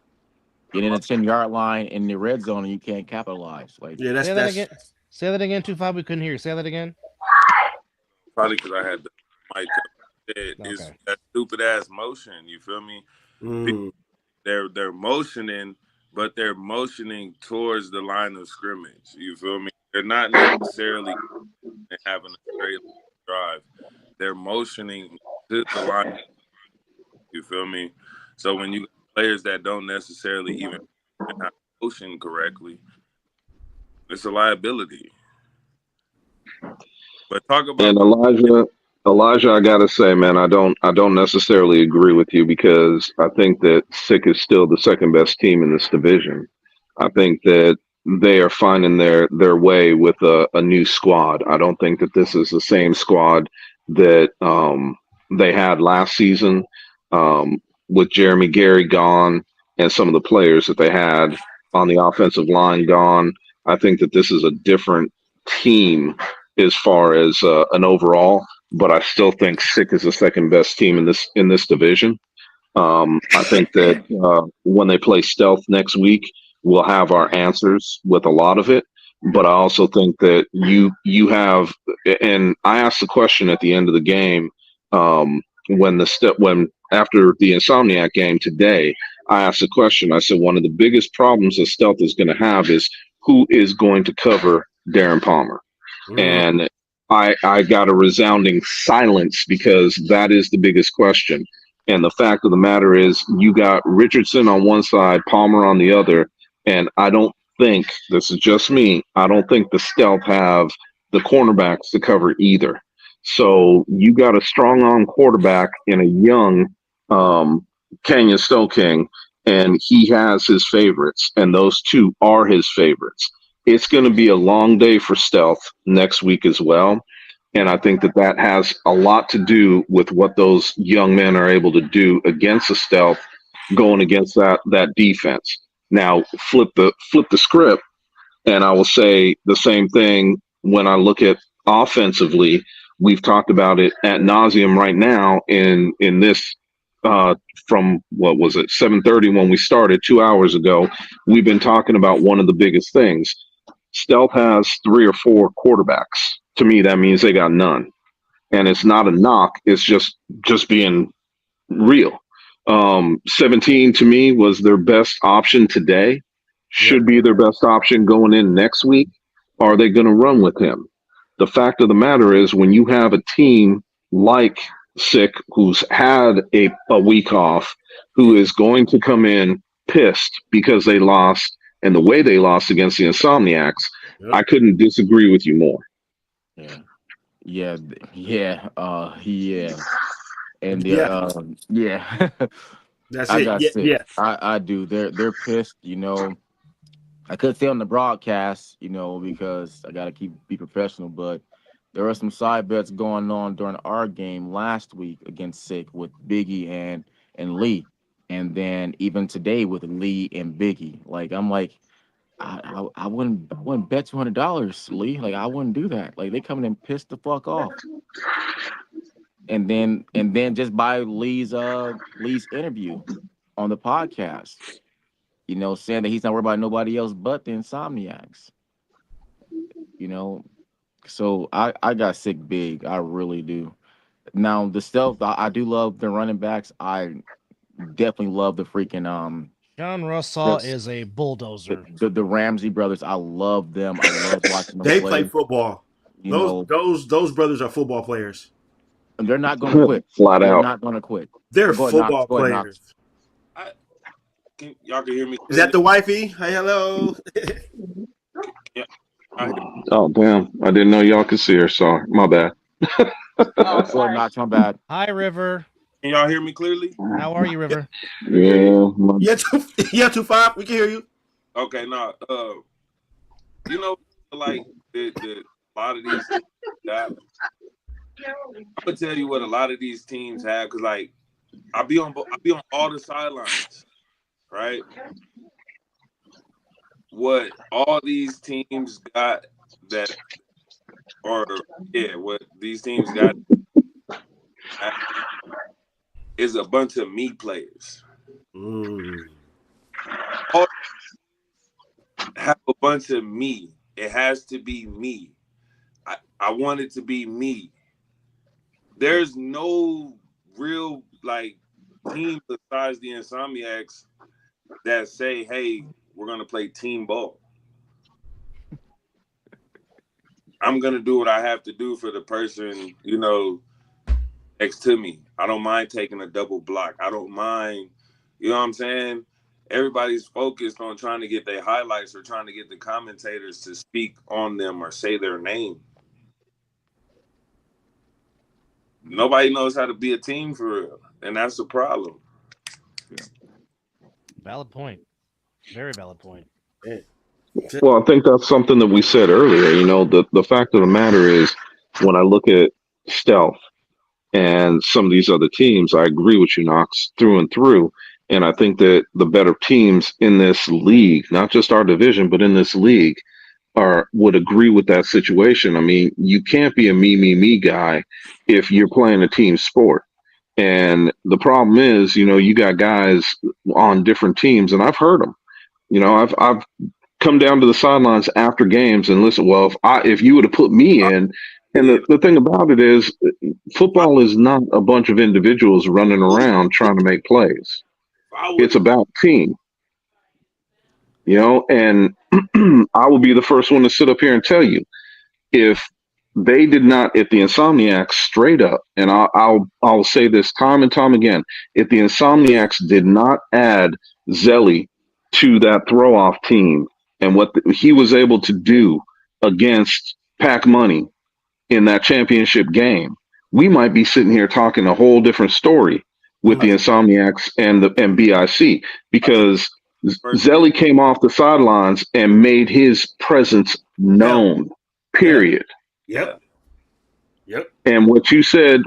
Get in a 10-yard line in the red zone and you can't capitalize. Say that again, 2-5. We couldn't hear you. Say that again. Probably because I had the mic up. It's that stupid ass motion. You feel me? They're motioning, but they're motioning towards the line of scrimmage. You feel me? They're not necessarily having a straight drive. They're motioning to the line. You feel me? So when you players that don't necessarily even motion correctly, it's a liability. But talk about Elijah, I gotta say, man, I don't necessarily agree with you because I think that SICK is still the second best team in this division. I think that they are finding their way with a new squad. I don't think that this is the same squad that they had last season with Jeremy Gary gone and some of the players that they had on the offensive line gone. I think that this is a different team as far as an overall, but I still think Sick is the second best team in this division. I think that when they play Stealth next week, we'll have our answers with a lot of it. But I also think that you have, and I asked the question at the end of the game when after the Insomniac game today, I asked the question. I said one of the biggest problems that Stealth is going to have is who is going to cover Darren Palmer, and I got a resounding silence because that is the biggest question. And the fact of the matter is, you got Richardson on one side, Palmer on the other, and I don't think this is just me. I don't think the Stealth have the cornerbacks to cover either. So you got a strong arm quarterback in a young Kenyon Stoking, and he has his favorites, and those two are his favorites. It's going to be a long day for Stealth next week as well. And I think that that has a lot to do with what those young men are able to do against the Stealth, going against that defense. Now, flip the script, and I will say the same thing when I look at offensively. We've talked about it ad nauseum right now in this from what was it 7:30 when we started 2 hours ago. We've been talking about one of the biggest things. Stealth has 3 or 4 quarterbacks. To me, that means they got none, and it's not a knock. It's just being real. 17 to me was their best option today. Should be their best option going in next week. Are they going to run with him? The fact of the matter is, when you have a team like Sick, who's had a week off, who is going to come in pissed because they lost and the way they lost against the Insomniacs, I couldn't disagree with you more. Yeah. And That's I it. got Yeah, sick. yeah. I do. They're pissed. I could say on the broadcast, because I gotta be professional, but there are some side bets going on during our game last week against Sick with Biggie and Lee, and then even today with Lee and Biggie. Like I'm like, I wouldn't bet $200, Lee. Like I wouldn't do that. Like they coming in pissed the fuck off. And then just by Lee's interview on the podcast, saying that he's not worried about nobody else but the Insomniacs. So I got Sick big. I really do. Now the Stealth, I do love the running backs. I definitely love the freaking John Russell is a bulldozer. the Ramsey brothers. I love them. I love watching them They play. play football. Those brothers are football players. And they're not going to quit. Flat They're out. not going to quit. They're Go ahead, football Knox. Go ahead, players. Y'all can hear me? Is that the wifey? Hey, hello. Yeah. Oh damn! I didn't know y'all could see her. Sorry, my bad. Go ahead, Knox. My bad. Hi, River. Can y'all hear me clearly? How are you, River? Yeah. Yeah, 2-5. We can hear you. Okay, now like a lot of these teams, I'm gonna tell you what a lot of these teams have, because like I be on all the sidelines, right? What all these teams got what these teams got is a bunch of me players. All have a bunch of me. It has to be me. I want it to be me. There's no real team besides the Insomniacs that say, hey, we're gonna play team ball. I'm gonna do what I have to do for the person, next to me. I don't mind taking a double block. I don't mind, you know what I'm saying? Everybody's focused on trying to get their highlights or trying to get the commentators to speak on them or say their name. Nobody knows how to be a team for real, and that's the problem. Valid point. Very valid point. Well, I think that's something that we said earlier. The fact of the matter is, when I look at Stealth and some of these other teams, I agree with you, Knox, through and through. And I think that the better teams in this league, not just our division, but in this league, are would agree with that situation. I mean, you can't be a me guy if you're playing a team sport. And the problem is, you got guys on different teams, and I've heard them. I've come down to the sidelines after games and listen. Well, if you would have put me in, and the thing about it is, football is not a bunch of individuals running around trying to make plays. I It's would. about team, and I will be the first one to sit up here and tell you if they did not, if the Insomniacs straight up, and I'll say this time and time again, if the Insomniacs did not add Zelly to that throw off team and what he was able to do against Pac Money in that championship game, we might be sitting here talking a whole different story with the Mm. Insomniacs and BIC I think because first game. Zelly came off the sidelines and made his presence Felt. known. Yeah. Period. Yeah. Yep. Yep. And what you said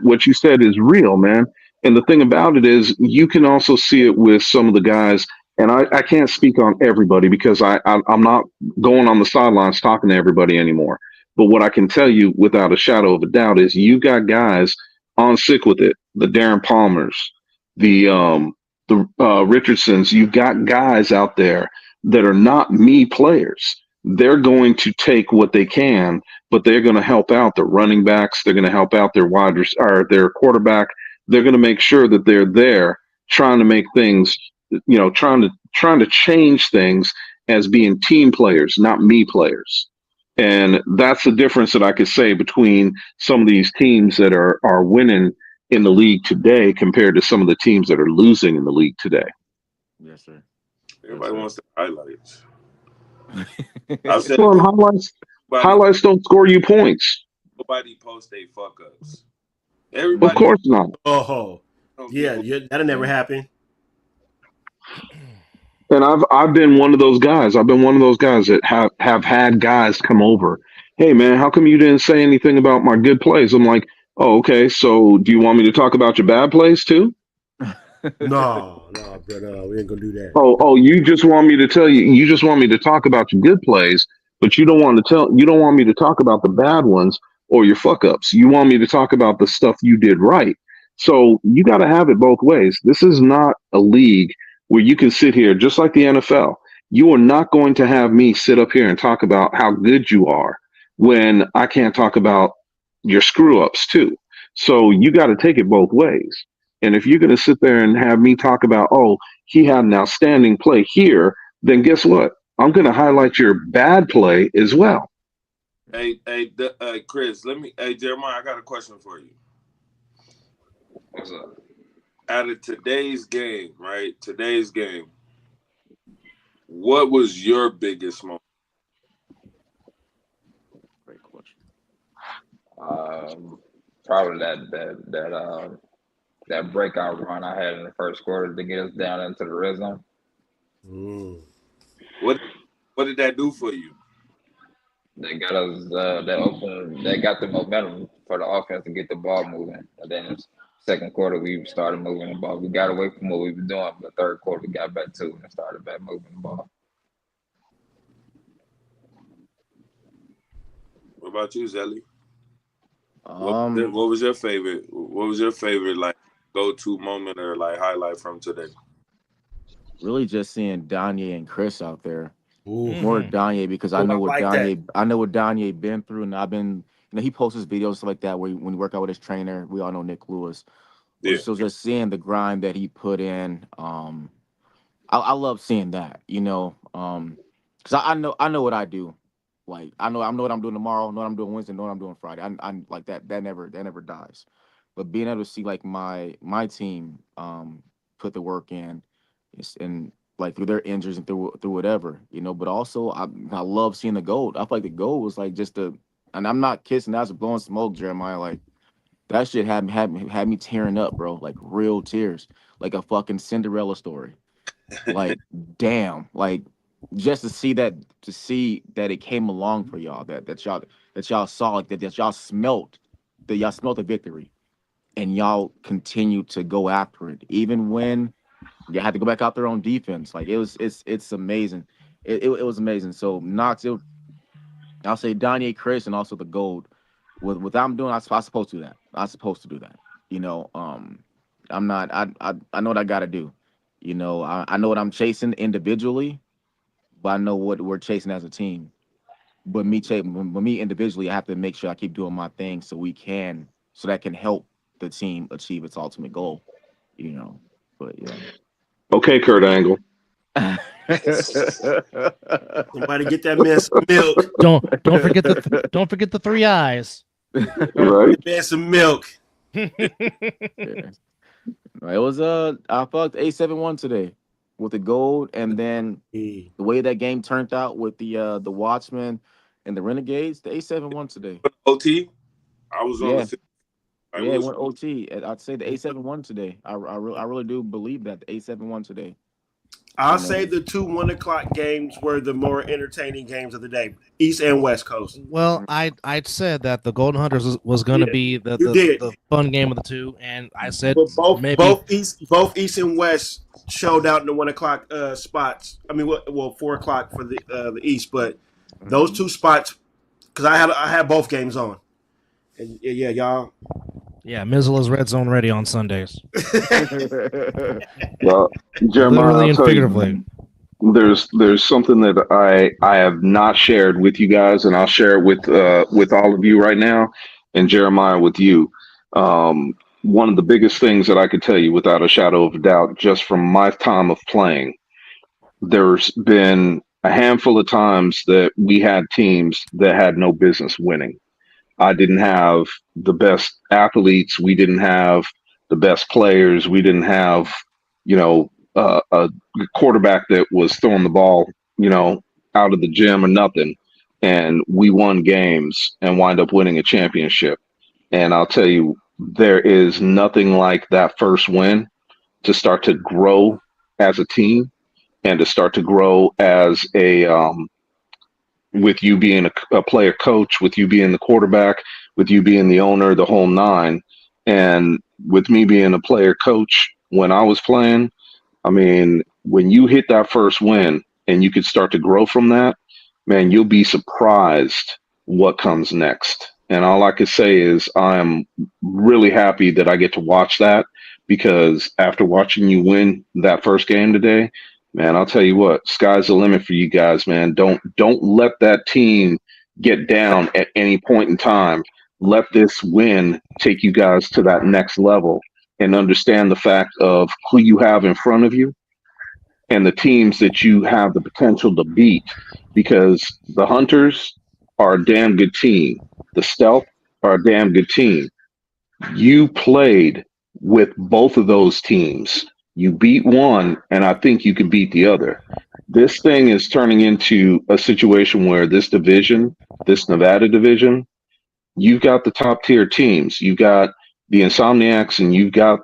is real, man. And the thing about it is, you can also see it with some of the guys. And I can't speak on everybody because I'm not going on the sidelines talking to everybody anymore. But what I can tell you without a shadow of a doubt is you got guys on sick with it. The Darren Palmers, the Richardsons. You've got guys out there that are not me players. They're going to take what they can, but they're going to help out their running backs. They're going to help out their or their quarterback. They're going to make sure that they're there trying to make things, trying to change things as being team players, not me players. And that's the difference that I could say between some of these teams that are winning in the league today compared to some of the teams that are losing in the league today. Yes, sir. Yes, Everybody sir. wants the highlights. I've said it Well, before. highlights Nobody, highlights don't score you points. nobody post they fuck ups. Of Everybody course not. Oh. on Yeah. people. Yeah. That'll never Yeah. happen. And I've been one of those guys. I've been one of those guys that have had guys come over. Hey man, how come you didn't say anything about my good plays? I'm like, oh, okay. So do you want me to talk about your bad plays too? No, no, bro. No, we ain't gonna do that. Oh, you just want me to tell you. You just want me to talk about your good plays, but you don't want to tell. You don't want me to talk about the bad ones or your fuck ups. You want me to talk about the stuff you did right. So you got to have it both ways. This is not a league where you can sit here just like the NFL. You are not going to have me sit up here and talk about how good you are when I can't talk about your screw ups too. So you got to take it both ways. And if you're going to sit there and have me talk about, oh, he had an outstanding play here, then guess what? I'm going to highlight your bad play as well. Chris, hey, Jeremiah, I got a question for you. What's up? Out of today's game, right? Today's game, what was your biggest moment? Great question. Um, Probably that breakout run I had in the first quarter to get us down into the red zone. Mm. What what did that do for you? They got us they got the momentum for the offense to get the ball moving. And then the second quarter we started moving the ball. We got away from what we were doing, but third quarter we got back to it and started back moving the ball. What about you, Zelly? Um, What was your favorite? What was your favorite like go to moment or like highlight from today? really just seeing Danye and Chris out there. Ooh. More Hmm. Danye because Oh, I like that. I know what Danye been through, and I've been, he posts his videos stuff like that where when he work out with his trainer. We all know Nick Lewis. Yeah. So just seeing the grind that he put in, I love seeing that, because I know what I do. Like I know what I'm doing tomorrow, know what I'm doing Wednesday, know what I'm doing Friday. I'm like that never dies. But being able to see like my team put the work in, and like through their injuries and through whatever, But also I love seeing the gold. I feel like the gold was like just the, and I'm not kissing that's blowing smoke, Jeremiah. Like that shit had me tearing up, bro. Like real tears, like a fucking Cinderella story. Like damn, like just to see that it came along for y'all, that y'all saw, like that y'all smelt the victory, and y'all continue to go after it, even when You had to go back out there on defense. Like it's amazing. It was amazing. So Knox, I'll say Donnie, Chris, and also the gold. With what I'm doing, I'm supposed to do that. I'm supposed to do that. You know, I'm not. I know what I got to do. You know, I know what I'm chasing individually, but I know what we're chasing as a team. But but me individually, I have to make sure I keep doing my thing so that can help the team achieve its ultimate goal. You know, but yeah. Okay, Kurt Angle. Somebody get that man some milk. Don't forget the three eyes. Right? That man some milk. Yeah. No, it was I fucked A7-1 today with the gold, and then Yeah. the way that game turned out with the Watchmen and the Renegades, the A7-1 today. OT. I was on the Yeah, field. I yeah, it was went OT. And I'd say the A7-1 today. I really do believe that the A7-1 today. I'll You say know, the 2 1 o'clock games were the more entertaining games of the day, East and West Coast. Well, I'd said that the Golden Hunters was going to Yeah, be you did. the fun game of the two, and I said But maybe both East and West showed out in the 1 o'clock spots. I mean, well, 4 o'clock for the East, but those mhm. 2 spots because I had both games on, and yeah, y'all. yeah, Mizzle is red zone ready on Sundays, Well, Jeremiah, literally I'll and tell you, figuratively. man, there's something that I have not shared with you guys, and I'll share it with all of you right now, and Jeremiah with you. One of the biggest things that I could tell you without a shadow of a doubt, just from my time of playing, there's been a handful of times that we had teams that had no business winning. I didn't have the best athletes. We didn't have the best players. We didn't have, a quarterback that was throwing the ball, out of the gym or nothing. And we won games and wind up winning a championship. And I'll tell you, there is nothing like that first win to start to grow as a team and to start to grow as with you being a player coach, with you being the quarterback, with you being the owner, the whole nine. And with me being a player coach when I was playing, I mean, when you hit that first win and you could start to grow from that, man, you'll be surprised what comes next. And all I could say is I'm really happy that I get to watch that because after watching you win that first game today, man, I'll tell you what, sky's the limit for you guys, man. Don't let that team get down at any point in time. Let this win take you guys to that next level and understand the fact of who you have in front of you and the teams that you have the potential to beat because the Hunters are a damn good team. The Stealth are a damn good team. You played with both of those teams. You beat one, and I think you can beat the other. This thing is turning into a situation where this Nevada division, you've got the top tier teams. You've got the Insomniacs and you've got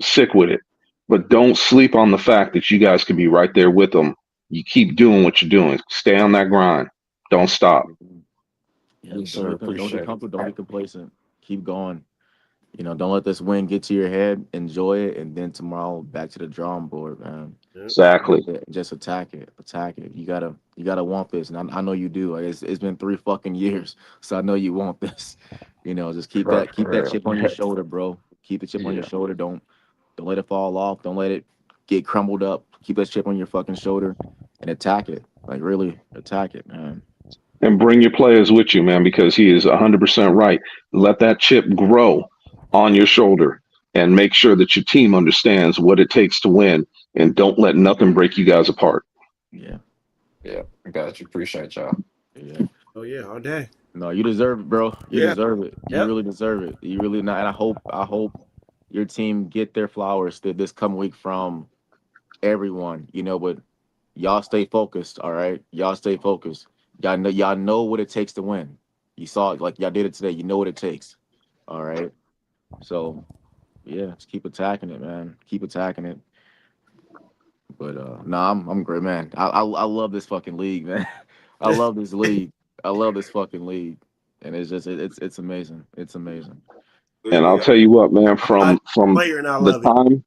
Sick with it. But don't sleep on the fact that you guys could be right there with them. You keep doing what you're doing. Stay on that grind. Don't stop. Yeah, Yes, sir. don't get Appreciate it. comfortable, don't get complacent. Keep going. You know, don't let this win get to your head. Enjoy it, and then tomorrow back to the drawing board, man. Yep. Exactly. Yeah, just attack it. You gotta want this, and I know you do. Like, it's been 3 fucking years, so I know you want this. You know, just keep that For chip on real. your shoulder, bro. Keep the chip on your Yeah. shoulder. Don't let it fall off. Don't let it get crumbled up. Keep that chip on your fucking shoulder, and attack it. Like really attack it, man. And bring your players with you, man, because he is 100% right. Let that chip grow on your shoulder and make sure that your team understands what it takes to win and don't let nothing break you guys apart. Yeah, Yeah. I got you. Appreciate y'all. yeah. Oh yeah, all day. No, you deserve it, bro. You Yeah. deserve it. You Yep. really deserve it. You really not. And I hope your team get their flowers this coming week from everyone. You know, but y'all stay focused. All right, y'all stay focused. Y'all know what it takes to win. You saw it, like y'all did it today. You know what it takes. All right. So yeah, just keep attacking it, man. Keep attacking it. But nah, I'm great, man. I love this fucking league, man. I love this league. I love this fucking league, and it's just it's amazing. It's amazing. And I'll literally, tell you what, man, I'm not from a player and I the love time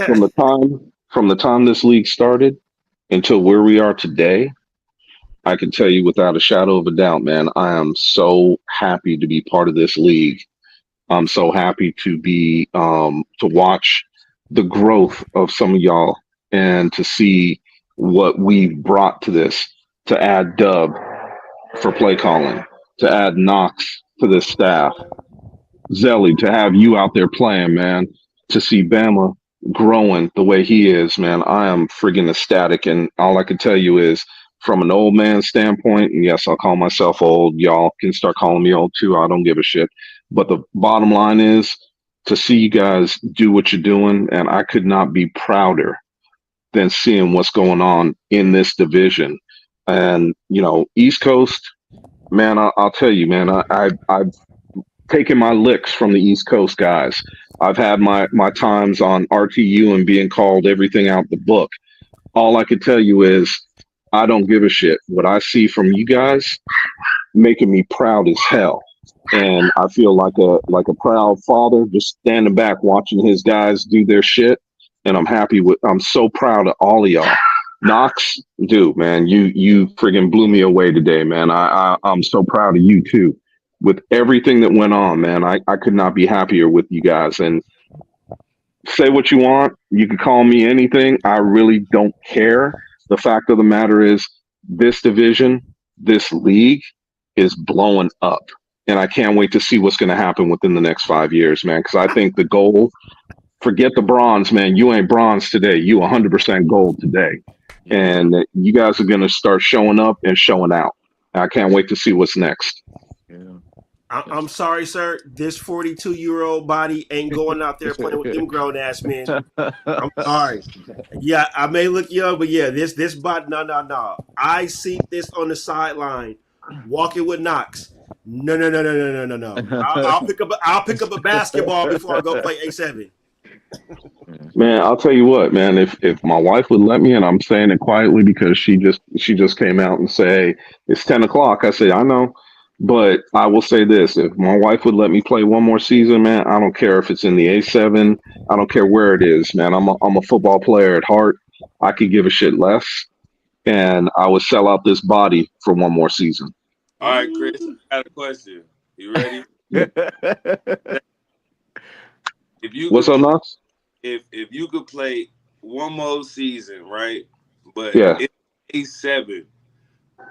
from it. the time from the time this league started until where we are today, I can tell you without a shadow of a doubt, man, I am so happy to be part of this league. I'm so happy to be to watch the growth of some of y'all and to see what we've brought to this. To add Dub for play calling, to add Knox to this staff, Zelly, to have you out there playing, man, to see Bama growing the way he is, man, I am friggin' ecstatic. And all I can tell you is, from an old man standpoint, and yes, I'll call myself old. Y'all can start calling me old too. I don't give a shit. But the bottom line is to see you guys do what you're doing, and I could not be prouder than seeing what's going on in this division. And, East Coast, man, I'll tell you, man, I've taken my licks from the East Coast guys. I've had my times on RTU and being called everything out the book. All I can tell you is I don't give a shit. What I see from you guys making me proud as hell. And I feel like a proud father just standing back watching his guys do their shit. And I'm so proud of all of y'all. Knox, dude, man, you friggin' blew me away today, man. I'm so proud of you too. With everything that went on, man, I could not be happier with you guys. And say what you want. You can call me anything. I really don't care. The fact of the matter is this division, this league is blowing up. And I can't wait to see what's going to happen within the next 5 years, man. Because I think the goal, forget the bronze, man. You ain't bronze today. You 100% gold today. And you guys are going to start showing up and showing out. I can't wait to see what's next. Yeah. I'm sorry, sir. This 42-year-old body ain't going out there playing with them grown ass men. I'm sorry. Yeah, I may look young, but yeah, this body, no. I see this on the sideline, walking with Knox. No. I'll pick up a basketball before I go play A7. Man, I'll tell you what, man. If my wife would let me, and I'm saying it quietly because she just came out and say it's 10 o'clock. I say I know, but I will say this: if my wife would let me play one more season, man, I don't care if it's in the A7. I don't care where it is, man. I'm a football player at heart. I could give a shit less, and I would sell out this body for one more season. All right, Chris, I got a question. You ready? If you What's up, Knox? if you could play one more season, right? But Yeah. it's A7,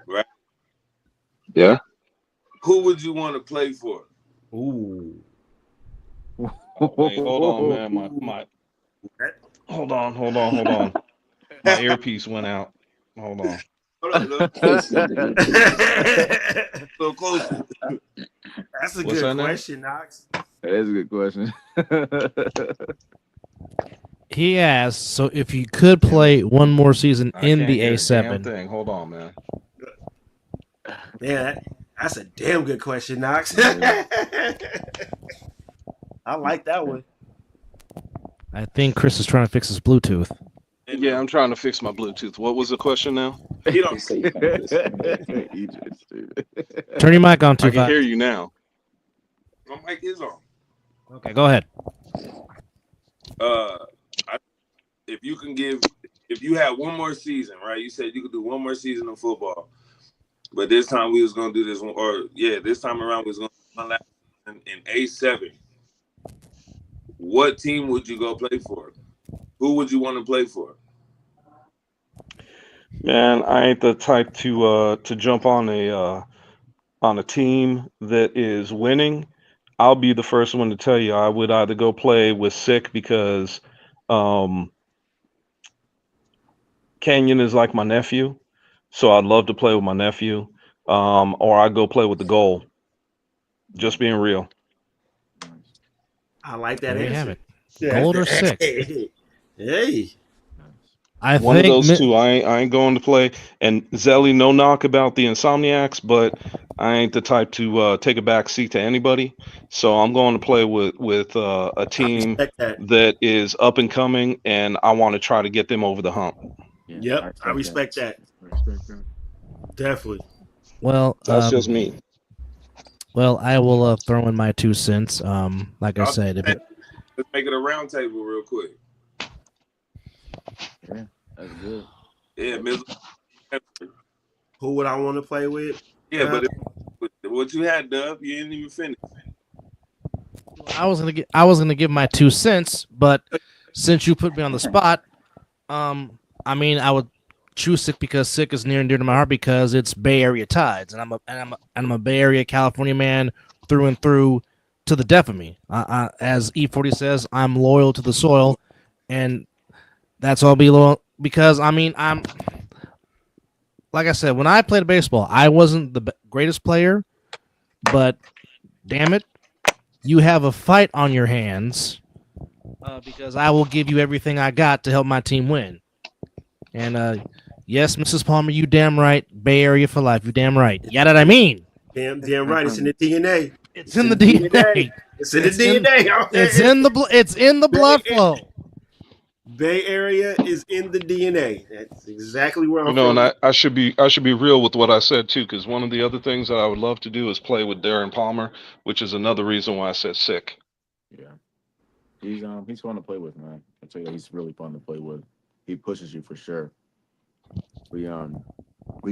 right? Yeah. Who would you want to play for? Ooh. Hey, hold on, man. Hold on. My earpiece went out. Hold on. Hold on, look. A little closer. That's a What's good that now? question, Knox. That is a good question. He asked, so if you could play one more season in the A7. Thing. Hold on, man. Yeah, that's a damn good question, Knox. I like that one. I think Chris is trying to fix his Bluetooth. Yeah, I'm trying to fix my Bluetooth. What was the question now? He don't. Turn your mic on, I can 25. hear you now. My mic is on. Okay, go ahead. If you had one more season, right? You said you could do one more season of football, but this time we was gonna do this one, this time around we was gonna do one last season in A7. What team would you go play for? Who would you want to play for? Man, I ain't the type to jump on a team that is winning. I'll be the first one to tell you I would either go play with Sick because Canyon is like my nephew, so I'd love to play with my nephew, or I'd go play with the goal. Just being real. I like that There you have answer. it. Gold or sick? Hey. I One think of those two, I ain't going to play. And Zelly, no knock about the Insomniacs, but I ain't the type to take a back seat to anybody. So I'm going to play with a team that is up and coming, and I want to try to get them over the hump. Yep, I respect that. Definitely. Well, That's just me. Well, I will throw in my 2 cents. Like I said, Let's make it a round table real quick. Yeah, that's good. Yeah, Mizzle. Who would I want to play with? Yeah, but what you had, Dub, you didn't even finish. I was gonna give my 2 cents, but since you put me on the spot, I mean, I would choose Sick because Sick is near and dear to my heart because it's Bay Area Tides, and I'm a Bay Area California man through and through to the death of me. As E40 says, I'm loyal to the soil, and that's all be loyal because I mean I'm like I said when I played baseball, I wasn't the greatest player, but damn it, you have a fight on your hands because I will give you everything I got to help my team win. And yes, Mrs. Palmer, you damn right. Bay Area for life. You damn right. Yeah, that I mean. Damn right. It's in the DNA. It's in the DNA. It's in the DNA. It's in the it's in the blood flow. Bay Area is in the DNA. That's exactly where I'm You know, from. and I should be real with what I said too, because one of the other things that I would love to do is play with Darren Palmer, which is another reason why I said Sick. Yeah, he's fun to play with, man. I tell you, he's really fun to play with. He pushes you for sure. We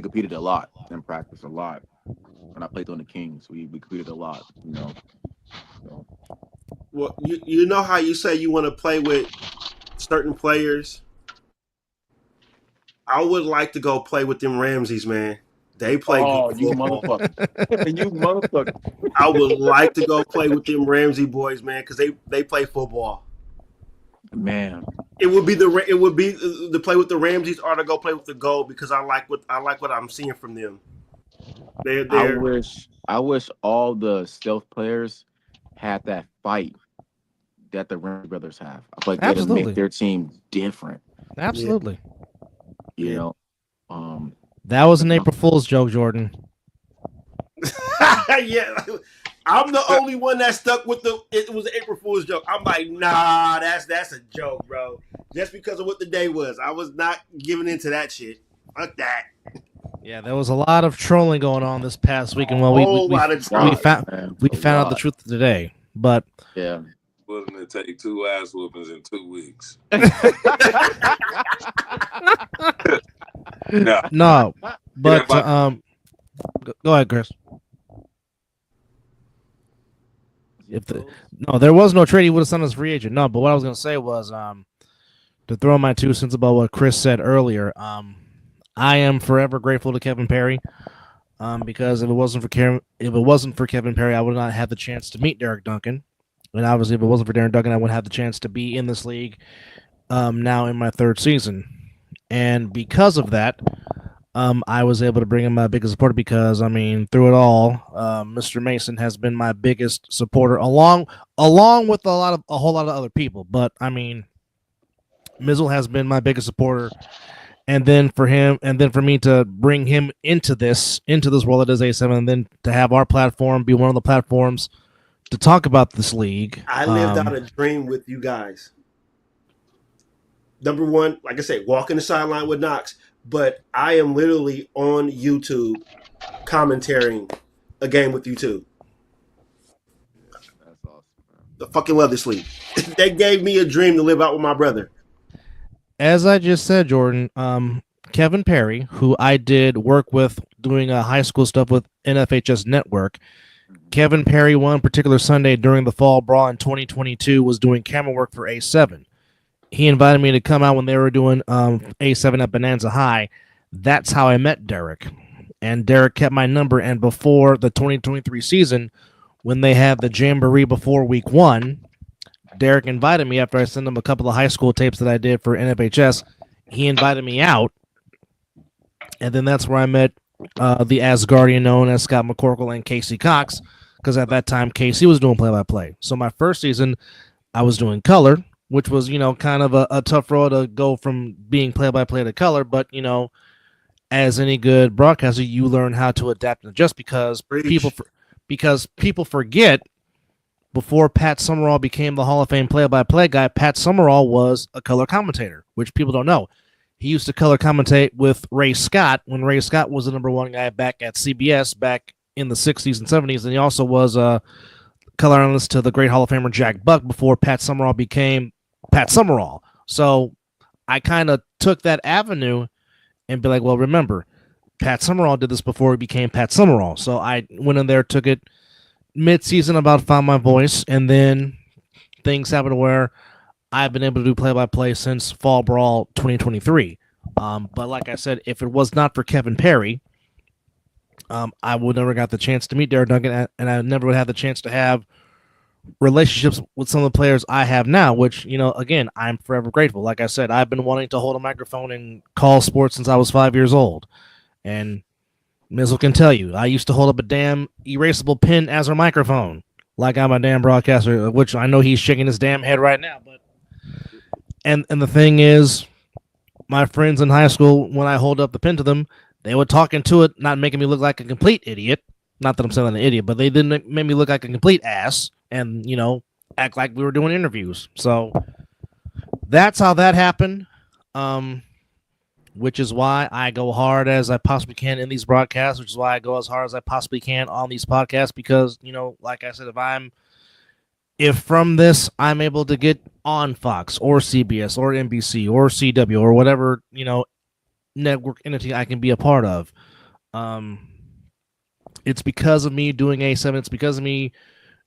competed a lot in practice, a lot. When I played on the Kings, we competed a lot, you know. So. Well, you know how you say you want to play with certain players? I would like to go play with them Ramses, man. They play good you football. motherfucker. You motherfucker. I would like to go play with them Ramsey boys, man, because they play football. Man. It would be the play with the Ramses or to go play with the Gold because I like what I'm seeing from them. I wish all the stealth players had that fight that the Ramsey brothers have. I feel like that'd make their team different. Absolutely. You know. That was an April Fool's joke, Jordan. Yeah. I'm the only one that stuck with it was an April Fool's joke. I'm like, nah, that's a joke, bro. Just because of what the day was. I was not giving into that shit. Fuck that. Yeah, there was a lot of trolling going on this past week, and well, we found out the truth today. But yeah, willing to take 2 ass whoopings in 2 weeks. No, but go ahead, Chris. There was no trade. He would have signed as free agent. No, but what I was going to say was to throw my 2 cents about what Chris said earlier. I am forever grateful to Kevin Perry because if it wasn't for Kevin Perry, I would not have the chance to meet Derek Duncan. And obviously, if it wasn't for Derek Duncan, I wouldn't have the chance to be in this league now in my 3rd season. And because of that, I was able to bring in my biggest supporter because, I mean, through it all, Mr. Mason has been my biggest supporter along with a whole lot of other people. But, I mean, Mizzle has been my biggest supporter. And then for me to bring him into this world that is A7, and then to have our platform be one of the platforms to talk about this league. I lived out a dream with you guys. Number one, like I said, walking the sideline with Knox, but I am literally on YouTube commentating a game with you two. That's awesome, man. I fucking love this league. They gave me a dream to live out with my brother. As I just said, Jordan, Kevin Perry, who I did work with doing high school stuff with NFHS Network, Kevin Perry, one particular Sunday during the Fall Brawl in 2022, was doing camera work for A7. He invited me to come out when they were doing A7 at Bonanza High. That's how I met Derek. And Derek kept my number. And before the 2023 season, when they had the Jamboree before week 1, Derek invited me after I sent him a couple of high school tapes that I did for NFHS. He invited me out. And then that's where I met the Asgardian known as Scott McCorkle and Casey Cox, because at that time, Casey was doing play-by-play. So my first season, I was doing color, which was, kind of a tough road to go from being play-by-play to color. But, as any good broadcaster, you learn how to adapt and adjust because people forget before Pat Summerall became the Hall of Fame play-by-play guy, Pat Summerall was a color commentator, which people don't know. He used to color commentate with Ray Scott when Ray Scott was the number 1 guy back at CBS back in the 60s and 70s. And he also was a color analyst to the great Hall of Famer Jack Buck before Pat Summerall became Pat Summerall. So I kind of took that avenue and be like, well, remember, Pat Summerall did this before he became Pat Summerall. So I went in there, took it mid-season, about found my voice, and then things happened where I've been able to do play-by-play since Fall Brawl 2023. But like I said, if it was not for Kevin Perry, I would never got the chance to meet Derek Duncan, and I never would have the chance to have relationships with some of the players I have now, which, again, I'm forever grateful. Like I said, I've been wanting to hold a microphone and call sports since I was 5 years old. And Mizzle can tell you, I used to hold up a damn erasable pen as a microphone, like I'm a damn broadcaster, which I know he's shaking his damn head right now. But and the thing is, my friends in high school, when I hold up the pen to them, they would talk into it, not making me look like a complete idiot. Not that I'm saying I'm an idiot, but they didn't make me look like a complete ass and, act like we were doing interviews. So that's how that happened, which is why I go hard as I possibly can in these broadcasts, which is why I go as hard as I possibly can on these podcasts because, like I said, if from this I'm able to get on Fox or CBS or NBC or CW or whatever, network entity I can be a part of, it's because of me doing A7. It's because of me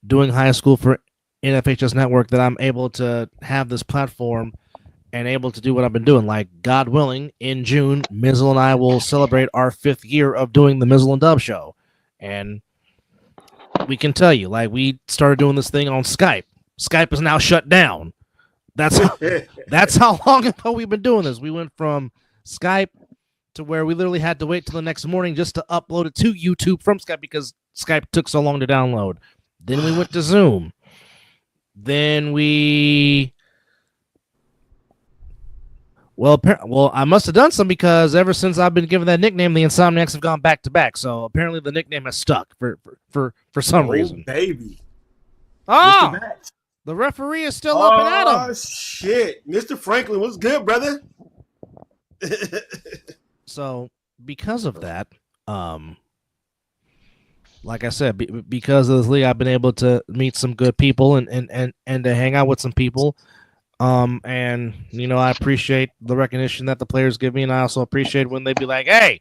doing high school for NFHS Network that I'm able to have this platform and able to do what I've been doing. Like, God willing, in June, Mizzle and I will celebrate our 5th year of doing the Mizzle and Dub show. And we can tell you, like, we started doing this thing on Skype. Skype is now shut down. That's how long ago we've been doing this. We went from Skype to where we literally had to wait till the next morning just to upload it to YouTube from Skype because Skype took so long to download. Then we went to Zoom. Then Well, I must have done some because ever since I've been given that nickname, the Insomniacs have gone back to back. So apparently the nickname has stuck for some reason. Baby. Oh, the referee is still up and at him. Oh, shit. Mr. Franklin, what's good, brother? So because of that, like I said, because of this league, I've been able to meet some good people and to hang out with some people. And I appreciate the recognition that the players give me, and I also appreciate when they be like, "Hey,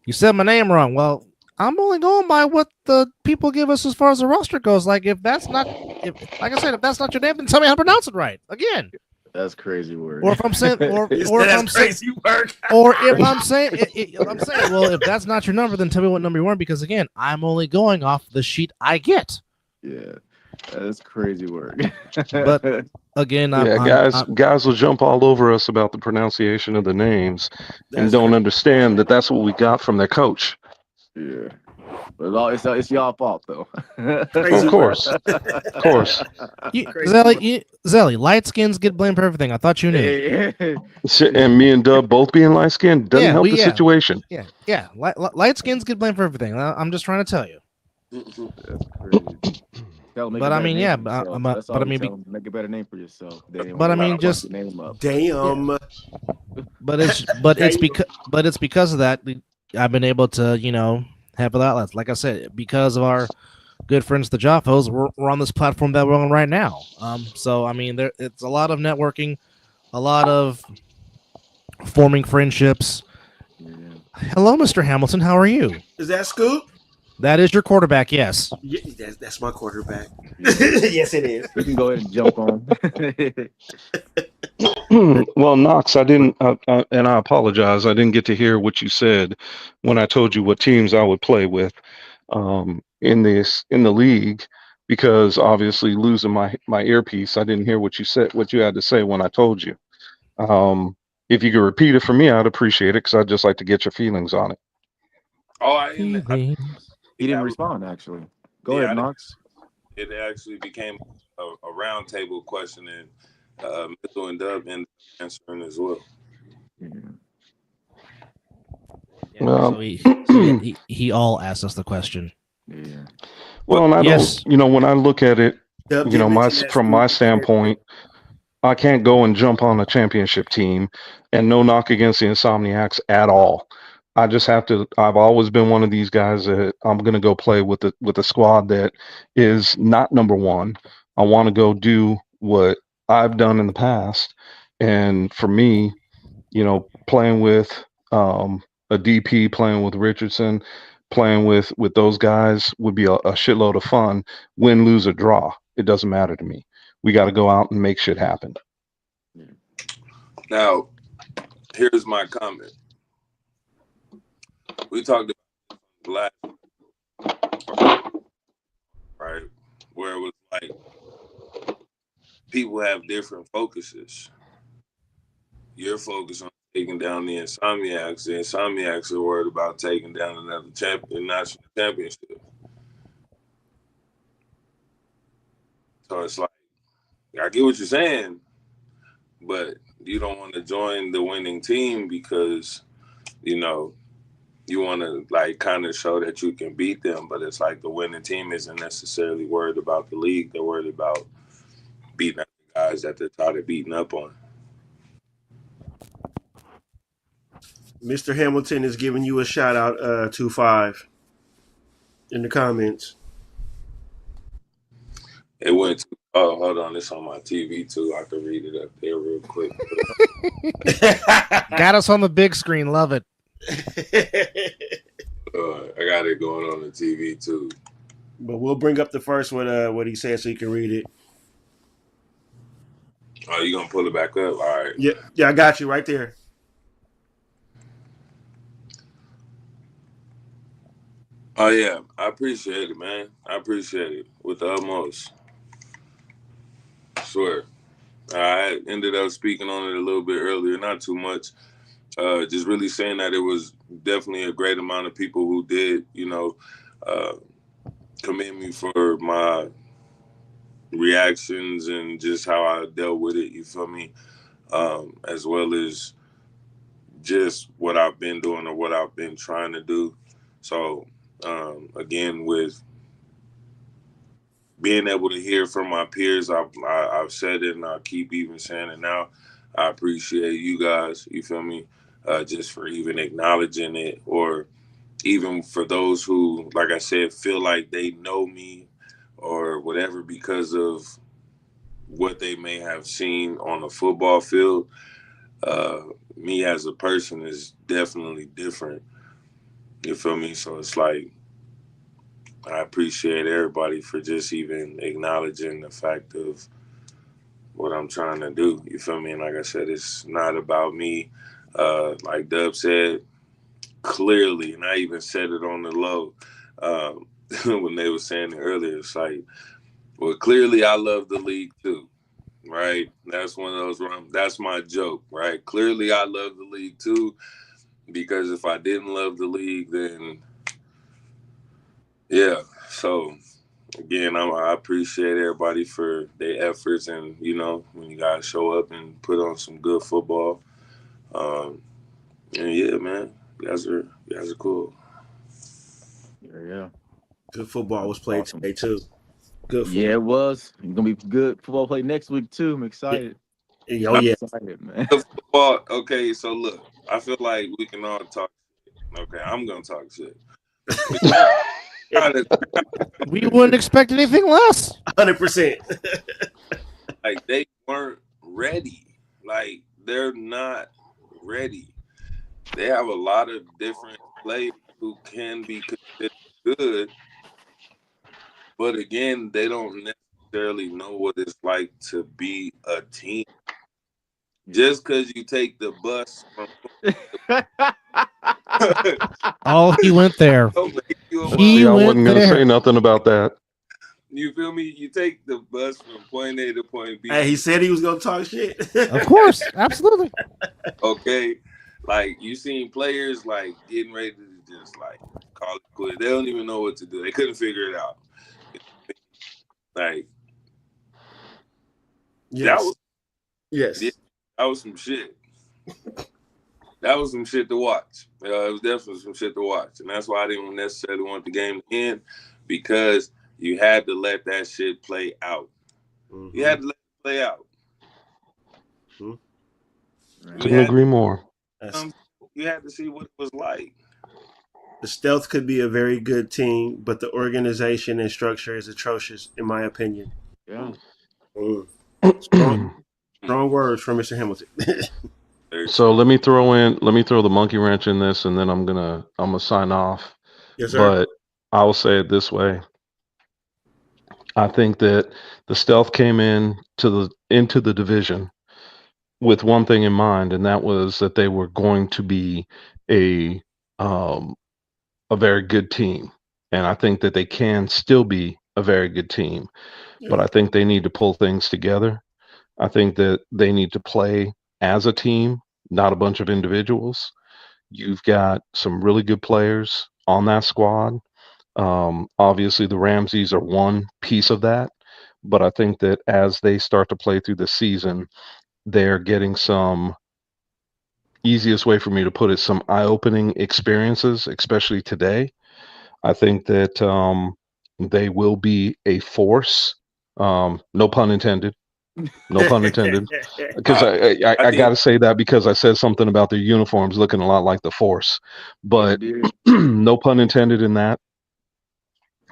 you said my name wrong." Well, I'm only going by what the people give us as far as the roster goes. Like, if that's not your name, then tell me how to pronounce it right again. That's crazy word. Or if I'm saying, or if I'm saying, well, if that's not your number, then tell me what number you want, because again, I'm only going off the sheet I get. Yeah, that's crazy word. But again, guys will jump all over us about the pronunciation of the names and don't understand that that's what we got from their coach. Yeah. But it's y'all fault though. Of course. Zelly, light skins get blamed for everything. I thought you knew. And me and Dub both being light skinned doesn't help the situation. Yeah. Light skins get blamed for everything. I'm just trying to tell you. That's crazy. But I mean, yeah, but I mean, make a better name for yourself. But I mean, just name up. Damn. Yeah. But it's because of that I've been able to have outlets. Like I said, because of our good friends the Joffos, we're on this platform that we're on right now. So I mean, it's a lot of networking, a lot of forming friendships. Yeah. Hello, Mr. Hamilton. How are you? Is that Scoop? That is your quarterback, yes. Yeah, that's my quarterback. Yes, it is. We can go ahead and jump on. Well, Knox, I didn't, and I apologize. I didn't get to hear what you said when I told you what teams I would play with in the league, because obviously losing my earpiece, I didn't hear what you said, what you had to say when I told you. If you could repeat it for me, I'd appreciate it, because I'd just like to get your feelings on it. Oh, he didn't respond, actually. Go ahead, Knox. It actually became a roundtable question, and Mizzle and Dub ended up answering as well. So he all asked us the question. Yeah. Well, and I don't, when I look at it, from my standpoint, I can't go and jump on a championship team, and no knock against the Insomniacs at all. I just have to. I've always been one of these guys that I'm going to go play with a squad that is not number one. I want to go do what I've done in the past, and for me, playing with a DP, playing with Richardson, playing with those guys would be a shitload of fun. Win, lose, or draw, it doesn't matter to me. We got to go out and make shit happen. Now, here's my comment. We talked about last, right, where it was like people have different focuses. You're focused on taking down the Insomniacs. The Insomniacs are worried about taking down another national championship. So it's like, I get what you're saying, but you don't want to join the winning team because, you want to like kind of show that you can beat them. But it's like the winning team isn't necessarily worried about the league. They're worried about beating up the guys that they're tired of beating up on. Mr. Hamilton is giving you a shout out, 2-5 in the comments. It went to, oh, hold on, it's on my TV too. I can read it up there real quick. Got us on the big screen. Love it. I got it going on the TV too. But we'll bring up the first one, what he said, so you can read it. Oh, you gonna pull it back up? All right. Yeah, I got you right there. Oh yeah, I appreciate it, man. I appreciate it with the utmost. I swear. I ended up speaking on it a little bit earlier, not too much. Just really saying that it was definitely a great amount of people who did, commend me for my reactions and just how I dealt with it, you feel me? As well as just what I've been doing or what I've been trying to do. So, again, with being able to hear from my peers, I've said it and I keep even saying it now. I appreciate you guys, you feel me? Just for even acknowledging it, or even for those who, like I said, feel like they know me or whatever because of what they may have seen on the football field. Me as a person is definitely different. You feel me? So it's like, I appreciate everybody for just even acknowledging the fact of what I'm trying to do. You feel me? And like I said, it's not about me. Like Dub said, clearly, and I even said it on the low when they were saying it earlier. It's like, well, clearly I love the league too, right? That's one of those, that's my joke, right? Clearly I love the league too, because if I didn't love the league, then yeah. So again, I appreciate everybody for their efforts, and when you guys show up and put on some good football. And yeah, man, you guys are cool. Yeah. Good football was played today too. Good football. Yeah, it was. It's gonna be good football play next week too. I'm excited. Oh yeah. I'm excited, man. Football. Okay, so look, I feel like we can all talk. Okay, I'm gonna talk shit. We wouldn't expect anything less. 100%. Like, they weren't ready. Like, they're not ready. They have a lot of different players who can be considered good, but again, they don't necessarily know what it's like to be a team. Just because you take the bus from Oh, he went there. I wasn't going to say nothing about that. You feel me? You take the bus from point A to point B. Hey, he said he was going to talk shit. Of course, absolutely. Okay, like, you seen players like getting ready to just like call it quits. They don't even know what to do. They couldn't figure it out. Like, yes. That was some shit. That was some shit to watch. It was definitely some shit to watch. And that's why I didn't necessarily want the game to end, because you had to let that shit play out. Mm-hmm. You had to let it play out. Mm-hmm. Couldn't agree more. You had to see what it was like. The Stealth could be a very good team, but the organization and structure is atrocious, in my opinion. Yeah. Strong words from Mr. Hamilton. There So let me throw the monkey wrench in this, and then I'm gonna sign off. Yes, sir. But I will say it this way: I think that the Stealth came into the division with one thing in mind, and that was that they were going to be a um, a very good team, and I think that they can still be a very good team. But Yeah. I think they need to pull things together. I think that they need to play as a team, not a bunch of individuals. You've got some really good players on that squad. Obviously, the Ramseys are one piece of that, but I think that as they start to play through the season, they're getting some easiest way for me to put it, some eye-opening experiences, especially today. I think that they will be a force. No pun intended. No pun intended. Because I got to say that because I said something about their uniforms looking a lot like the Force, but no pun intended in that.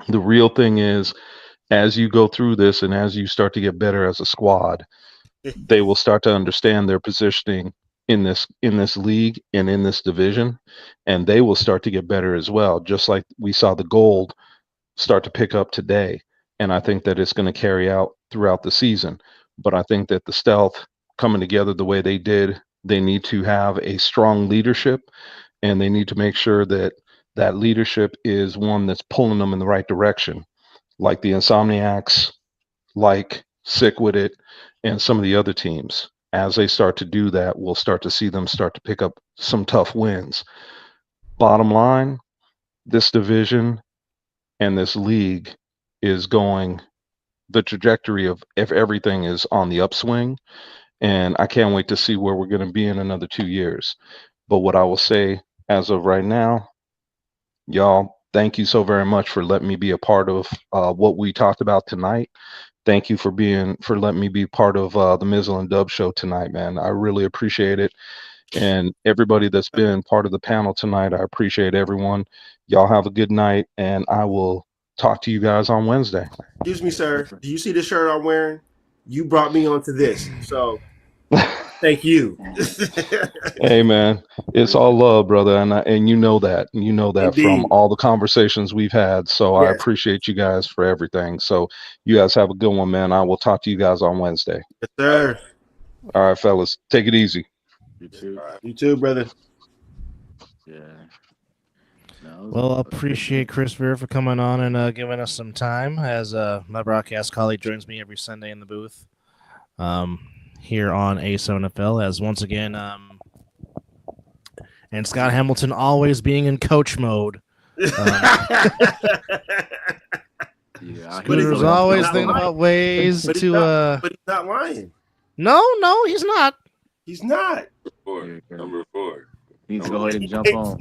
The real thing is, as you go through this and as you start to get better as a squad, they will start to understand their positioning in this league and in this division, and they will start to get better as well. Just like we saw the gold start to pick up today, and I think that it's going to carry out throughout the season. But I think that the Stealth coming together the way they did, they need to have a strong leadership, and they need to make sure that that leadership is one that's pulling them in the right direction, like the Insomniacs, like Sick with It, and some of the other teams. As they start to do that, we'll start to see them start to pick up some tough wins. Bottom line, this division and this league is going, the trajectory of if everything is on the upswing, and I can't wait to see where we're going to be in another 2 years. But what I will say as of right now, y'all, thank you so very much for letting me be a part of what we talked about tonight. Thank you for letting me be part of the Mizzle and Dub show tonight, man. I really appreciate it. And everybody that's been part of the panel tonight, I appreciate everyone. Y'all have a good night, and I will talk to you guys on Wednesday. Excuse me, sir. Do you see the shirt I'm wearing? You brought me onto this, so thank you. Hey, man, it's all love, brother, and you know that. You know that from Indeed. all the conversations we've had. So I Yes, appreciate you guys for everything. So you guys have a good one, man. I will talk to you guys on Wednesday. yes, sir. All right, fellas, take it easy. You too. You too, brother. Yeah. No, Well, appreciate Chris Vera for coming on and giving us some time as my broadcast colleague joins me every Sunday in the booth here on A7FL. As once again, and Scott Hamilton always being in coach mode. yeah, Scooter's always thinking about ways but to. But he's not lying. No, he's not. He's not. Number four. He needs to go ahead and jump on.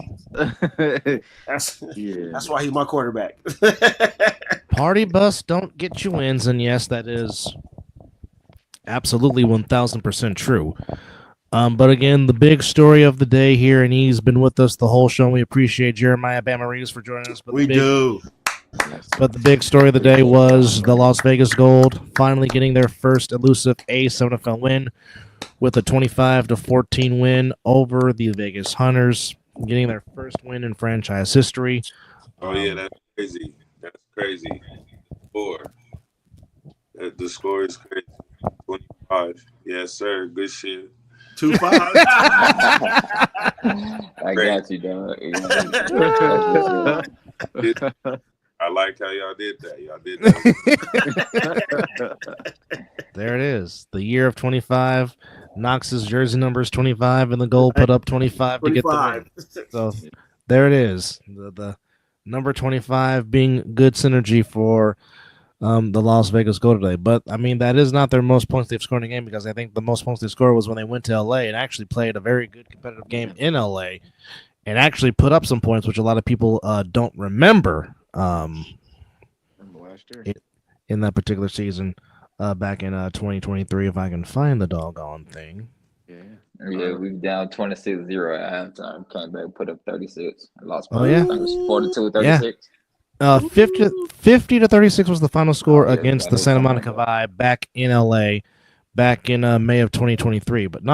That's why he's my quarterback. Party bus don't get you wins, and yes, that is absolutely 1,000% true. But again, the big story of the day here, and he's been with us the whole show. And we appreciate Jeremiah Bamarees for joining us. But we do. But the big story of the day was the Las Vegas Gold finally getting their first elusive A7FL win with a 25-14 win over the Vegas Hunters, getting their first win in franchise history. Oh yeah, that's crazy. That's crazy. 4. The score is crazy. 25. Yes, sir. Good shit. 2-5. I got you, dog. I like how y'all did that. Y'all did that. There it is. The year of 25. Knox's jersey number is 25, and the Gold put up 25 to get the win. So there it is. The number 25 being good synergy for the Las Vegas Gold today. But, I mean, that is not their most points they've scored in a game, because I think the most points they scored was when they went to L.A. and actually played a very good competitive game in L.A. and actually put up some points, which a lot of people don't remember last year. in that particular season back in 2023, if I can find the doggone thing. Yeah, we down 26-0 at halftime. Came back, put up 36. Lost by, Oh, yeah? I think it was 42-36. 50 to 36 was the final score Yeah, against that the was Santa something Monica like Vibe back in LA. back in May of 2023. But no,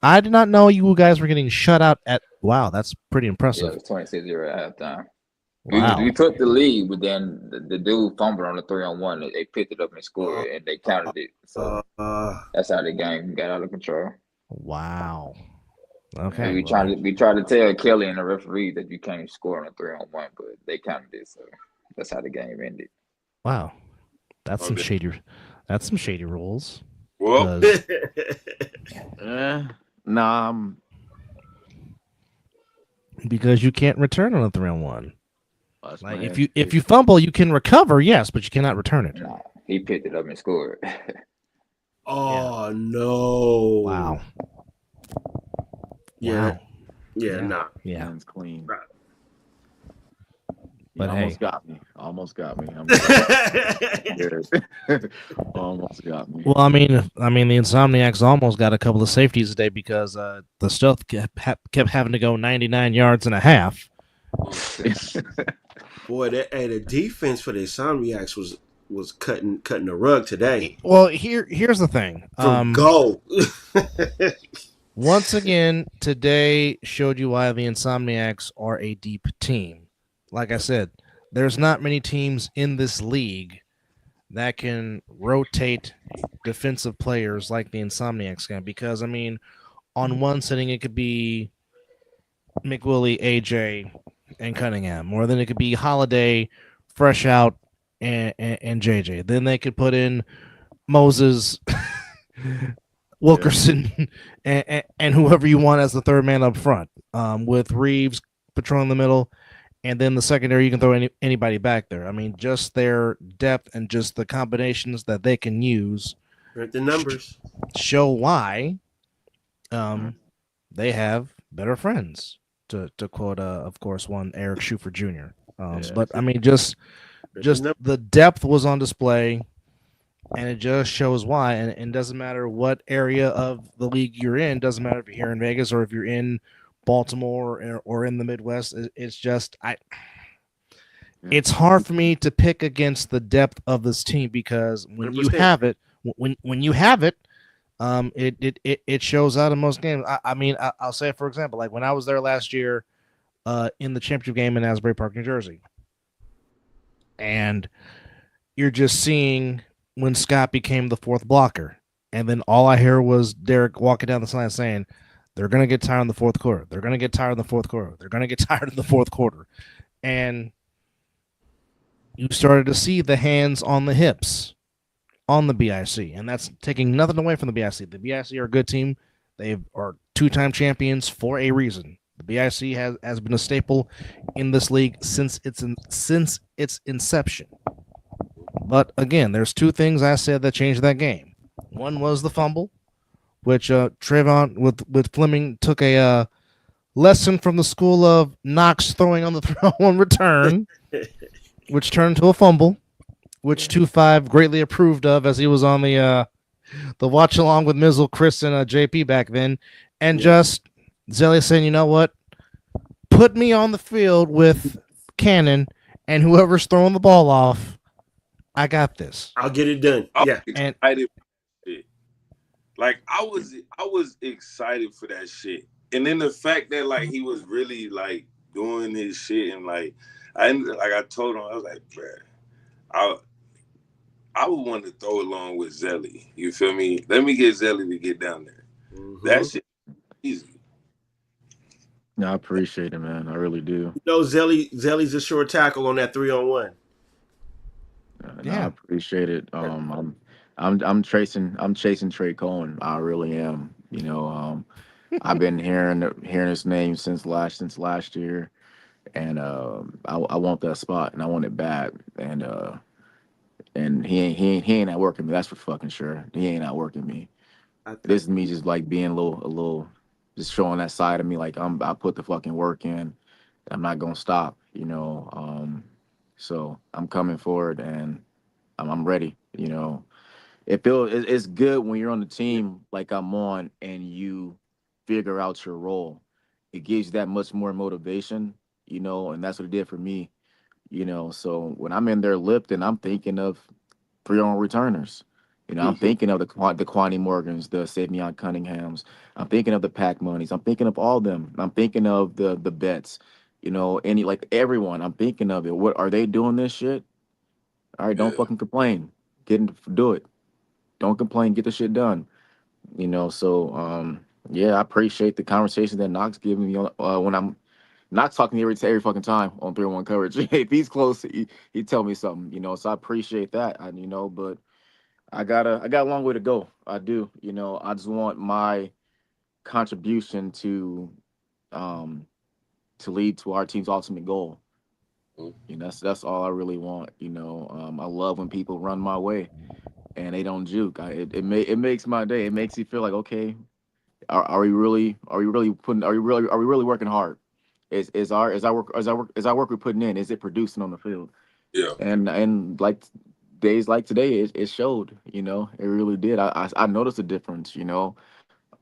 I did not know you guys were getting shut out at. Wow, that's pretty Yeah, it impressive. was 26-0 at halftime. We Wow, took the lead, but then the dude fumbled on the 3-on-1. They picked it up and Uh, scored, and they uh, counted it. So uh, that's how the game got out of control. wow. And Okay, we well, tried to tell Kelly and the referee that you can't score on a 3-on-1, but they counted it. So that's how the game ended. wow. That's some Okay. shady. That's some shady rules. Well, Because Eh, nah, you can't return on a 3-on-1. that's my Like head if straight. you fumble, you can recover, yes, but you cannot return it. Nah, he picked it up and scored. Yeah. oh no. Wow. Yeah, Wow. yeah, Yeah. nah. Yeah. Hands clean. Nah. You But hey, almost got me. Almost got me. I'm scared. Almost got me. well, the Insomniacs almost got a couple of safeties today because the stealth kept having to go 99 yards and a half. Boy, the defense for the Insomniacs was cutting the rug today. Well, here's the thing. From go. Once again, today showed you why the Insomniacs are a deep team. Like I said, there's not many teams in this league that can rotate defensive players like the Insomniacs can. Because on one sitting it could be McWillie, AJ, and Cunningham, or then it could be Holiday, Fresh Out, and JJ. Then they could put in Moses, Wilkerson, and whoever you want as the third man up front, with Reeves patrolling the middle, and then the secondary you can throw anybody back there. Just their depth and just the combinations that they can use The numbers. show why they have better friends. To quote, of course, one Eric Schufer Jr. Yeah. But just the depth was on display, and it just shows why. And it doesn't matter what area of the league you're in. Doesn't matter if you're here in Vegas or if you're in Baltimore or in the Midwest. It's just it's hard for me to pick against the depth of this team because when you 100%. have it, when you have it, it shows out in most games. I'll say, for example, like when I was there last year, in the championship game in Asbury Park, New Jersey, and you're just seeing when Scott became the fourth blocker, and then all I hear was Derek walking down the sideline saying, "They're gonna get tired in the fourth quarter. They're gonna get tired in the fourth quarter. They're gonna get tired in the fourth quarter," and you started to see the hands on the hips on the BIC, and that's taking nothing away from the BIC. The BIC are a good team. They are two-time champions for a reason. The BIC has been a staple in this league since its inception. But again, there's two things I said that changed that game. One was the fumble, which Trayvon with Fleming took a lesson from the school of Knox throwing on the throw on return, which turned into a fumble, which 2-5 greatly approved of as he was on the watch along with Mizzle, Chris, and JP back then, and just Zelly saying, you know what, put me on the field with Cannon, and whoever's throwing the ball off, I got this. I'll get it done. I was Yeah. excited for that shit. Like I was excited for that shit. And then the fact that like he was really like doing his shit and like I told him, I was like, bruh, I would want to throw along with Zelly. You feel me? Let me get Zelly to get down there. Mm-hmm. That shit easy. I appreciate it, man. I really do. Zelly's a short tackle on that 3-on-1. I appreciate it. I'm chasing Trey Cohen. I really am. I've been hearing his name since last year, and I want that spot, and I want it bad, and he ain't outworking me. That's for fucking sure. He ain't outworking me. This is me just like being a little, just showing that side of me. Like I put the fucking work in. I'm not gonna stop. So I'm coming forward and I'm ready. It's good when you're on the team like I'm on and you figure out your role. It gives you that much more motivation, and that's what it did for me. So when I'm in there lifting, I'm thinking of 3-on returners. I'm thinking of the Kwani Morgans, the Savion Cunninghams. I'm thinking of the Pac Monies. I'm thinking of all them. I'm thinking of the Bets. Any like everyone. I'm thinking of it. What are they doing this shit? All right, don't Yeah. fucking complain. Do it. Don't complain. Get the shit done. So yeah, I appreciate the conversation that Knox giving me when I'm Knox talking to every fucking time on 3-1 coverage. If he's close, he tell me something. So I appreciate that. But I got a long way to go. I do. I just want my contribution um to lead to our team's ultimate goal. Mm. That's all I really want. I love when people run my way and they don't juke. It makes my day. It makes you feel like, okay, are we really working hard? Is our work we're putting in, is it producing on the field? Yeah. And like days like today, it showed. It really did. I noticed a difference.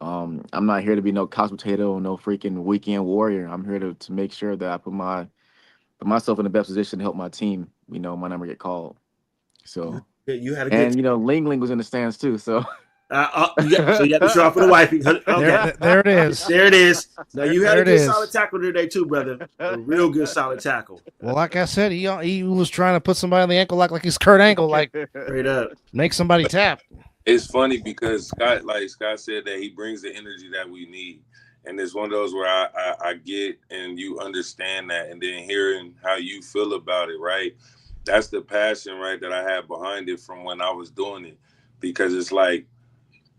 I'm not here to be no couch potato or no freaking weekend warrior. I'm here to make sure that I put myself in the best position to help my team. My number get called. So You had a good. and Ling Ling was in the stands too. So So you got to show off for the wifey. Okay, There it is. there it is. Now you had There a it good is. solid tackle today too, brother. A real good solid tackle. Well, like I said, he was trying to put somebody on the ankle like he's Kurt Angle, like Straight up. make somebody tap. It's funny because Scott, like Scott said, that he brings the energy that we need. And it's one of those where I get and you understand that, and then hearing how you feel about it, right? That's the passion, right, that I had behind it from when I was doing it. Because it's like,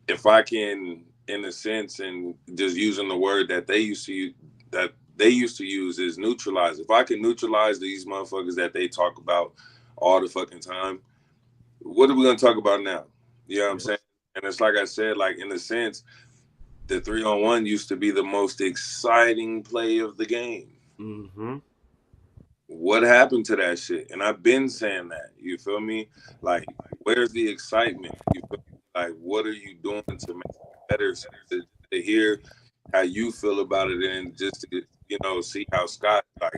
if I can, in a sense, and just using the word that they used to use is neutralize. If I can neutralize these motherfuckers that they talk about all the fucking time, what are we gonna talk about now? You know what I'm saying? And it's like I said, like in a sense, the 3-on-1 used to be the most exciting play of the game. Mm-hmm. What happened to that shit? And I've been saying that. You feel me? Like, where's the excitement? You feel me? Like, what are you doing to make it better? So to hear how you feel about it, and just to see how Scott like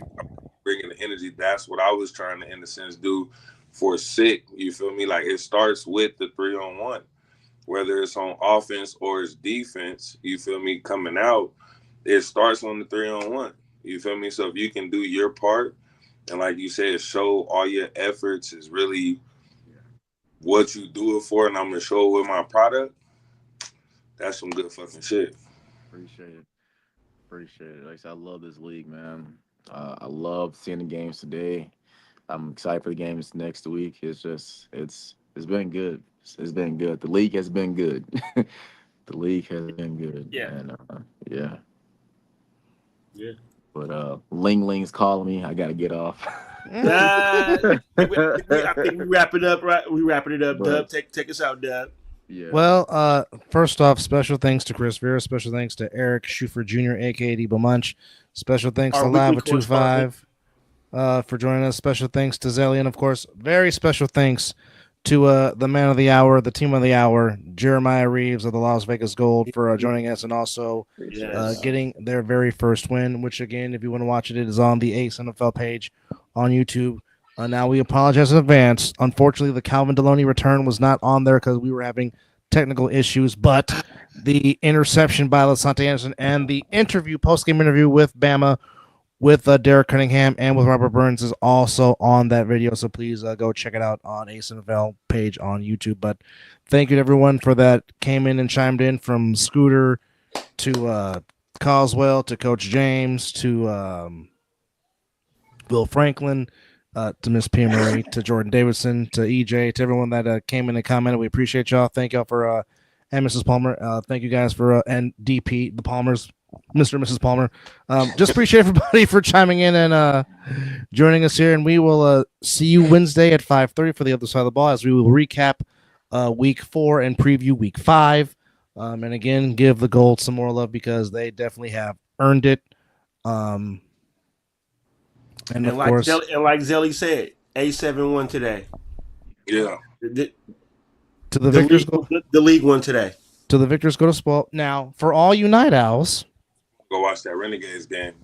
bringing the energy. That's what I was trying to, in a sense, do for Sick. You feel me? Like, it starts with the 3-on-1. Whether it's on offense or it's defense, you feel me, coming out, it starts on the 3-on-1. You feel me? So if you can do your part, and like you said, show all your efforts is really what you do it for, and I'm going to show it with my product, that's some good fucking shit. Appreciate it. Like I said, I love this league, man. I love seeing the games today. I'm excited for the games next week. It's been good. It's been good. The league has been good. The league has been good. Yeah. And yeah. Yeah. But Ling Ling's calling me. I gotta get off. I think we wrap it up, right? We wrapping it up, Dub. Take us out, Dub. Yeah. Well, first off, special thanks to Chris Vera. Special thanks to Eric Schufer Jr., aka Debo Munch. Special thanks Our to Live weekly with 25 for joining us. Special thanks to Zelly, and of course, very special thanks to the man of the hour, the team of the hour, Jeremiah Reeves of the Las Vegas Gold, for joining us, and also getting their very first win, which, again, if you want to watch it, it is on the A7FL page on YouTube. Now, we apologize in advance. Unfortunately, the Calvin Deloney return was not on there because we were having technical issues, but the interception by Lasante Anderson and the post-game interview with Bama, with Derek Cunningham and with Robert Burns, is also on that video. So please go check it out on A7FL page on YouTube. But thank you to everyone for that came in and chimed in, from Scooter to Coswell to Coach James to Will Franklin to Miss P. Marie to Jordan Davidson to EJ, to everyone that came in and commented. We appreciate y'all. Thank y'all for and Mrs. Palmer. Thank you guys for and DP, the Palmers, Mr. and Mrs. Palmer. Just appreciate everybody for chiming in and joining us here. And we will see you Wednesday at 5:30 for the other side of the ball, as we will recap week 4 and preview week 5. And again, give the Gold some more love, because they definitely have earned it. And of like course, like Zelly said, A7 won today. Yeah. To the victors league, the league won today. To the victors go to spoil. Now, for all you Night Owls, go watch that Renegades game.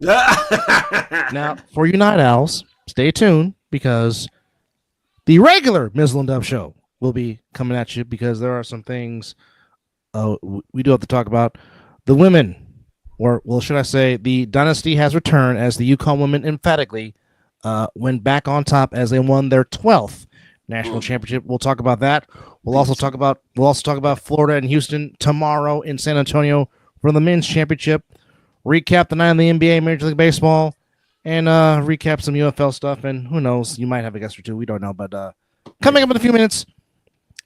Now, for you Night Owls, stay tuned, because the regular Mizzle and Dub show will be coming at you because there are some things we do have to talk about. The women, or well, should I say, the dynasty has returned as the Yukon women emphatically went back on top as they won their 12th national championship. We'll talk about that. We'll also talk about Florida and Houston tomorrow in San Antonio for the men's championship. Recap the night in the NBA, Major League Baseball, and recap some UFL stuff. And who knows, you might have a guest or two. We don't know. But coming up in a few minutes,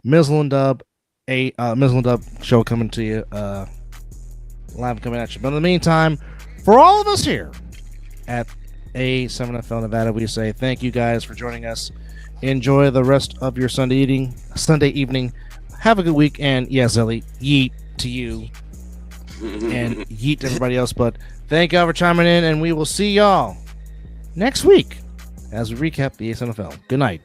Mizzle and Dub, Mizzle and Dub show coming to you live coming at you. But in the meantime, for all of us here at A7FL Nevada, we say thank you guys for joining us. Enjoy the rest of your Sunday evening. Have a good week. And yeah, Zelly, yeet to you. And yeet to everybody else. But thank y'all for chiming in, and we will see y'all next week as we recap the A7FL. Good night.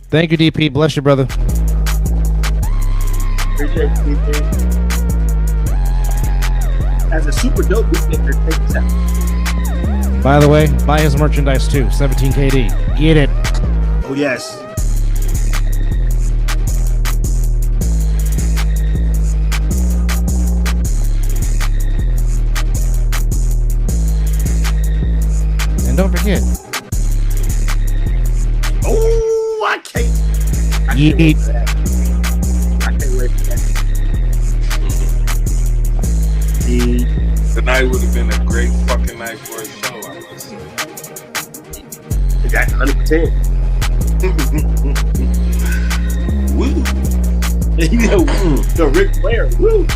Thank you, DP. Bless you, brother. Appreciate you, DP. As a super dope weekender, take this out. By the way, buy his merchandise too. 17KD. Get it. Oh, yes. And don't forget. Oh, I can't Yeet. wait for that. I can't wait for that. Tonight would have been a great fucking night for a show, I must say. That's 100%. Woo. You know, the Ric Flair. Woo.